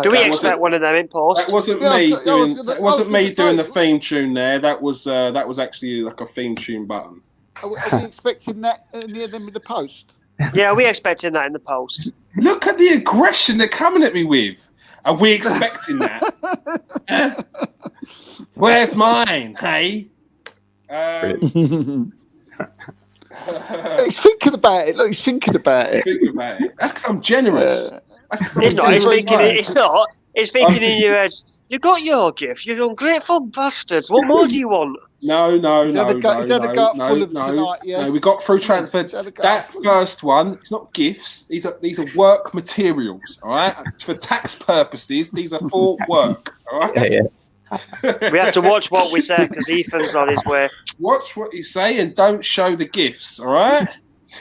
Do we expect one of them in post? That wasn't me doing. That wasn't me doing the theme tune there. That was actually like a theme tune button. Are we expecting that near them in the post? Yeah, are we expecting that in the post? Look at the aggression they're coming at me with. Are we expecting that? Where's mine? Hey. He's thinking about it. Look, he's thinking about it. That's because I'm generous. It's not. It's not. It's thinking in your head. You got your gift. You ungrateful bastards. What more do you want? No. We got through transfer. That first one, it's not gifts. These are work materials. All right. For tax purposes, these are for work. All right. Yeah. We have to watch what we say because Ethan's on his way. Watch what you say and don't show the gifts. All right.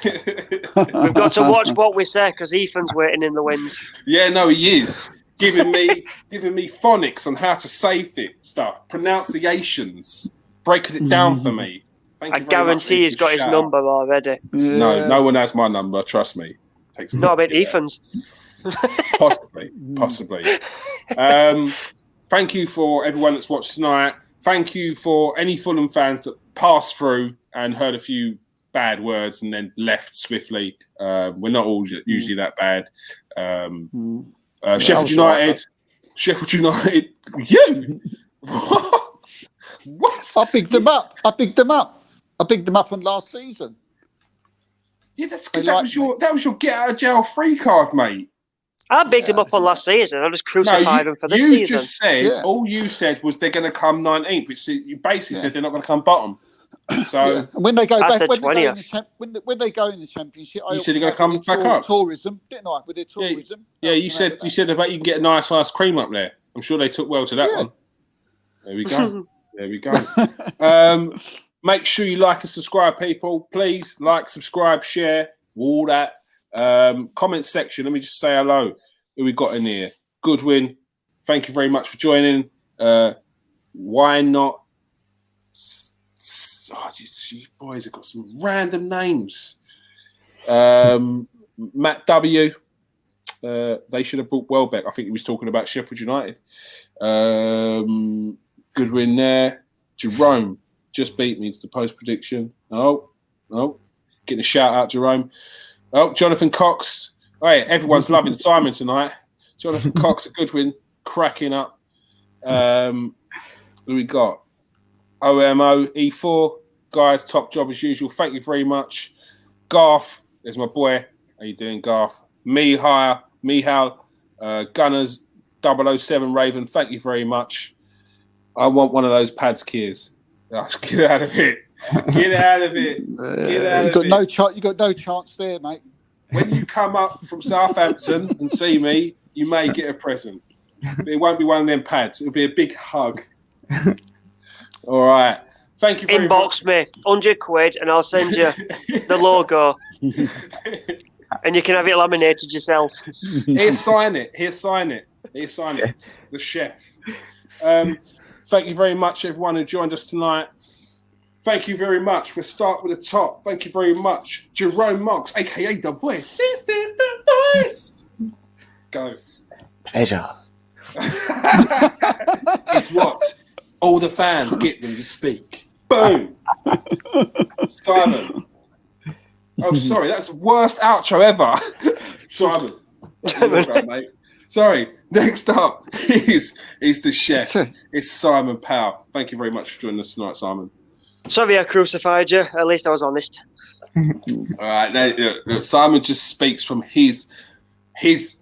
We've got to watch what we say because Ethan's waiting in the wings. Yeah, no, he is giving me phonics on how to say stuff, pronunciations, breaking it down for me. I guarantee he's got his number already. Yeah. No one has my number. Trust me. Takes no, I mean Ethan's. Possibly. Thank you for everyone that's watched tonight. Thank you for any Fulham fans that passed through and heard a few bad words and then left swiftly. We're not all usually that bad. Sheffield United. You. What? I picked them up. I picked them up on last season. Yeah, that's because that was your get out of jail free card, mate. I bigged him up on last season. I just crucified him for this season. You just said all you said was they're going to come 19th, which you basically said they're not going to come bottom. So when they go back, when they go in the championship, you said they're going to come back up. Tourism, didn't I? With their tourism. Yeah, you said about you can get a nice ice cream up there. I'm sure they took well to that one. There we go. Make sure you like and subscribe, people. Please like, subscribe, share, all that. Comment section. Let me just say hello. Who we got in here? Goodwin. Thank you very much for joining. Why not? You boys have got some random names. Matt W. They should have brought Welbeck. I think he was talking about Sheffield United. Goodwin there. Jerome just beat me to the post prediction. Oh, getting a shout out, Jerome. Oh, Jonathan Cox. Oh, yeah, everyone's loving Simon tonight. Jonathan Cox, a Goodwin, cracking up. Who we got? OMO E4. Guys, top job as usual. Thank you very much. Garth, there's my boy. How you doing, Garth? Mihal, Gunners 007 Raven, thank you very much. I want one of those pads, Kears. Oh, get out of it. Get out of it. You got no chance there, mate. When you come up from Southampton and see me, you may get a present. But it won't be one of them pads. It'll be a big hug. All right. Thank you very much. Inbox me, £100 and I'll send you the logo. And you can have it laminated yourself. Here, sign it. The chef. Thank you very much, everyone who joined us tonight. Thank you very much. We'll start with the top. Thank you very much, Jerome Moggs, aka The Voice. This is The Voice. Go. Pleasure. It's what all the fans get when you speak. Boom. Simon. Oh, sorry, that's the worst outro ever. Simon. Right, mate. Sorry. Next up is the chef. It's Simon Powell. Thank you very much for joining us tonight, Simon. Sorry I crucified you. At least I was honest. All right. Now, Simon just speaks from his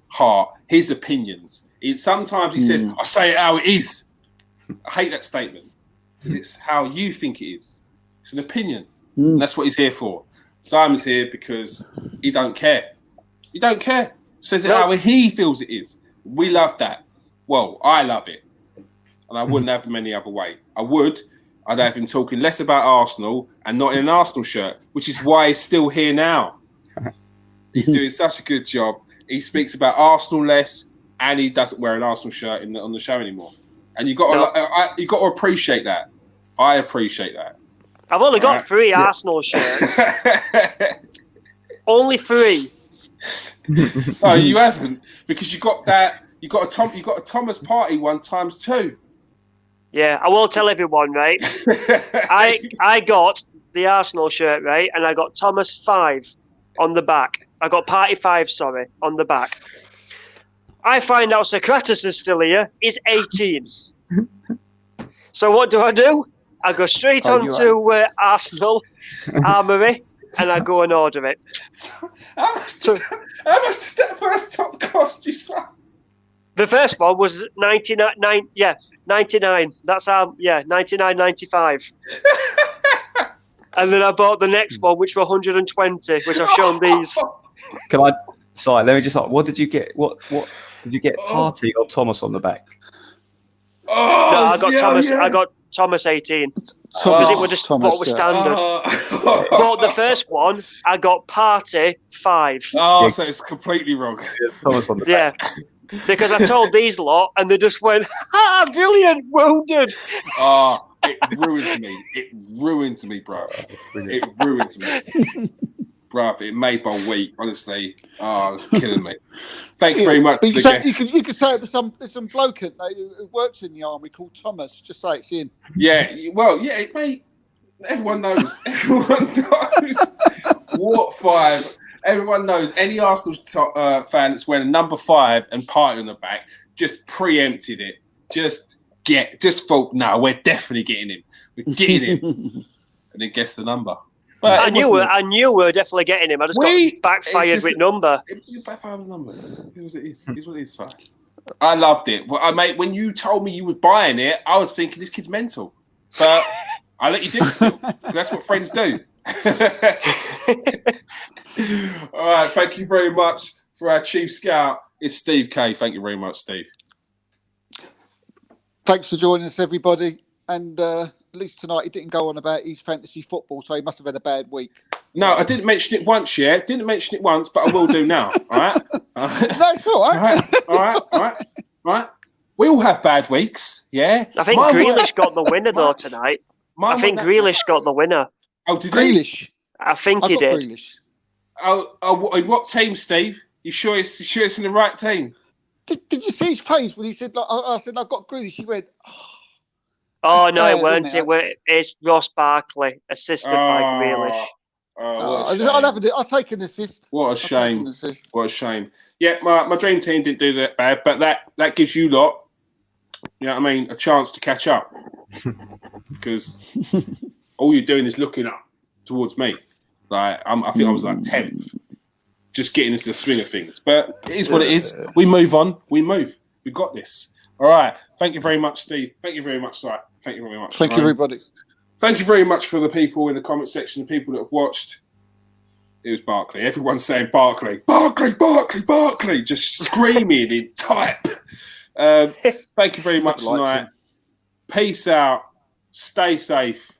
heart, his opinions. Sometimes he says, I say it how it is. I hate that statement because it's how you think it is. It's an opinion. And that's what he's here for. Simon's here because he don't care. He don't care. Says it how he feels it is. We love that. Well, I love it. And I wouldn't have him any other way. I'd have him talking less about Arsenal and not in an Arsenal shirt, which is why he's still here now. He's doing such a good job. He speaks about Arsenal less, and he doesn't wear an Arsenal shirt on the show anymore. And you got to appreciate that. I appreciate that. I've only got 3 Arsenal shirts. Only 3. No, you haven't, because you got that. You got a Thomas Partey one times 2. Yeah, I will tell everyone, right? I got the Arsenal shirt, right, and I got Thomas 5 on the back. I got Partey 5, sorry, on the back. I find out Socrates is still here. He's 18. So what do? I go straight onto Arsenal Armory and I go and order it. How much did that first top cost you, son? The first one was 99. Yeah, 99. That's 99.95. And then I bought the next one, which were 120, which I've shown these. Can I? Sorry, let me just. What did you get? What did you get? Partey or Thomas on the back? No, I got Thomas. Yeah. I got Thomas 18 because it was just what was standard. But the first one, I got Partey 5. Oh, so it's completely wrong. Thomas on the back. Because I told these lot and they just went, brilliant, wounded. Oh, it ruined me. It ruined me, bro. It ruined me. Bruv, it made my week, honestly. Oh, it's killing me. Thank you very much. But you could say it was some bloke who works in the army called Thomas. Just say it's in. Yeah, well, yeah, mate. Everyone knows. Everyone knows. What 5? Everyone knows. Any Arsenal fan that's wearing a number 5 and Partey on the back just preempted it. Just thought, no, we're definitely getting him. We're getting him. And then guess the number. But I knew we were definitely getting him. I just got backfired with number. You backfired with number. It's what it is. It's what it is, son. I loved it. Well, mate, when you told me you were buying it, I was thinking this kid's mental. But I let you do it still. That's what friends do. All right. Thank you very much for our chief scout. It's Steve K. Thank you very much, Steve. Thanks for joining us, everybody. And at least tonight he didn't go on about his fantasy football, so he must have had a bad week. No, I didn't mention it once yet. Didn't mention it once, but I will do now. All right? That's all right. All right. We all have bad weeks, yeah? I think Grealish got the winner, though, tonight. I think Grealish got the winner. Oh, did Grealish? I think he did. Grealish. Oh, in what team, Steve? You sure it's in the right team? Did you see his face when he said, I said, I've got Grealish? He went, oh, no, it weren't. It's Ross Barkley, assisted by Grealish. I'll take an assist. What a shame. What a shame. Yeah, my dream team didn't do that bad, but that gives you lot, you know what I mean, a chance to catch up. Because all you're doing is looking up towards me. Like I think I was like 10th, just getting into the swing of things. But it is what it is. We move on. We move. We got this. All right. Thank you very much, Steve. Thank you very much, Si. Thank you very much. Thank you, everybody. Thank you very much for the people in the comment section, the people that have watched. It was Barkley. Everyone's saying Barkley. Barkley, Barkley, Barkley. Just screaming in type. Thank you very much tonight. Peace out. Stay safe.